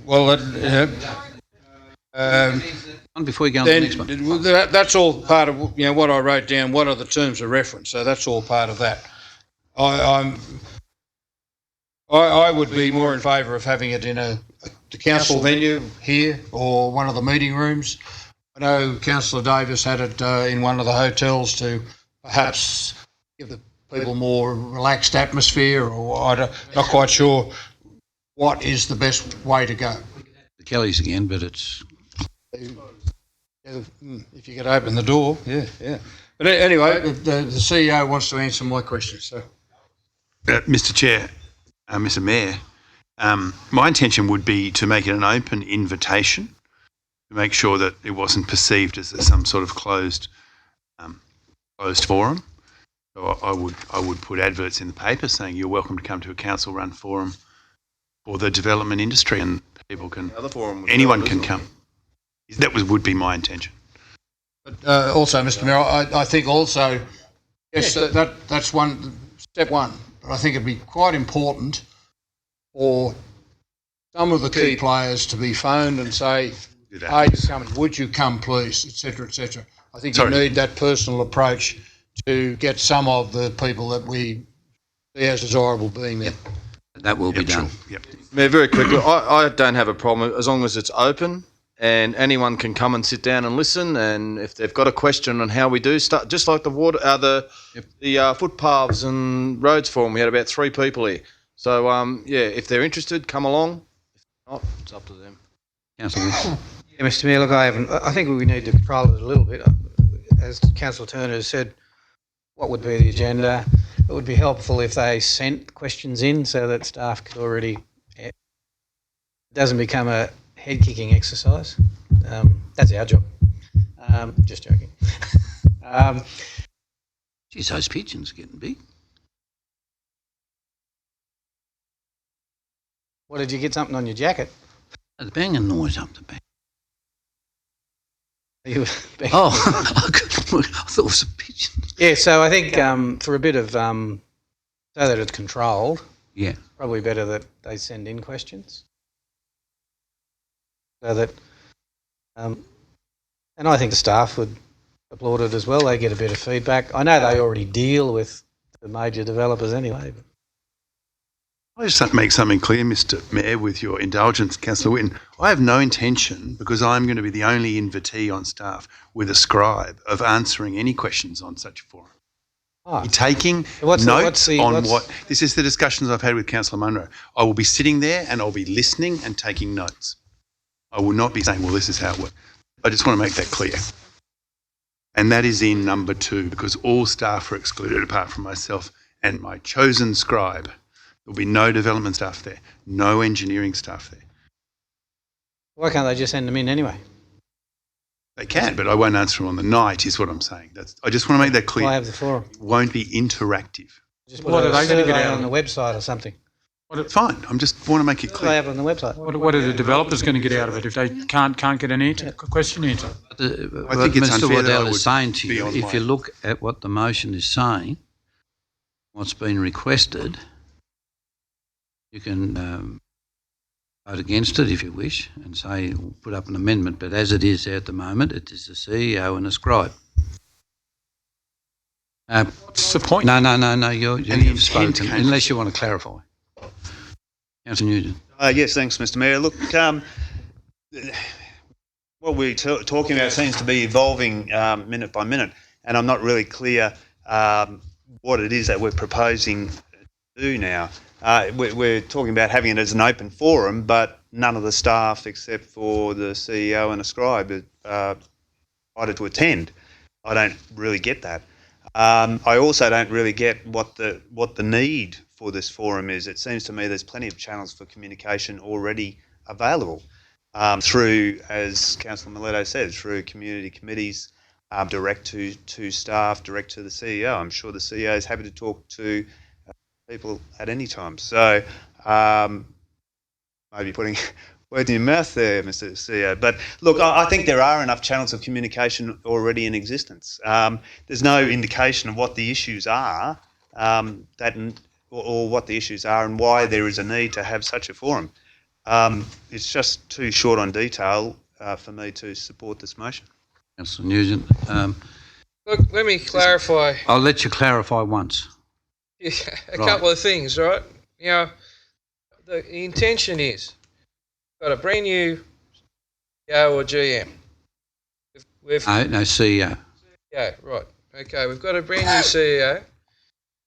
Well, before you go on to the next one. That's all part of what I wrote down. What are the terms of reference? So that's all part of that. I would be more in favour of having it in the council venue here or one of the meeting rooms. I know Councillor Davis had it in one of the hotels to perhaps give the people more relaxed atmosphere, or I'm not quite sure what is the best way to go. The Kellys again, but it's... If you could open the door, yeah. But anyway, the CEO wants to answer my question. So, Mr. Chair, Mr. Mayor, my intention would be to make it an open invitation, to make sure that it wasn't perceived as some sort of closed forum. So I would put adverts in the paper saying you're welcome to come to a council-run forum for the development industry, and people can, anyone can come. That would be my intention. But also, Mr. Mayor, I think also, yes, that's step one. But I think it'd be quite important for some of the key players to be phoned and say, "Hey, would you come, please?" etc., etc. I think you need that personal approach to get some of the people that we see as desirable being there. That will be done. Yep. Mayor, very quickly, I don't have a problem as long as it's open and anyone can come and sit down and listen. And if they've got a question on how we do stuff, just like the footpaths and roads forum, we had about 3 people here. So if they're interested, come along. If not, it's up to them. Councillor. Yeah, Mr. Mayor, look, I think we need to control it a little bit. As Councillor Turner has said, what would be the agenda? It would be helpful if they sent questions in so that staff could already... It doesn't become a head-kicking exercise. That's our job. Just joking. Geez, those pigeons are getting big. What, did you get something on your jacket? The banging noise up the back. Are you I thought it was a pigeon. Yeah, so I think for a bit of, so that it's controlled, yeah, probably better that they send in questions. So that, and I think the staff would applaud it as well. They get a bit of feedback. I know they already deal with the major developers anyway. But. I just make something clear, Mr. Mayor, with your indulgence, Councillor Whitten. I have no intention, because I'm going to be the only invitee on staff with a scribe, of answering any questions on such a forum. Oh. Taking notes on what... This is the discussions I've had with Councillor Munro. I will be sitting there and I'll be listening and taking notes. I will not be saying, well, this is how it works. I just want to make that clear. And that is in number 2, because all staff are excluded apart from myself and my chosen scribe. There'll be no development staff there, no engineering staff there. Why can't they just send them in anyway? They can, but I won't answer them on the night, is what I'm saying. I just want to make that clear. Why have the forum? It won't be interactive. Just What are they going to get out on of the it? website or something. Fine, I'm just want to make it They clear. have it on the website. What are the developers going to get out of it if they can't get an answer, question answered? I think it's Mr. unfair that I Waddell would is saying to be you, on if my- you look at what the motion is saying, what's been requested, you can vote against it if you wish and say, put up an amendment, but as it is at the moment, it is the CEO and a scribe. What's the point? No, you've intent spoken, came unless you want to clarify. Councillor Nugent. Yes, thanks, Mr. Mayor. Look, what we're talking about seems to be evolving minute by minute, and I'm not really clear what it is that we're proposing to do now. We're talking about having it as an open forum, but none of the staff, except for the CEO and a scribe, are invited to attend. I don't really get that. I also don't really get what the need for this forum is. It seems to me there's plenty of channels for communication already available through, as Councillor Miletto said, through community committees, direct to staff, direct to the CEO. I'm sure the CEO is happy to talk to people at any time. So maybe putting words in your mouth there, Mr. CEO. But look, I think there are enough channels of communication already in existence. There's no indication of what the issues are or what the issues are and why there is a need to have such a forum. It's just too short on detail for me to support this motion. Councillor Nugent. Look, let me clarify I'll let you clarify once. a couple of things, right? Now, the intention is got a brand new CEO or GM. No, CEO. Yeah, right. Okay, we've got a brand new CEO.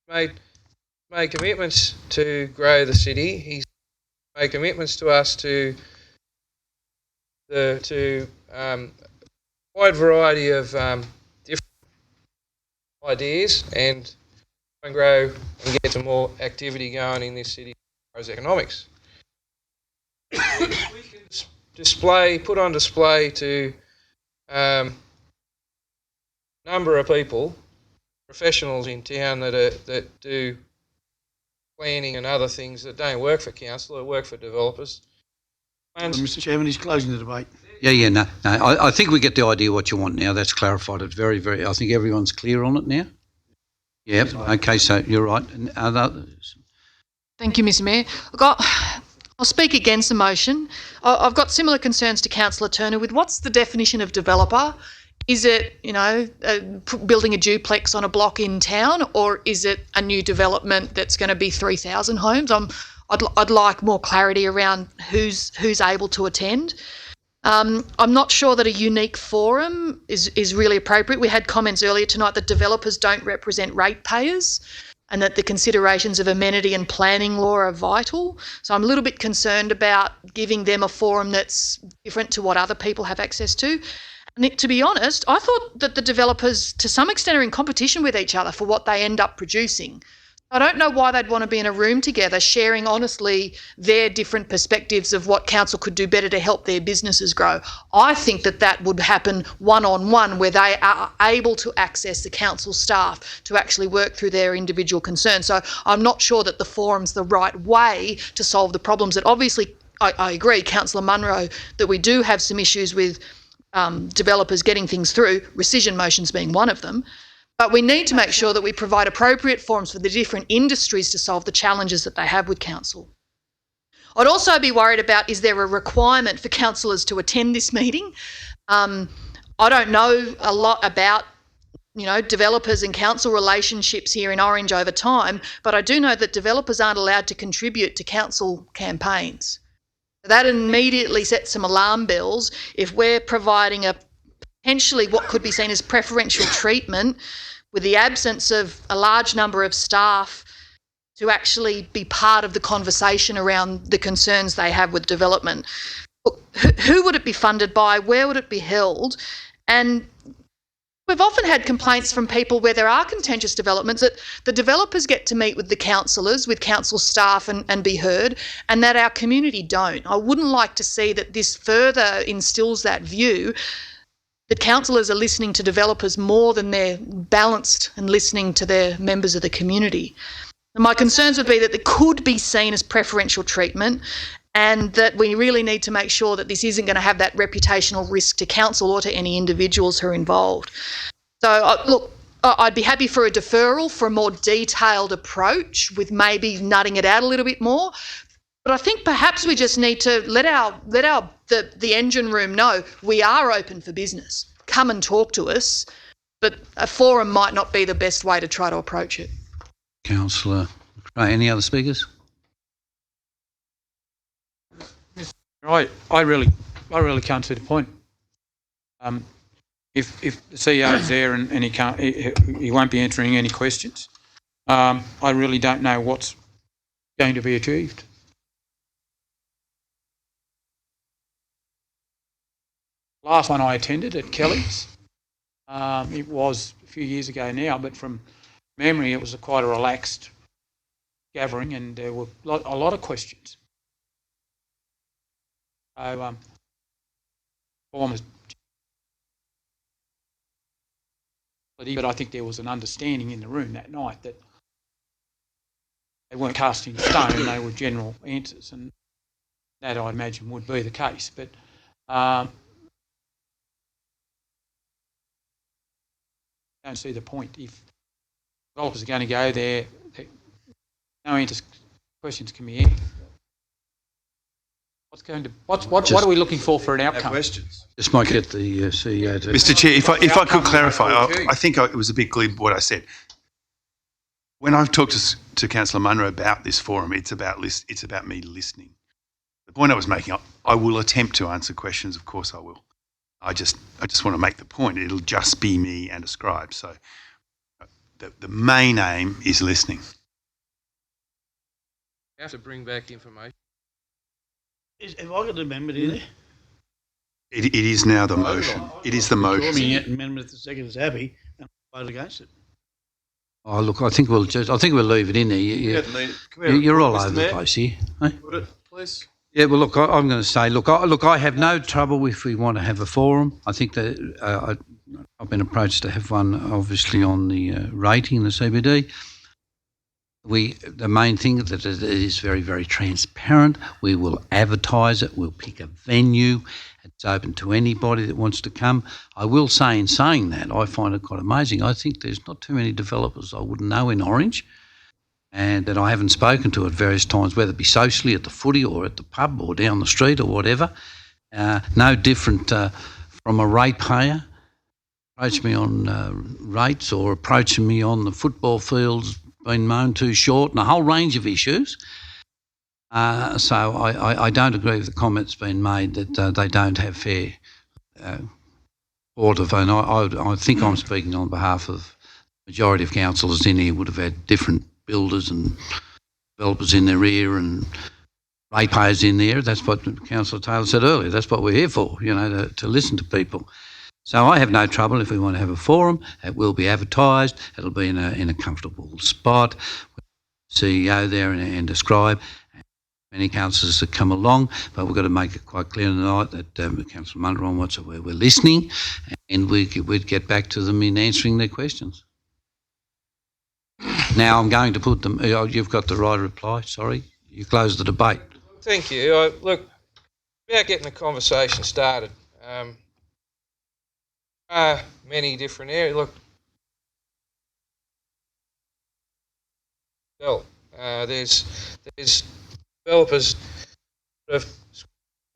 Made commitments to grow the city. He's made commitments to us to wide variety of different ideas and grow and get some more activity going in this city as far as economics. We can put on display to number of people, professionals in town that do planning and other things that don't work for council, that work for developers. Mr. Chairman, he's closing the debate. No. I think we get the idea what you want now. That's clarified. It's very, very. I think everyone's clear on it now. Yep. Okay. So you're right. And others. Thank you, Mr. Mayor. I'll speak against the motion. I've got similar concerns to Councillor Turner with what's the definition of developer? Is it, building a duplex on a block in town, or is it a new development that's going to be 3,000 homes? I'd like more clarity around who's able to attend. I'm not sure that a unique forum is really appropriate. We had comments earlier tonight that developers don't represent ratepayers and that the considerations of amenity and planning law are vital. So I'm a little bit concerned about giving them a forum that's different to what other people have access to. And to be honest, I thought that the developers to some extent are in competition with each other for what they end up producing. I don't know why they'd want to be in a room together sharing honestly their different perspectives of what council could do better to help their businesses grow. I think that would happen one-on-one where they are able to access the council staff to actually work through their individual concerns. So I'm not sure that the forum's the right way to solve the problems that obviously, I agree, Councillor Munro, that we do have some issues with developers getting things through, rescission motions being one of them. But we need to make sure that we provide appropriate forums for the different industries to solve the challenges that they have with council. I'd also be worried about, is there a requirement for councillors to attend this meeting? I don't know a lot about, developers and council relationships here in Orange over time, but I do know that developers aren't allowed to contribute to council campaigns. That immediately sets some alarm bells if we're providing a potentially what could be seen as preferential treatment with the absence of a large number of staff to actually be part of the conversation around the concerns they have with development. Who would it be funded by? Where would it be held? And we've often had complaints from people where there are contentious developments that the developers get to meet with the councillors, with council staff and be heard, and that our community don't. I wouldn't like to see that this further instills that view that councillors are listening to developers more than they're balanced and listening to their members of the community. And my concerns would be that it could be seen as preferential treatment, and that we really need to make sure that this isn't going to have that reputational risk to council or to any individuals who are involved. So, look, I'd be happy for a deferral for a more detailed approach with maybe nutting it out a little bit more. But I think perhaps we just need to let the engine room know we are open for business. Come and talk to us, but a forum might not be the best way to try to approach it. Councillor McRae, any other speakers? Right, I really can't see the point. If the CEO is there and he won't be answering any questions, I really don't know what's going to be achieved. Last one I attended at Kelly's, it was a few years ago now, but from memory it was quite a relaxed gathering and there were a lot of questions. So, but I think there was an understanding in the room that night that they weren't casting stone, they were general answers, and that I imagine would be the case. But I don't see the point. If developers are going to go there, no answers, questions can be answered. What are we looking for an outcome? No questions. Just might get the CEO to... Mr Chair, if I could clarify, I think it was a bit glib what I said. When I've talked to Councillor Munro about this forum, it's about me listening. The point I was making, I will attempt to answer questions, of course I will. I just want to make the point, it'll just be me and a scribe. So the main aim is listening. You have to bring back information. Have I got an amendment in there? It is now the motion. It is the motion. Amendment if the second is happy, and vote against it. Oh, look, I think we'll leave it in there. You're all over the place here. Eh? Put it, please. Yeah, well, look, I'm going to say, I have no trouble if we want to have a forum. I think that I've been approached to have one, obviously, on the rating in the CBD. The main thing that it is very, very transparent. We will advertise it. We'll pick a venue. It's open to anybody that wants to come. I will say, in saying that, I find it quite amazing. I think there's not too many developers I wouldn't know in Orange and that I haven't spoken to at various times, whether it be socially at the footy or at the pub or down the street or whatever. No different from a ratepayer approach me on rates or approaching me on the football fields been mown too short and a whole range of issues. So I don't agree with the comments being made that they don't have fair order. And I think I'm speaking on behalf of the majority of councillors in here would have had different builders and developers in their ear and ratepayers in there. That's what Councillor Taylor said earlier. That's what we're here for, to listen to people. So I have no trouble if we want to have a forum. It will be advertised. It'll be in a comfortable spot. CEO there and a scribe. Many councillors that come along, but we've got to make it quite clear tonight that Councillor Munro wants it where we're listening, and we'd get back to them in answering their questions. Now I'm going to put them. You've got the right reply. Sorry, you closed the debate. Thank you. Look, about getting the conversation started. Many different areas. Look, there's developers that have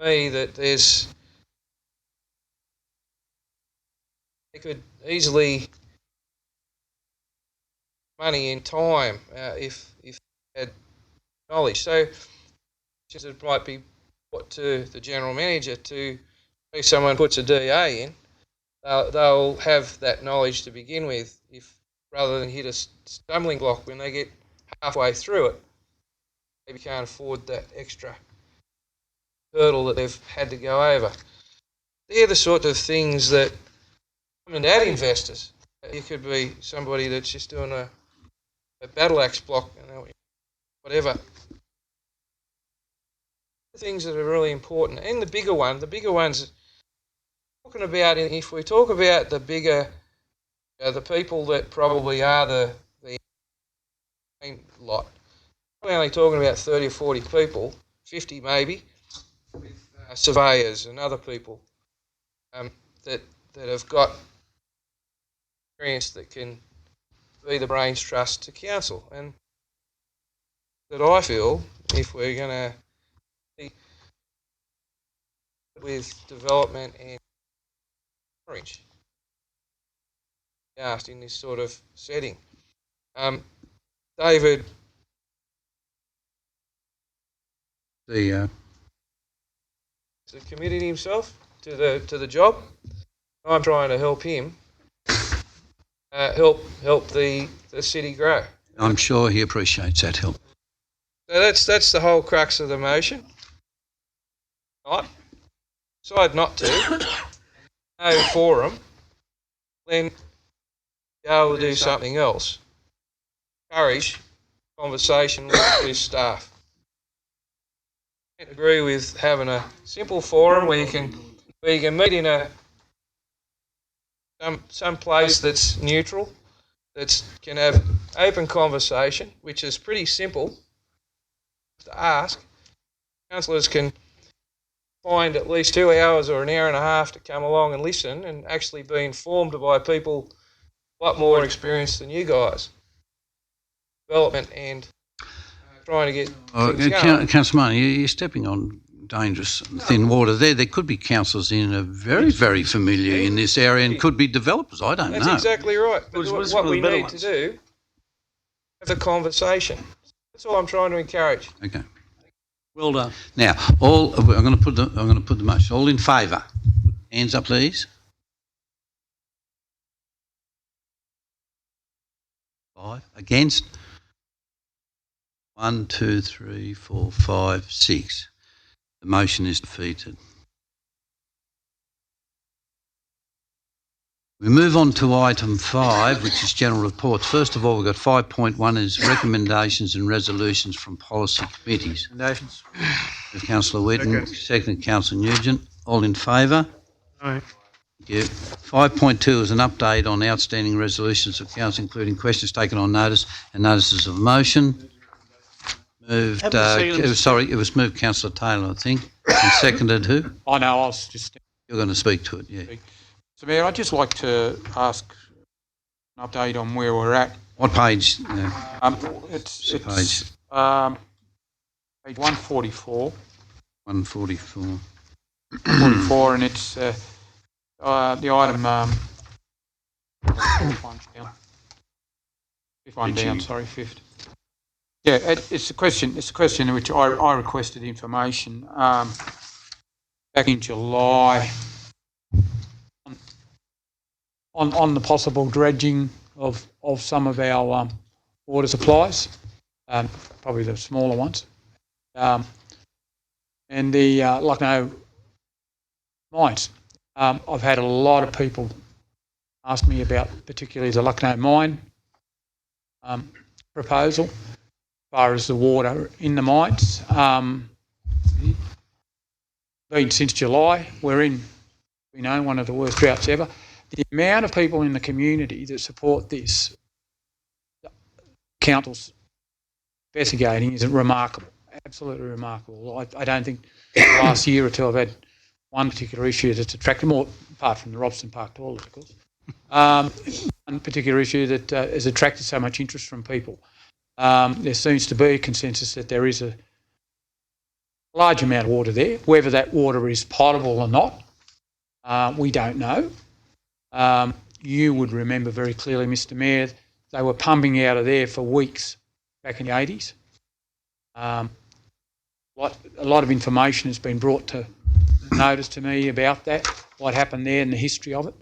me that they could easily money in time if they had knowledge. So it might be put to the general manager to, if someone puts a DA in, they'll have that knowledge to begin with, if rather than hit a stumbling block when they get halfway through it. Maybe can't afford that extra hurdle that they've had to go over. They're the sort of things that come and add investors. You could be somebody that's just doing a battle axe block, whatever. The things that are really important, and the bigger ones. Talking about, if we talk about the bigger, the people that probably are the lot. We're only talking about 30 or 40 people, 50 maybe, with surveyors and other people that have got experience that can be the brains trust to council. And that I feel if we're going to be with development and orange asked in this sort of setting. David, The committed himself to the job. I'm trying to help him help the city grow. I'm sure he appreciates that help. So that's the whole crux of the motion. Right? Decide not to. No forum. Then be able to do something else. Encourage conversation with staff. I agree with having a simple forum where you can meet in some place that's neutral, that can have open conversation, which is pretty simple to ask. Councillors can find at least 2 hours or an hour and a half to come along and listen and actually be informed by people a lot more experienced than you guys. Development and trying to get things going. Councillor Martin, you're stepping on dangerous thin water there. There could be councillors in are very, very familiar in this area and could be developers. I don't know. That's exactly right. But what we need to do, have a conversation. That's all I'm trying to encourage. Okay. Well done. Now, I'm going to put the motion. All in favour? Hands up, please. 5 against. 1, 2, 3, 4, 5, 6. The motion is defeated. We move on to item 5, which is general reports. First of all, we've got 5.1 is recommendations and resolutions from policy committees. Recommendations. Councillor Whitten, second Councillor Nugent. All in favour? Aye. Thank you. 5.2 is an update on outstanding resolutions of council, including questions taken on notice and notices of motion. Moved. It was moved Councillor Taylor, I think, and seconded who? I know. I was just. You're going to speak to it, yeah. So, Mayor, I'd just like to ask an update on where we're at. What page? It's page. Page 144. 144. 144, and it's the item. Fifth one down. Sorry, fifth. Yeah, it's a question. It's a question in which I requested information back in July on the possible dredging of some of our water supplies, probably the smaller ones, and the Lucknow mines. I've had a lot of people ask me about particularly the Lucknow mine proposal. As far as the water in the mines, been since July. We're in, one of the worst droughts ever. The amount of people in the community that support this, council's investigating, is remarkable, absolutely remarkable. I don't think the last year or two I've had one particular issue that's attracted more, apart from the Robson Park toilet, of course, one particular issue that has attracted so much interest from people. There seems to be a consensus that there is a large amount of water there. Whether that water is potable or not, we don't know. You would remember very clearly, Mr Mayor, they were pumping out of there for weeks back in the 80s. A lot of information has been brought to notice to me about that, what happened there and the history of it.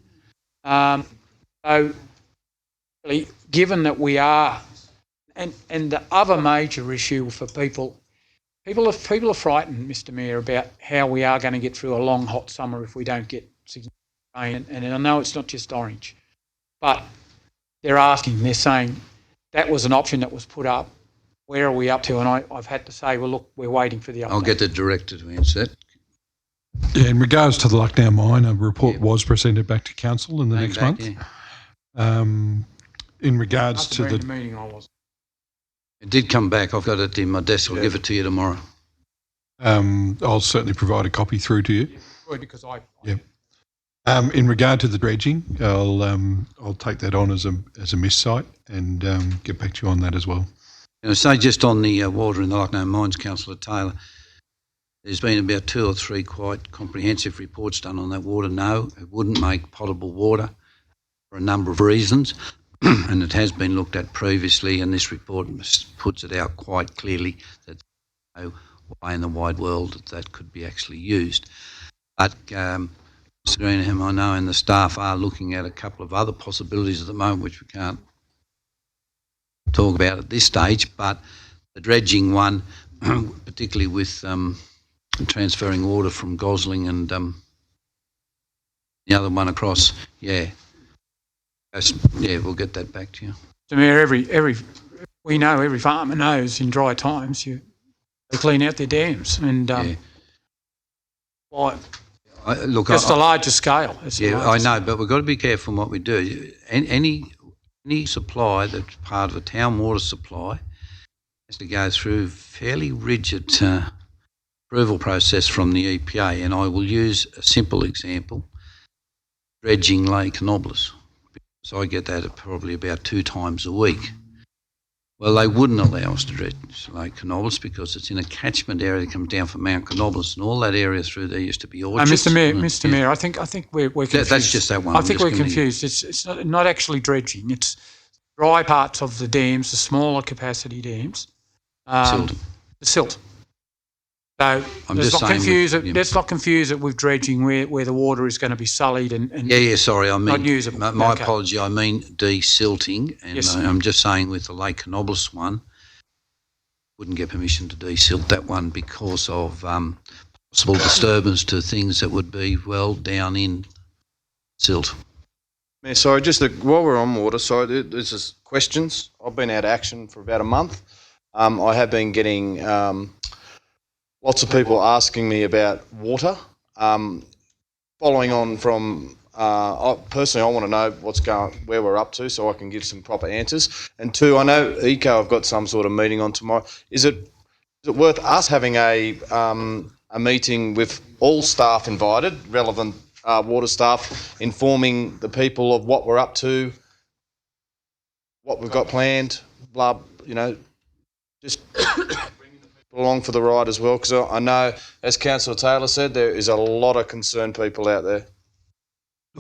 So, really, given that we are, and the other major issue for people are frightened, Mr Mayor, about how we are going to get through a long hot summer if we don't get significant rain. And I know it's not just Orange, but they're saying that was an option that was put up. Where are we up to? And I've had to say, well, look, we're waiting for the update. I'll get the director to answer that. Yeah, in regards to the Lucknow mine, a report was presented back to council in the next month. Yeah. In regards to the meeting, I was. It did come back. I've got it in my desk. I'll give it to you tomorrow. I'll certainly provide a copy through to you. Because I Yep. In regard to the dredging, I'll take that on as a miss site and get back to you on that as well. And I say just on the water in the Lochnaw Mines, Councillor Taylor, there's been about 2 or 3 quite comprehensive reports done on that water. No, it wouldn't make potable water for a number of reasons, and it has been looked at previously, and this report puts it out quite clearly that there's no way in the wide world that could be actually used. But Mr Greenham, I know, and the staff are looking at a couple of other possibilities at the moment, which we can't talk about at this stage, but the dredging one, particularly with transferring water from Gosling and the other one across, we'll get that back to you. Mr Mayor, we know, every farmer knows in dry times they clean out their dams and it's the larger scale. I know, but we've got to be careful in what we do. Any supply that's part of a town water supply has to go through fairly rigid approval process from the EPA, and I will use a simple example, dredging Lake Canobolas, because I get that probably about 2 times a week. Well, they wouldn't allow us to dredge Lake Canobolas because it's in a catchment area that comes down from Mount Canobolas, and all that area through there used to be orchards. Mr Mayor, I think we're confused. That's just that one. I think we're confused. It's not actually dredging. It's dry parts of the dams, the smaller capacity dams. Silt. The silt. So let's not confuse it with dredging where the water is going to be sullied and sorry, I mean, not usable. My apology, I mean desilting, and Yes. I'm just saying with the Lake Canobolas one, wouldn't get permission to desilt that one because of possible disturbance to things that would be well down in silt. Mayor, sorry, just while we're on water, sorry, this is questions. I've been out of action for about a month. I have been getting lots of people asking me about water. Following on from, personally, I want to know where we're up to so I can give some proper answers. And 2, I know ECO have got some sort of meeting on tomorrow. Is it worth us having a meeting with all staff invited, relevant water staff, informing the people of what we're up to, what we've got planned, just along for the ride as well, because I know, as Councillor Taylor said, there is a lot of concerned people out there.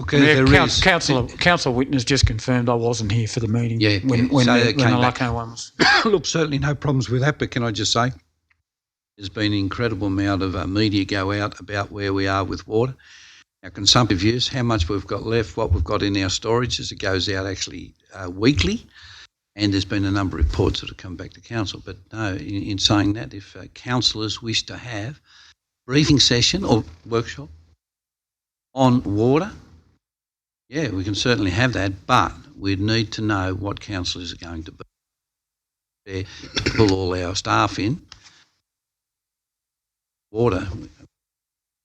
Councillor Whitner's just confirmed I wasn't here for the meeting when the Lucknow one was. Look, certainly no problems with that, but can I just say there's been an incredible amount of media go out about where we are with water, our consumptive use, how much we've got left, what we've got in our storage as it goes out actually weekly. And there's been a number of reports that have come back to council. But no, in saying that, if councillors wish to have a briefing session or workshop on water, we can certainly have that, but we'd need to know what councillors are going to be there to pull all our staff in. Water,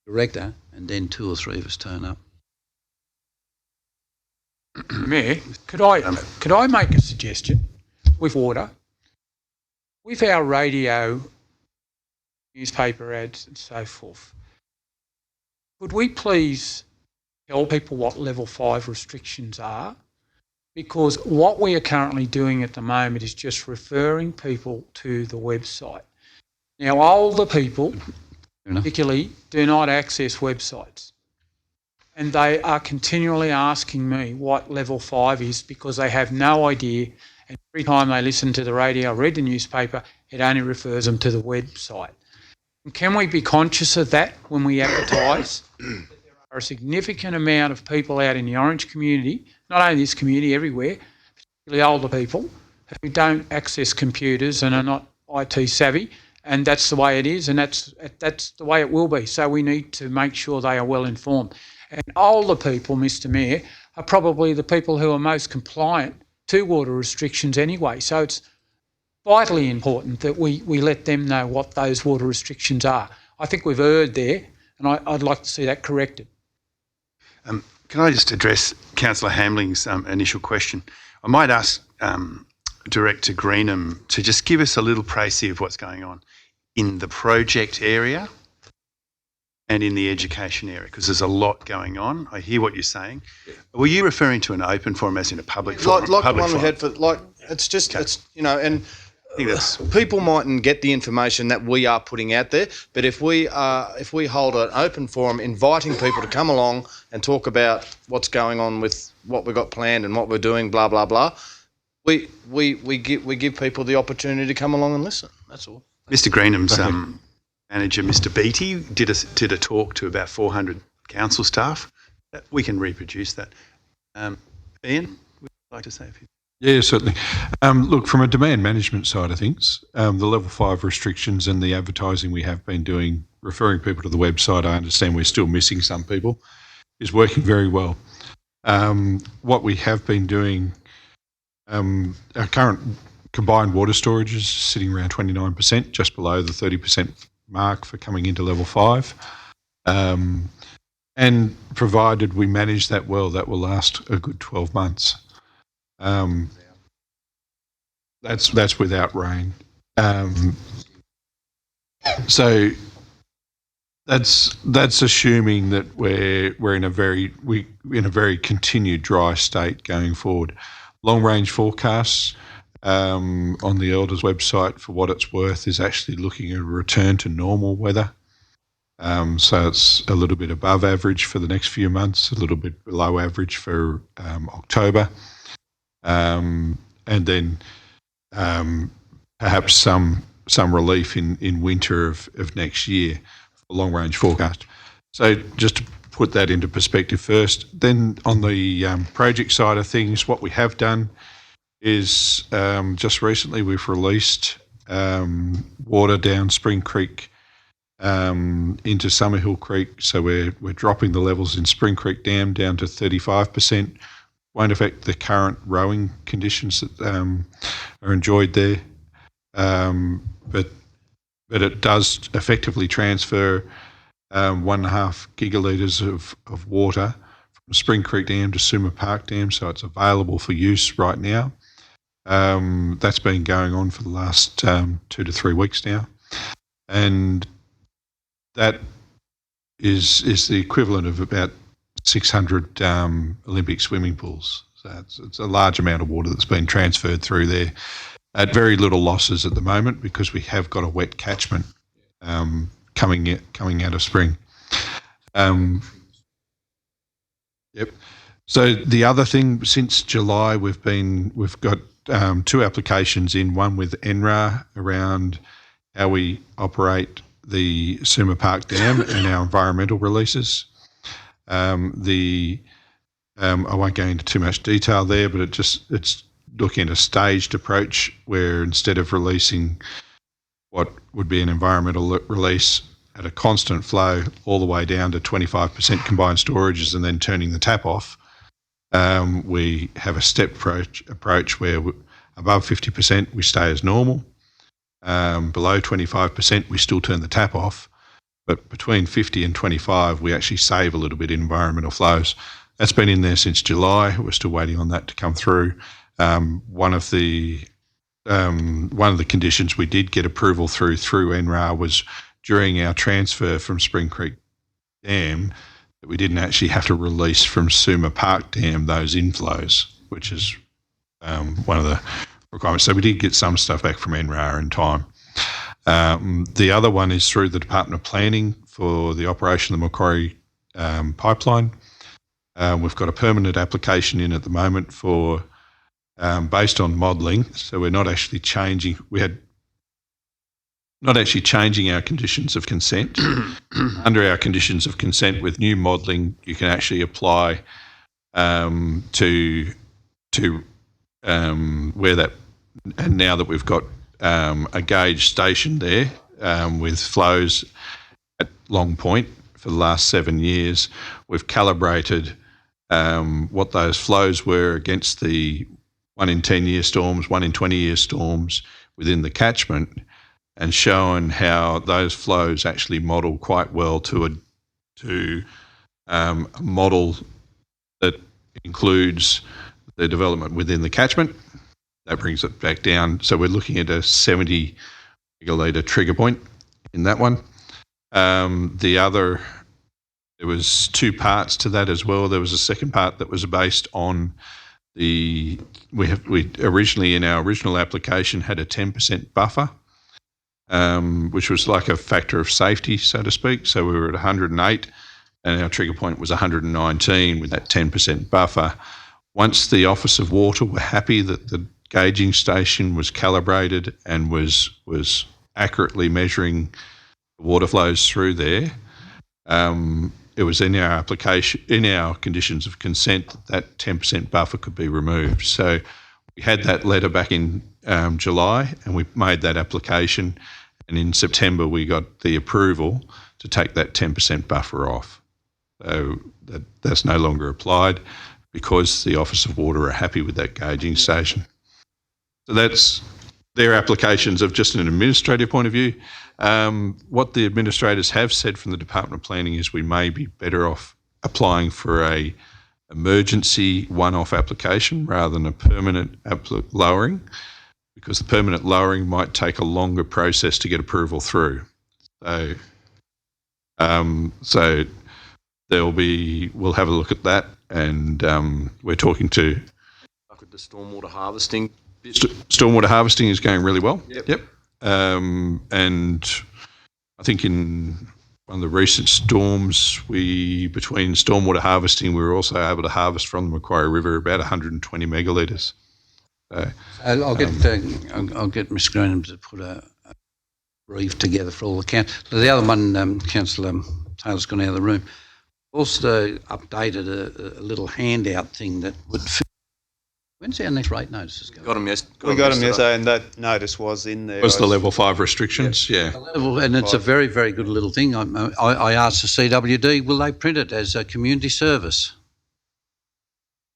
director, and then 2 or 3 of us turn up. Mayor, could I make a suggestion with water? With our radio, newspaper ads and so forth, could we please tell people what level 5 restrictions are? Because what we are currently doing at the moment is just referring people to the website. Now, older people, particularly, do not access websites. And they are continually asking me what level 5 is because they have no idea. And every time they listen to the radio or read the newspaper, it only refers them to the website. And can we be conscious of that when we advertise? There are a significant amount of people out in the Orange community, not only this community, everywhere, particularly older people, who don't access computers and are not IT savvy. And that's the way it is, and that's the way it will be. So we need to make sure they are well informed. And older people, Mr Mayor, are probably the people who are most compliant to water restrictions anyway. So it's vitally important that we let them know what those water restrictions are. I think we've erred there, and I'd like to see that corrected. Can I just address Councillor Hamling's initial question? I might ask Director Greenham to just give us a little précis of what's going on in the project area and in the education area, because there's a lot going on. I hear what you're saying. Were you referring to an open forum as in a public forum? Like the Public one we forum. had for, like, it's just, Okay. it's, you know, and I think that's people mightn't get the information that we are putting out there, but if we hold an open forum inviting people to come along and talk about what's going on with what we've got planned and what we're doing, blah, blah, blah, we give people the opportunity to come along and listen. That's all. Mr. Greenham's manager, Mr. Beattie, did a talk to about 400 council staff. We can reproduce that. Ian, would you like to say a few? Yeah, certainly. Look, from a demand management side of things, the level 5 restrictions and the advertising we have been doing, referring people to the website, I understand we're still missing some people, is working very well. What we have been doing, our current combined water storage is sitting around 29%, just below the 30% mark for coming into level 5. And provided we manage that well, that will last a good 12 months. That's without rain. So that's assuming that we're in a very continued dry state going forward. Long range forecasts on the Elders website, for what it's worth, is actually looking at a return to normal weather. So it's a little bit above average for the next few months, a little bit below average for October. And then perhaps some relief in winter of next year for long range forecast. So just to put that into perspective first, then on the project side of things, what we have done is just recently we've released water down Spring Creek into Summerhill Creek. So we're dropping the levels in Spring Creek Dam down to 35%. Won't affect the current rowing conditions that are enjoyed there, but it does effectively transfer 1.5 gigalitres of water from Spring Creek Dam to Suma Park Dam, so it's available for use right now. That's been going on for the last 2 to 3 weeks now, and that is the equivalent of about 600 Olympic swimming pools. So it's a large amount of water that's been transferred through there at very little losses at the moment, because we have got a wet catchment coming out of spring. Yep. So the other thing, since July, we've got 2 applications in, one with NRA around how we operate the Suma Park Dam and our environmental releases. I won't go into too much detail there, but it's looking at a staged approach where instead of releasing what would be an environmental release at a constant flow all the way down to 25% combined storages and then turning the tap off, we have a step approach where above 50% we stay as normal, below 25% we still turn the tap off, but between 50 and 25 we actually save a little bit in environmental flows. That's been in there since July. We're still waiting on that to come through. One of the conditions we did get approval through NRA was during our transfer from Spring Creek Dam that we didn't actually have to release from Suma Park Dam those inflows, which is one of the requirements. So we did get some stuff back from NRA in time. The other one is through the Department of Planning for the operation of the Macquarie pipeline. We've got a permanent application in at the moment for based on modelling. So we're not actually changing. Not actually changing our conditions of consent. Under our conditions of consent with new modelling, you can actually apply to where that, and now that we've got a gauge station there with flows at Long Point for the last 7 years, we've calibrated what those flows were against the 1 in 10 year storms, 1 in 20 year storms within the catchment, and shown how those flows actually model quite well to a model that includes the development within the catchment, that brings it back down. So we're looking at a 70 megalitre trigger point in that one. There was two parts to that as well. There was a second part that was based on we originally in our original application had a 10% buffer, which was like a factor of safety, so to speak. So we were at 108 and our trigger point was 119 with that 10% buffer. Once the Office of Water were happy that the gauging station was calibrated and was accurately measuring the water flows through there, it was in our application, in our conditions of consent, that 10% buffer could be removed. So we had that letter back in July and we made that application, and in September we got the approval to take that 10% buffer off. So that's no longer applied because the Office of Water are happy with that gauging station. So that's their applications of just an administrative point of view. What the administrators have said from the Department of Planning is we may be better off applying for a emergency one-off application rather than a permanent lowering, because the permanent lowering might take a longer process to get approval through. So we'll have a look at that, and we're talking to. With the stormwater harvesting. Stormwater harvesting is going really well. Yep. And I think in one of the recent storms, between stormwater harvesting, we were also able to harvest from the Macquarie River about 120 megalitres. I'll get Mr. Greenham to put a brief together for all the council. The other one, Councillor Taylor's gone out of the room. Also updated a little handout thing that would. When's our next rate notices going? We got them yesterday, and that notice was in there. Was the level 5 restrictions? Yeah. And it's a very, very good little thing. I asked the CWD, will they print it as a community service?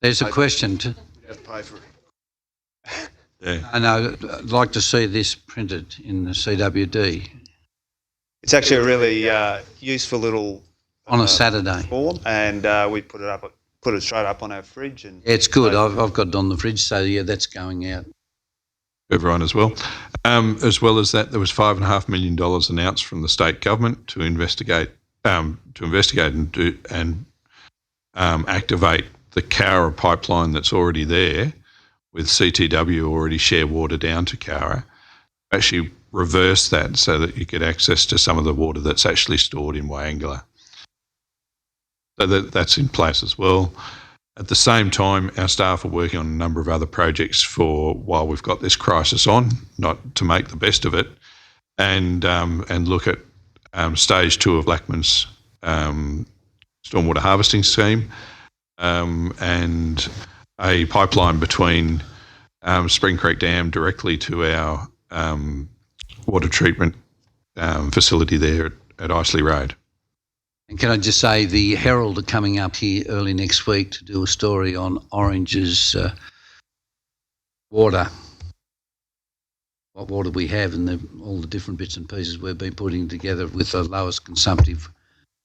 There's a question. You have to pay for it. Yeah. I know, I'd like to see this printed in the CWD. It's actually a really useful little on a Saturday form, and we put it straight up on our fridge. And it's good. I've got it on the fridge, so yeah, that's going out. Everyone as well. As well as that, there was $5.5 million announced from the state government to investigate and activate the Cowra pipeline that's already there, with CTW already share water down to Cowra. Actually reverse that so that you get access to some of the water that's actually stored in Wangala. So that's in place as well. At the same time, our staff are working on a number of other projects while we've got this crisis on, not to make the best of it, and look at stage 2 of Lackman's stormwater harvesting scheme, and a pipeline between Spring Creek Dam directly to our water treatment facility there at Isley Road. And can I just say, the Herald are coming up here early next week to do a story on Orange's water, what water we have, and all the different bits and pieces we've been putting together with the lowest consumptive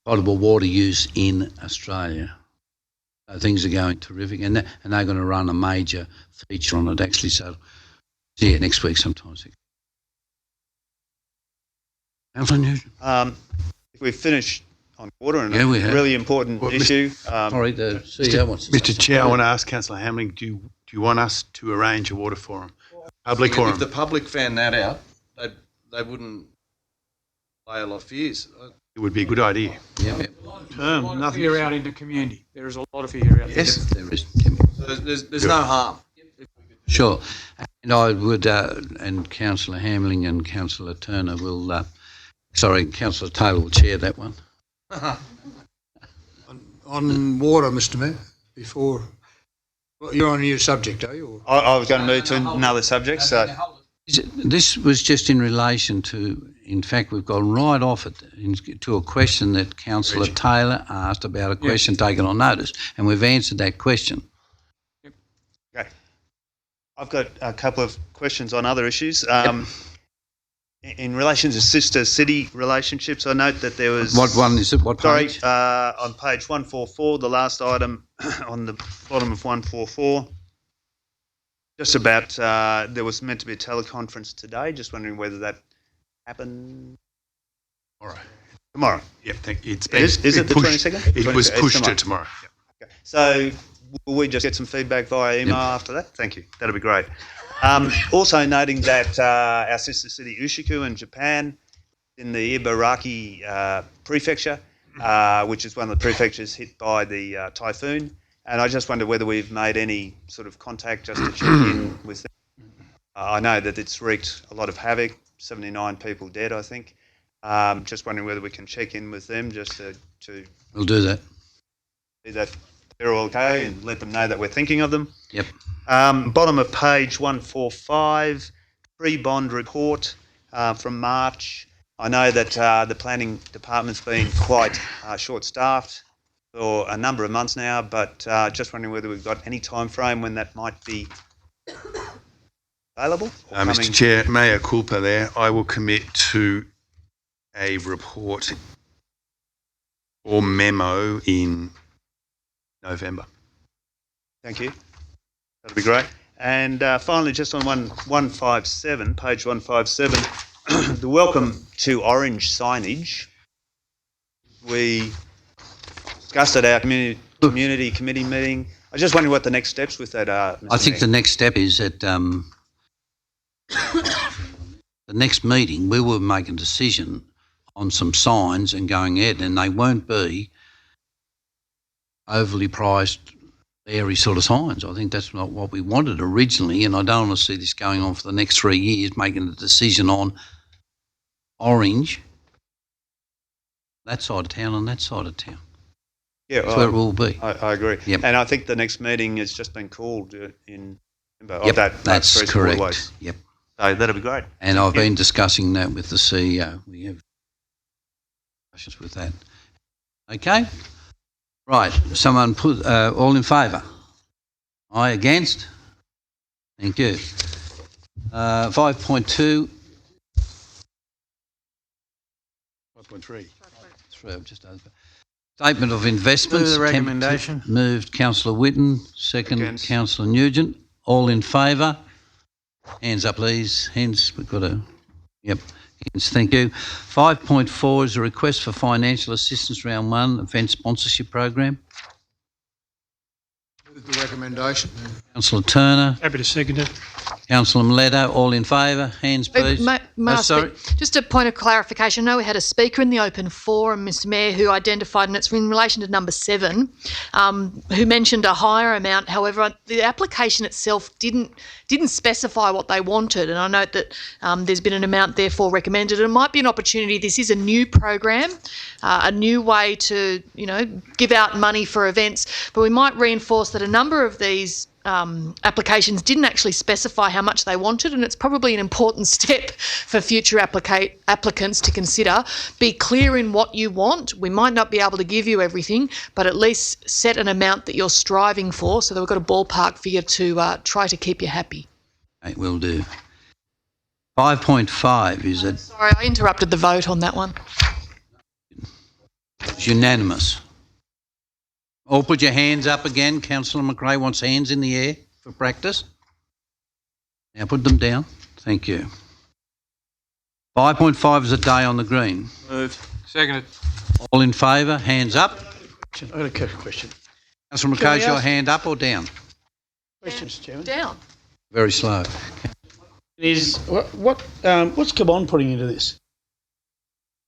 potable water use in Australia. Things are going terrific, and they're going to run a major feature on it actually. So, yeah, next week sometime. If we finish on water and we a have. really important issue. Sorry, the CEO wants to say Mr. Chair, I want to ask Councillor Hamling, do you want us to arrange a water forum? Public forum? If the public found that out, they wouldn't lay a lot of fears. It would be a good idea. Yeah. A lot of fear out in the community. There is a lot of fear out there. Yes, there is. So there's no harm. Sure. And I would, and Councillor Hamling and Councillor Turner will, Councillor Taylor will chair that one. On water, Mr. Mayor, before you're on a new subject, are you? I was going to move to another subject. So This was just in relation to, in fact, we've gone right off it to a question that Councillor Taylor asked about a question taken on notice, and we've answered that question. Okay. I've got a couple of questions on other issues. In relation to sister city relationships, I note that there was... What one is it? What page? On page 144, the last item on the bottom of 144. Just about, there was meant to be a teleconference today, just wondering whether that happened tomorrow. Yep, it's been is it the pushed. 22nd? It was It's pushed to tomorrow. Okay. So will we just get some feedback via email after that? Thank you. That'll be great. Also noting that our sister city Ushiku in Japan, in the Ibaraki prefecture, which is one of the prefectures hit by the typhoon. And I just wonder whether we've made any sort of contact just to check in with them. I know that it's wreaked a lot of havoc, 79 people dead, I think. Just wondering whether we can check in with them just to We'll do that. see that they're all okay and let them know that we're thinking of them. Yep. Bottom of page 145, pre-bond report from March. I know that the planning department's been quite short-staffed for a number of months now, but just wondering whether we've got any time frame when that might be available. Mr. Chair, mea culpa there. I will commit to a report or memo in November. Thank you. That'll be great. And finally, just on 157, page 157, the welcome to Orange signage. We discussed at our community committee meeting. I just wondering what the next steps with that are. Mr. I think Mayor. the next step is that the next meeting we will make a decision on some signs and going ahead, and they won't be overly priced, airy sort of signs. I think that's not what we wanted originally, and I don't want to see this going on for the next 3 years, making a decision on orange, that side of town and that side of town. Yeah, That's where it will be. I agree. Yep. And I think the next meeting has just been called in November. Yep, That's that's correct. Ways. Yep. So that'll be great. And I've been discussing that with the CEO. We have discussions with that. Okay? Right. Someone put, all in favour? Aye, against? Thank you. 5.2. 5.3. Just over. Statement of investments. Move the recommendation. Moved Councillor Whitten, second Councillor Nugent. All in favour? Hands up, please. Hands, we've got a... Yep. Hands, thank you. 5.4 is a request for financial assistance round 1 event sponsorship program. Move the recommendation. Councillor Turner. Happy to second it. Councillor Miletto, all in favour? Hands, please. May I sorry. speak? Just a point of clarification. I know we had a speaker in the open forum, Mr Mayor, who identified, and it's in relation to number 7, who mentioned a higher amount. However, the application itself didn't specify what they wanted, and I note that there's been an amount therefore recommended. It might be an opportunity. This is a new program, a new way to, give out money for events, but we might reinforce that a number of these applications didn't actually specify how much they wanted, and it's probably an important step for future applicants to consider. Be clear in what you want. We might not be able to give you everything, but at least set an amount that you're striving for so that we've got a ballpark figure to try to keep you happy. It will do. 5.5 is it? Sorry, I interrupted the vote on that one. It's unanimous. All put your hands up again. Councillor McRae wants hands in the air for practice. Now put them down. Thank you. 5.5 is a day on the green. Moved. Seconded. All in favour? Hands up. I've got a question. Councillor Can I McCabe, your ask- hand up or down? Question, Mr Chairman. Down. Very slow. Is what's Cabon putting into this?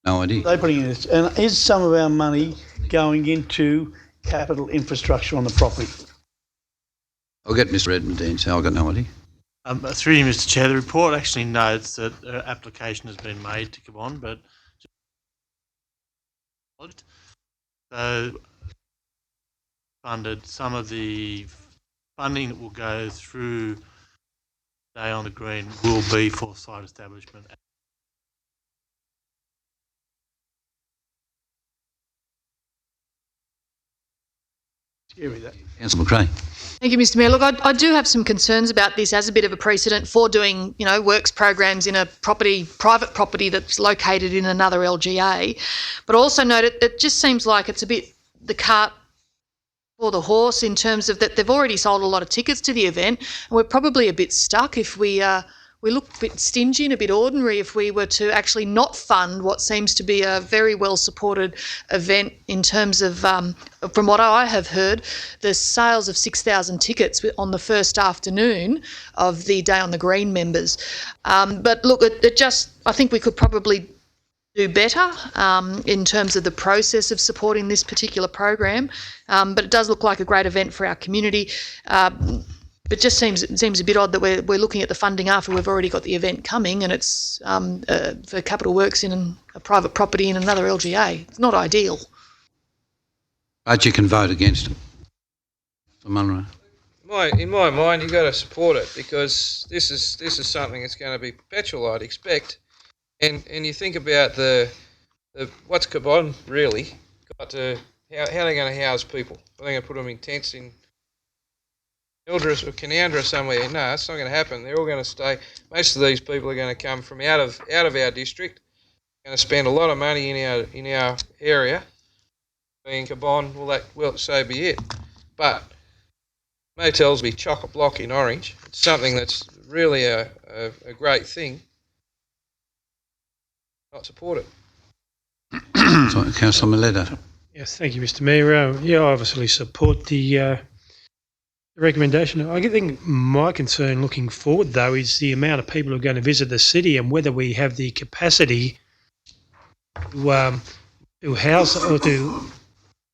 No idea. They putting into this, and is some of our money going into capital infrastructure on the property? I'll get Mr Edmund to answer. I've got no idea. Through you, Mr Chair, the report actually notes that application has been made to Cabon, but so funded some of the funding that will go through Day on the Green will be for site establishment. Councillor McRae. Thank you, Mr Mayor. Look, I do have some concerns about this as a bit of a precedent for doing, works programs in a private property that's located in another LGA. But also note it just seems like it's a bit the cart for the horse in terms of that they've already sold a lot of tickets to the event, and we're probably a bit stuck if we look a bit stingy and a bit ordinary if we were to actually not fund what seems to be a very well supported event in terms of, from what I have heard, the sales of 6,000 tickets on the first afternoon of the Day on the Green members. But look, I think we could probably do better in terms of the process of supporting this particular program. But it does look like a great event for our community. It just seems a bit odd that we're looking at the funding after we've already got the event coming, and it's for capital works in a private property in another LGA. It's not ideal. But you can vote against it. For Munro. In my mind, you've got to support it because this is something that's going to be perpetual, I'd expect. And you think about the what's Cabon really got to how are they going to house people? Are they going to put them in tents in Mildred or Canandra somewhere? No, it's not going to happen. They're all going to stay. Most of these people are going to come from out of our district. Going to spend a lot of money in our area. Being Cabon, well, so be it. But motels be chock-a-block in Orange. It's something that's really a great thing. Not support it. Councillor Mileta. Yes, thank you, Mr. Mayor. I obviously support the recommendation. I think my concern looking forward, though, is the amount of people who are going to visit the city and whether we have the capacity to house or to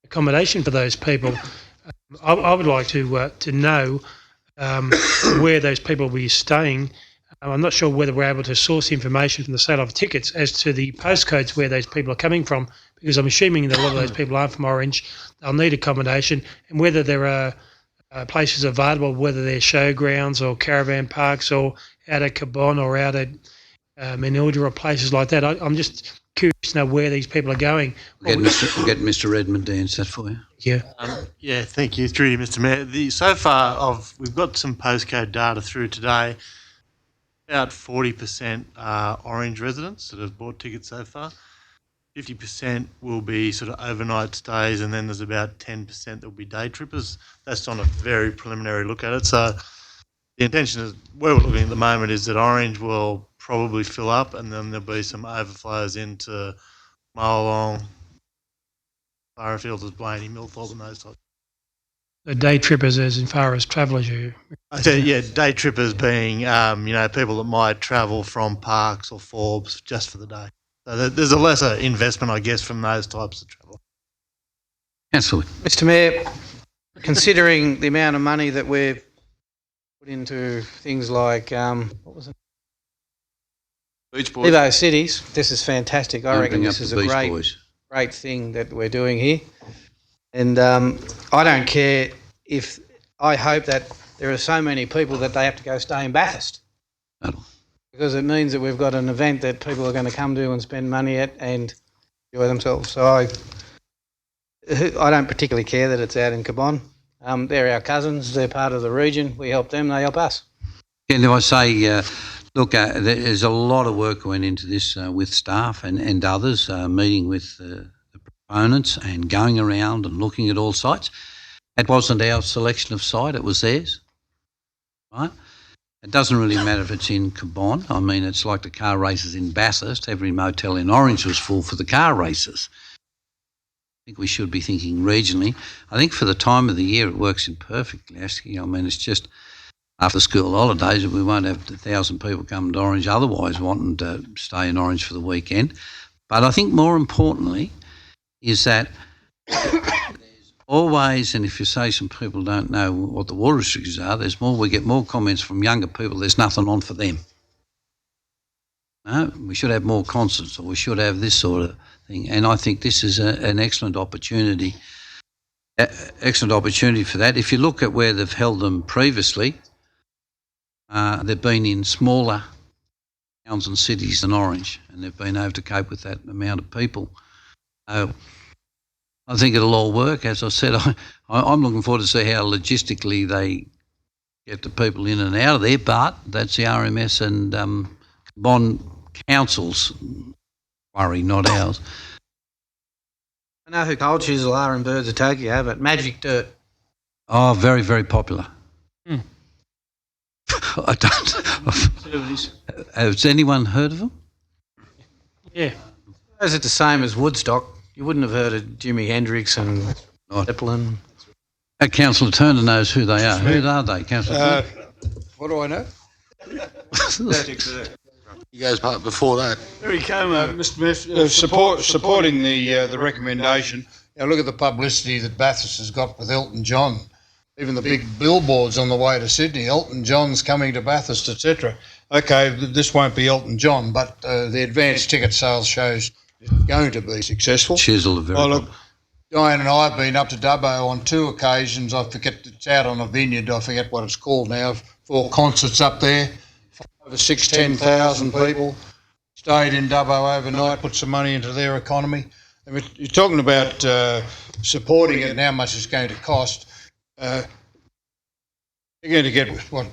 accommodation for those people. I would like to know where those people will be staying. I'm not sure whether we're able to source information from the sale of tickets as to the postcodes where those people are coming from, because I'm assuming that a lot of those people aren't from Orange. They'll need accommodation, and whether there are places available, whether they're showgrounds or caravan parks or out at Cabon or out at Menilda or places like that. I'm just curious to know where these people are going. We'll get Mr. Redmond to answer that for you. Yeah. Thank you. Through you, Mr. Mayor. So far, we've got some postcode data through today. About 40% are Orange residents that have bought tickets so far. 50% will be sort of overnight stays, and then there's about 10% that will be day trippers. That's on a very preliminary look at it. So the intention is, where we're looking at the moment is that Orange will probably fill up, and then there'll be some overflows into Marlong, Firefields, Blaney, Millthorpe, and those types. The day trippers as far as travellers day trippers being people that might travel from Parks or Forbes just for the day. So there's a lesser investment, I guess, from those types of travel. Absolutely. Mr. Mayor, considering the amount of money that we've put into things like what was it? Beach Boys. Livo Cities, this is fantastic. I Don't reckon bring this up is the a Beach great thing that we're doing here. And I don't care if I hope that there are so many people that they have to go stay in Bathurst. Because it means that we've got an event that people are going to come to and spend money at and enjoy themselves. So I don't particularly care that it's out in Cabon. They're our cousins. They're part of the region. We help them. They help us. And I say, look, there's a lot of work went into this with staff and others, meeting with the proponents and going around and looking at all sites. It wasn't our selection of site, it was theirs, right? It doesn't really matter if it's in Cabon. I mean, it's like the car races in Bathurst. Every motel in Orange was full for the car races. I think we should be thinking regionally. I think for the time of the year it works in perfectly, actually. I mean, it's just after school holidays, we won't have 1,000 people coming to Orange otherwise wanting to stay in Orange for the weekend. But I think more importantly is that always, and if you say some people don't know what the water restrictions are, we get more comments from younger people, there's nothing on for them. No, we should have more concerts, or we should have this sort of thing. And I think this is an excellent opportunity. Excellent opportunity for that. If you look at where they've held them previously, they've been in smaller towns and cities than Orange, and they've been able to cope with that amount of people. I think it'll all work. As I said, I'm looking forward to see how logistically they get the people in and out of there, but that's the RMS and Bond Council's worry, not ours. I know who Cold Chisel are and Birds of Tokyo, but Magic Dirt Oh, very, very popular. Hmm. I don't. Has anyone heard of them? Yeah. Is it the same as Woodstock? You wouldn't have heard of Jimi Hendrix and Zeppelin. Councillor Turner knows who they are. Who are they, Councillor Turner? What do I know? He goes back before that. There he came, Mr. Mayor. Supporting the recommendation. Now look at the publicity that Bathurst has got with Elton John. Even the big billboards on the way to Sydney. Elton John's coming to Bathurst, etc. Okay, this won't be Elton John, but the advanced ticket sales shows it's going to be successful. Chisel, very look, Diane and I have been up to Dubbo on 2 occasions. I forget, it's out on a vineyard. I forget what it's called now. 4 concerts up there. Over 10,000 people stayed in Dubbo overnight, put some money into their economy. I mean, you're talking about supporting it and how much it's going to cost. You're going to get, what,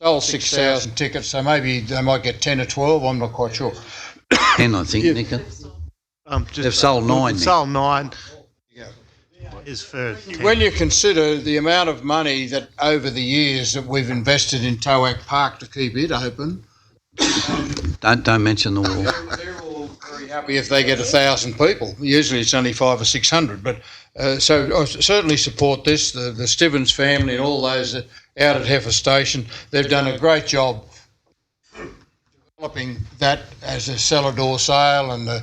sold 6,000 tickets, so maybe they might get 10 or 12, I'm not quite sure. 10, I think, Nico. They've sold 9. Sold 9. Is for 10. When you consider the amount of money that over the years that we've invested in Towac Park to keep it open, Don't mention the wall. they're all very happy if they get 1,000 people. Usually it's only 500 or 600, but so I certainly support this. The Stivens family and all those out at Heifer Station, they've done a great job developing that as a cellar door sale, and the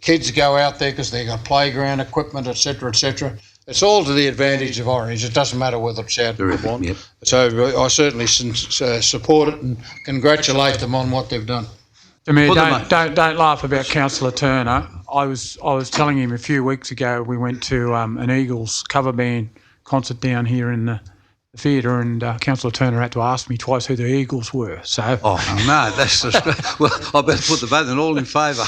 kids go out there because they've got playground equipment, etc., etc. It's all to the advantage of Orange. It doesn't matter whether it's out or not. Yep. So I certainly support it and congratulate them on what they've done. Mayor, don't laugh about Councillor Turner. I was telling him a few weeks ago we went to an Eagles cover band concert down here in the theatre, and Councillor Turner had to ask me twice who the Eagles were. So no, that's just, well, I better put the vote in. All in favour.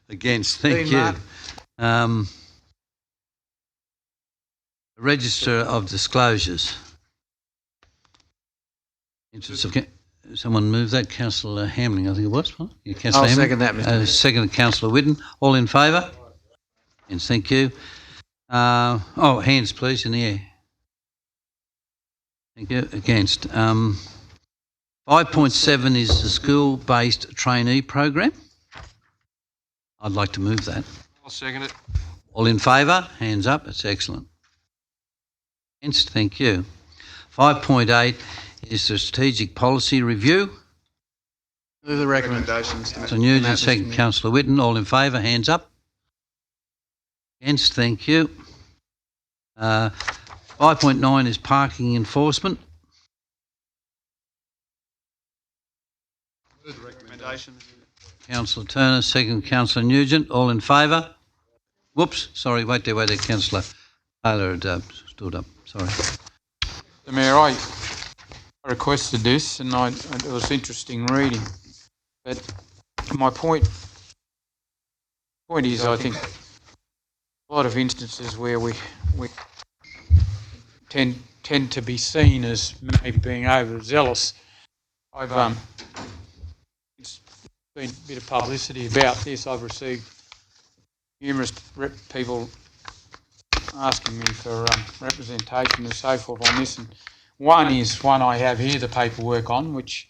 Against, thank you. Register of disclosures. Someone move that, Councillor Hamling, I think it was. Huh? Yeah, Councillor I'll Hamling. second that, Mr. Second, Councillor Whitten. All in favour? Yes, thank you. Hands please in the air. Thank you. Against. 5.7 is the school-based trainee program. I'd like to move that. I'll second it. All in favour? Hands up. That's excellent. Against? Thank you. 5.8 is the strategic policy review. Move the recommendations. So Nugent, second, Councillor Whitten. All in favour? Hands up. Against? Thank you. 5.9 is parking enforcement. Move the recommendation. Councillor Turner, second, Councillor Nugent. All in favour? Whoops, sorry, wait there, Councillor Taylor had stood up. Sorry. The Mayor, I requested this, and it was interesting reading. But my point is, I think a lot of instances where we tend to be seen as maybe being overzealous. It's been a bit of publicity about this. I've received numerous people asking me for representation and so forth on this, and one I have here the paperwork on, which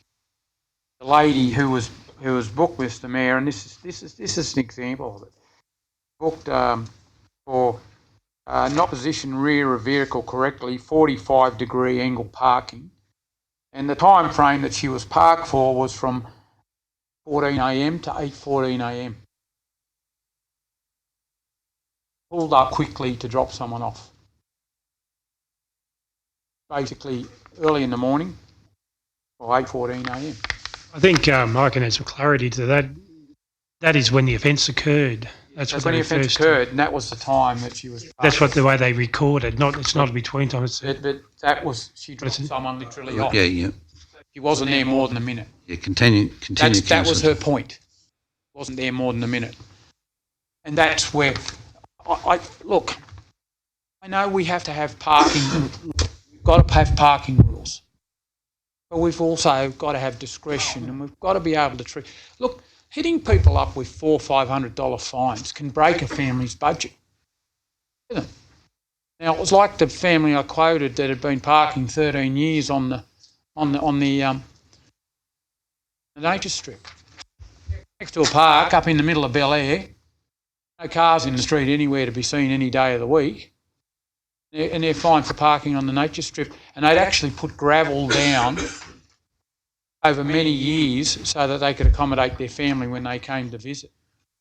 the lady who was booked with the Mayor, and this is an example of it, booked for not position rear of vehicle correctly, 45-degree angle parking, and the time frame that she was parked for was from 14 a.m. to 8:14 a.m. Pulled up quickly to drop someone off. Basically, early in the morning, or 8:14 a.m. I think I can add some clarity to that. That is when the offence occurred. That's what when the offence occurred, and that was the time that she was parked. That's what the way they recorded. It's not a between time. But that was, she dropped someone literally off. Yeah. She wasn't there more than a minute. Yeah, continue. That was her point. Wasn't there more than a minute. And that's where look, I know we have to have parking, we've got to have parking rules, but we've also got to have discretion, and we've got to be able to treat. Look, hitting people up with $400 or $500 fines can break a family's budget. Now, it was like the family I quoted that had been parking 13 years on the nature strip. Next to a park up in the middle of Bel Air, no cars in the street anywhere to be seen any day of the week, and they're fined for parking on the nature strip. And they'd actually put gravel down over many years so that they could accommodate their family when they came to visit.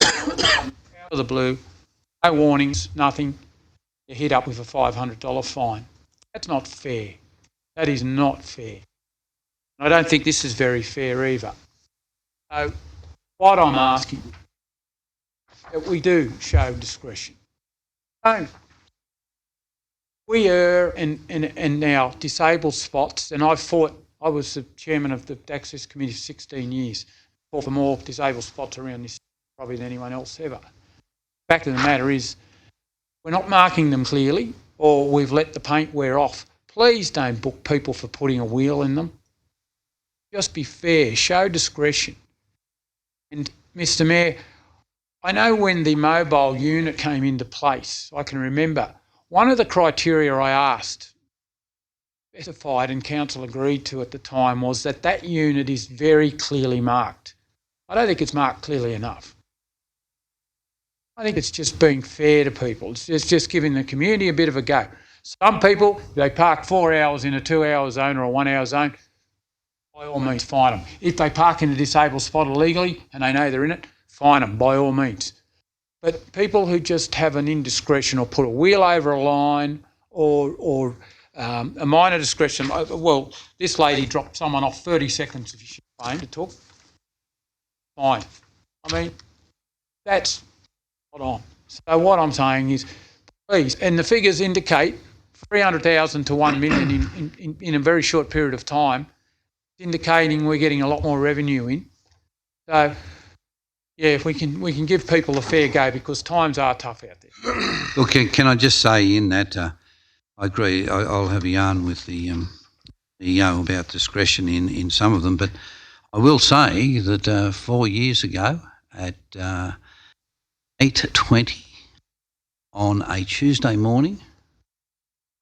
Out of the blue, no warnings, nothing. You hit up with a $500 fine. That's not fair. That is not fair. I don't think this is very fair either. So what I'm asking, that we do show discretion. Don't. We are in our disabled spots, and I was the chairman of the Access Committee for 16 years, fought for more disabled spots around this probably than anyone else ever. The fact of the matter is, we're not marking them clearly, or we've let the paint wear off. Please don't book people for putting a wheel in them. Just be fair, show discretion. And Mr. Mayor, I know when the mobile unit came into place, I can remember, one of the criteria I asked, specified and council agreed to at the time, was that that unit is very clearly marked. I don't think it's marked clearly enough. I think it's just being fair to people. It's just giving the community a bit of a go. Some people, they park 4 hours in a 2-hour zone or a 1-hour zone, by all means fine them. If they park in a disabled spot illegally and they know they're in it, fine them by all means. But people who just have an indiscretion or put a wheel over a line or a minor discretion, well, this lady dropped someone off 30 seconds if she phoned to talk. Fine. I mean, that's not on. So what I'm saying is, please, and the figures indicate 300,000 to 1 million in a very short period of time, indicating we're getting a lot more revenue in. So, yeah, if we can give people a fair go, because times are tough out there. Look, can I just say in that, I agree, I'll have a yarn with the EO about discretion in some of them, but I will say that 4 years ago at 8:20 on a Tuesday morning,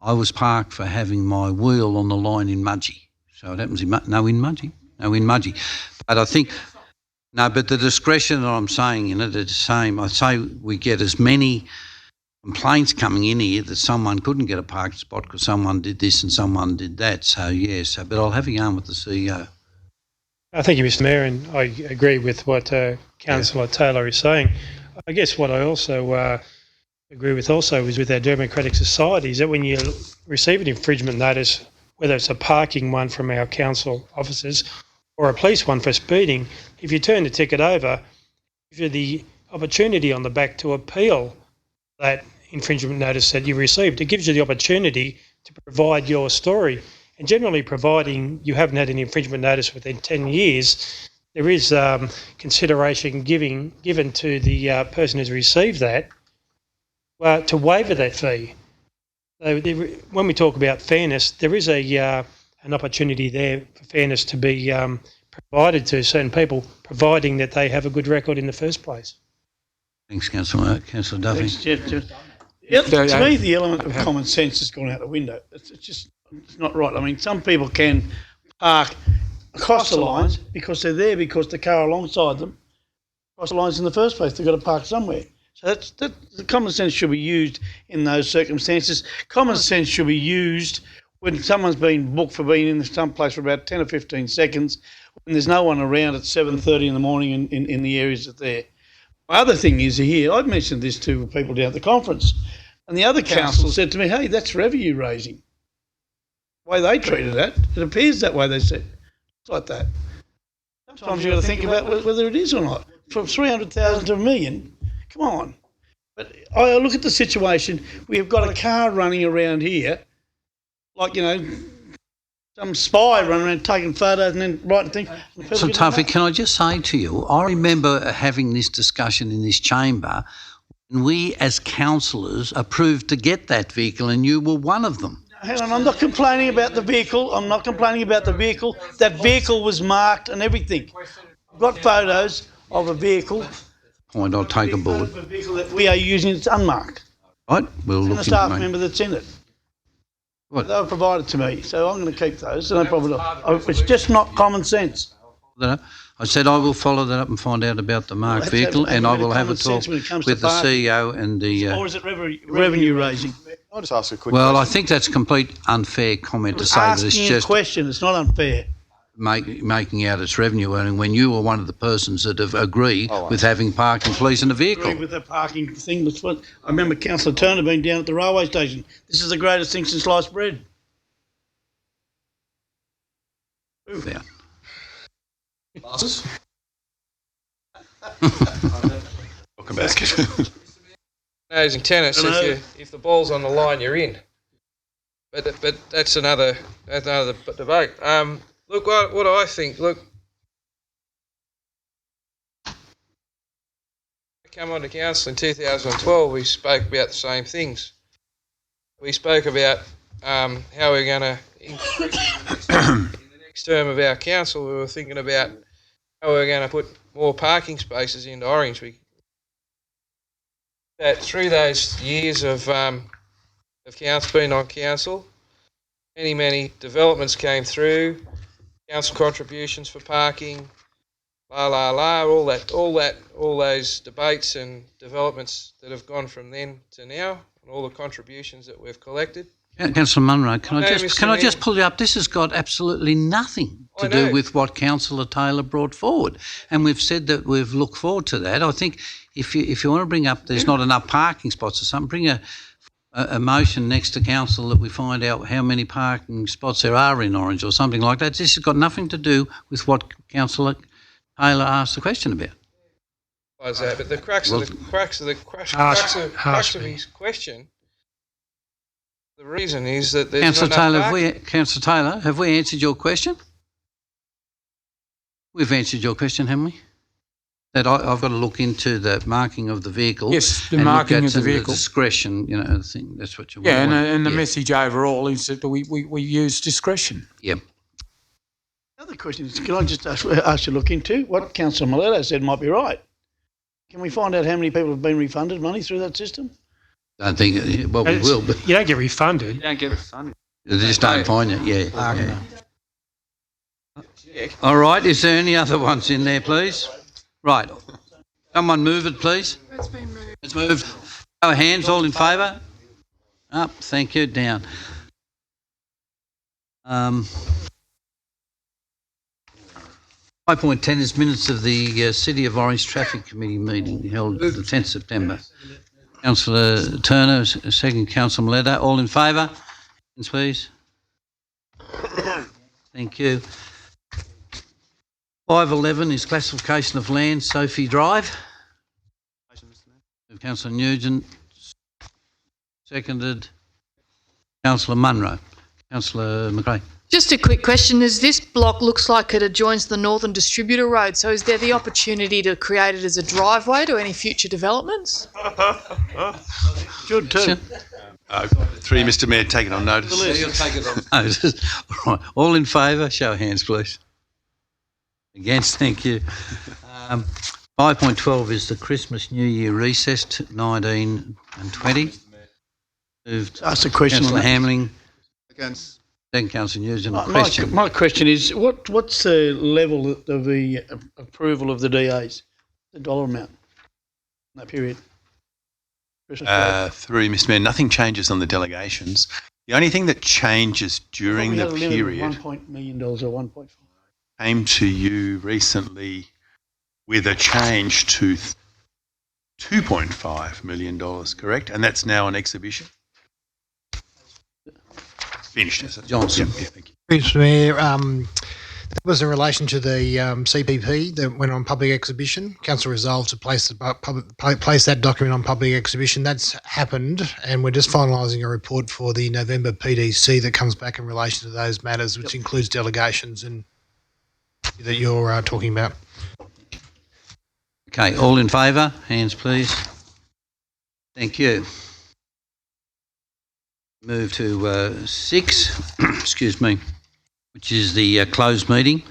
I was parked for having my wheel on the line in Mudgee. So it happens in Mudgee. But I think, no, but the discretion that I'm saying in it is the same. I say we get as many complaints coming in here that someone couldn't get a parking spot because someone did this and someone did that. So, yes, but I'll have a yarn with the CEO. Thank you, Mr. Mayor, and I agree with what Councillor Taylor is saying. I guess what I also agree with also is with our democratic society is that when you receive an infringement notice, whether it's a parking one from our council officers or a police one for speeding, if you turn the ticket over, give you the opportunity on the back to appeal that infringement notice that you received. It gives you the opportunity to provide your story. And generally, providing you haven't had an infringement notice within 10 years, there is consideration given to the person who's received that to waiver that fee. So when we talk about fairness, there is an opportunity there for fairness to be provided to certain people, providing that they have a good record in the first place. Thanks, Councillor Duffy. To me, the element of common sense has gone out the window. It's not right. I mean, some people can park across the lines because they're there because the car alongside them across the lines in the first place. They've got to park somewhere. So the common sense should be used in those circumstances. Common sense should be used when someone's been booked for being in some place for about 10 or 15 seconds, when there's no one around at 7:30 in the morning in the areas that they're. My other thing is here, I've mentioned this to people down at the conference, and the other council said to me, hey, that's revenue raising. The way they treated that, it appears that way, they said. It's like that. Sometimes you've got to think about whether it is or not. From 300,000 to $1 million, come on. But I look at the situation, we have got a car running around here, like, some spy running around taking photos and then writing things. So, Tuffy, can I just say to you, I remember having this discussion in this chamber when we as councillors approved to get that vehicle and you were one of them. Hang on, I'm not complaining about the vehicle. That vehicle was marked and everything. I've got photos of a vehicle. Point, I'll take a board. A vehicle that we are using, it's unmarked. Right, we'll And look the into staff it. member that's in it. What? They were provided to me, so I'm going to keep those. No problem at all. It's just not common sense. I said I will follow that up and find out about the marked Well, vehicle, that's and I a bit of will have a common talk sense when it comes to with the parking. CEO and the. Or is it revenue raising? I'll just ask a quick Well, I question. think that's a complete unfair comment to say that it's Asking a just question, it's not unfair. making out its revenue earning when you are one of the persons that have agreed with having parking police in a Agree vehicle. with the parking thing. I remember Councillor Turner being down at the railway station. This is the greatest thing since sliced bread. Yeah. Glasses? Welcome back. Amazing tennis. If the ball's on the line, you're in. But that's another debate. Look, what I think. Look, I came on to council in 2012. We spoke about the same things. We spoke about how we're going to increase in the next term of our council. We were thinking about how we're going to put more parking spaces into Orange. That through those years of council being on council, many developments came through, council contributions for parking, all those debates and developments that have gone from then to now, and all the contributions that we've collected. Councillor Munro, can No, I Mr. just Mayor. pull you up? This has got absolutely nothing to I do know. with what Councillor Taylor brought forward, and we've said that we've looked forward to that. I think if you want to bring up there's not enough parking spots or something, bring a motion next to council that we find out how many parking spots there are in Orange or something like that. This has got nothing to do with what Councillor Taylor asked the question about. Was that? But the crux of his question. The reason is that there's Councillor not enough Taylor, parking. Councillor Taylor, have we answered your question? We've answered your question, haven't we? That I've got to look into the marking of the vehicle. Yes, the and look marking at of the some vehicle. discretion, thing. That's what you Yeah, want. and the message overall is that we use discretion. Yep. Another question is, can I just ask you to look into what Councillor Miletto said might be right? Can we find out how many people have been refunded money through that system? I don't think, well, we will, but You don't get refunded. You don't get refunded. they just don't find it. Yeah. All right, is there any other ones in there, please? Right. Someone move it, please. It's been moved. It's moved. Show of hands, all in favour? Up, thank you, down. 5.10 is minutes of the City of Orange Traffic Committee meeting held the 10th September. Councillor Turner, second Councillor Miletto, all in favour? Hands, please. Thank you. 5.11 is classification of land, Sophie Drive. Councillor Nugent, seconded Councillor Munro. Councillor McRae. Just a quick question. This block looks like it adjoins the Northern Distributor Road, so is there the opportunity to create it as a driveway to any future developments? Good too. Three, Mr Mayor, take it on notice. You'll take it on. All right. All in favour? Show of hands, please. Against? Thank you. 5.12 is the Christmas New Year recess, 19 and 20. Moved. Ask a question on Councillor that. Hamling. Against. Then Councillor Nugent. My question is, what's the level of the approval of the DAs, the dollar amount in that period? Christmas break. Through Mr Mayor, nothing changes on the delegations. The only thing that changes during We the had a limit of period $1 million or 1.5. came to you recently with a change to $2.5 million, correct? And that's now on exhibition? Finished, is it? Johnson. Yeah, thank you. Mr Mayor, that was in relation to the CPP that went on public exhibition. Council resolved to place that document on public exhibition. That's happened, and we're just finalising a report for the November PDC that comes back in relation to those matters, which includes delegations and that you're talking about. Okay, all in favour? Hands, please. Thank you. Move to 6, excuse me, which is the closed meeting.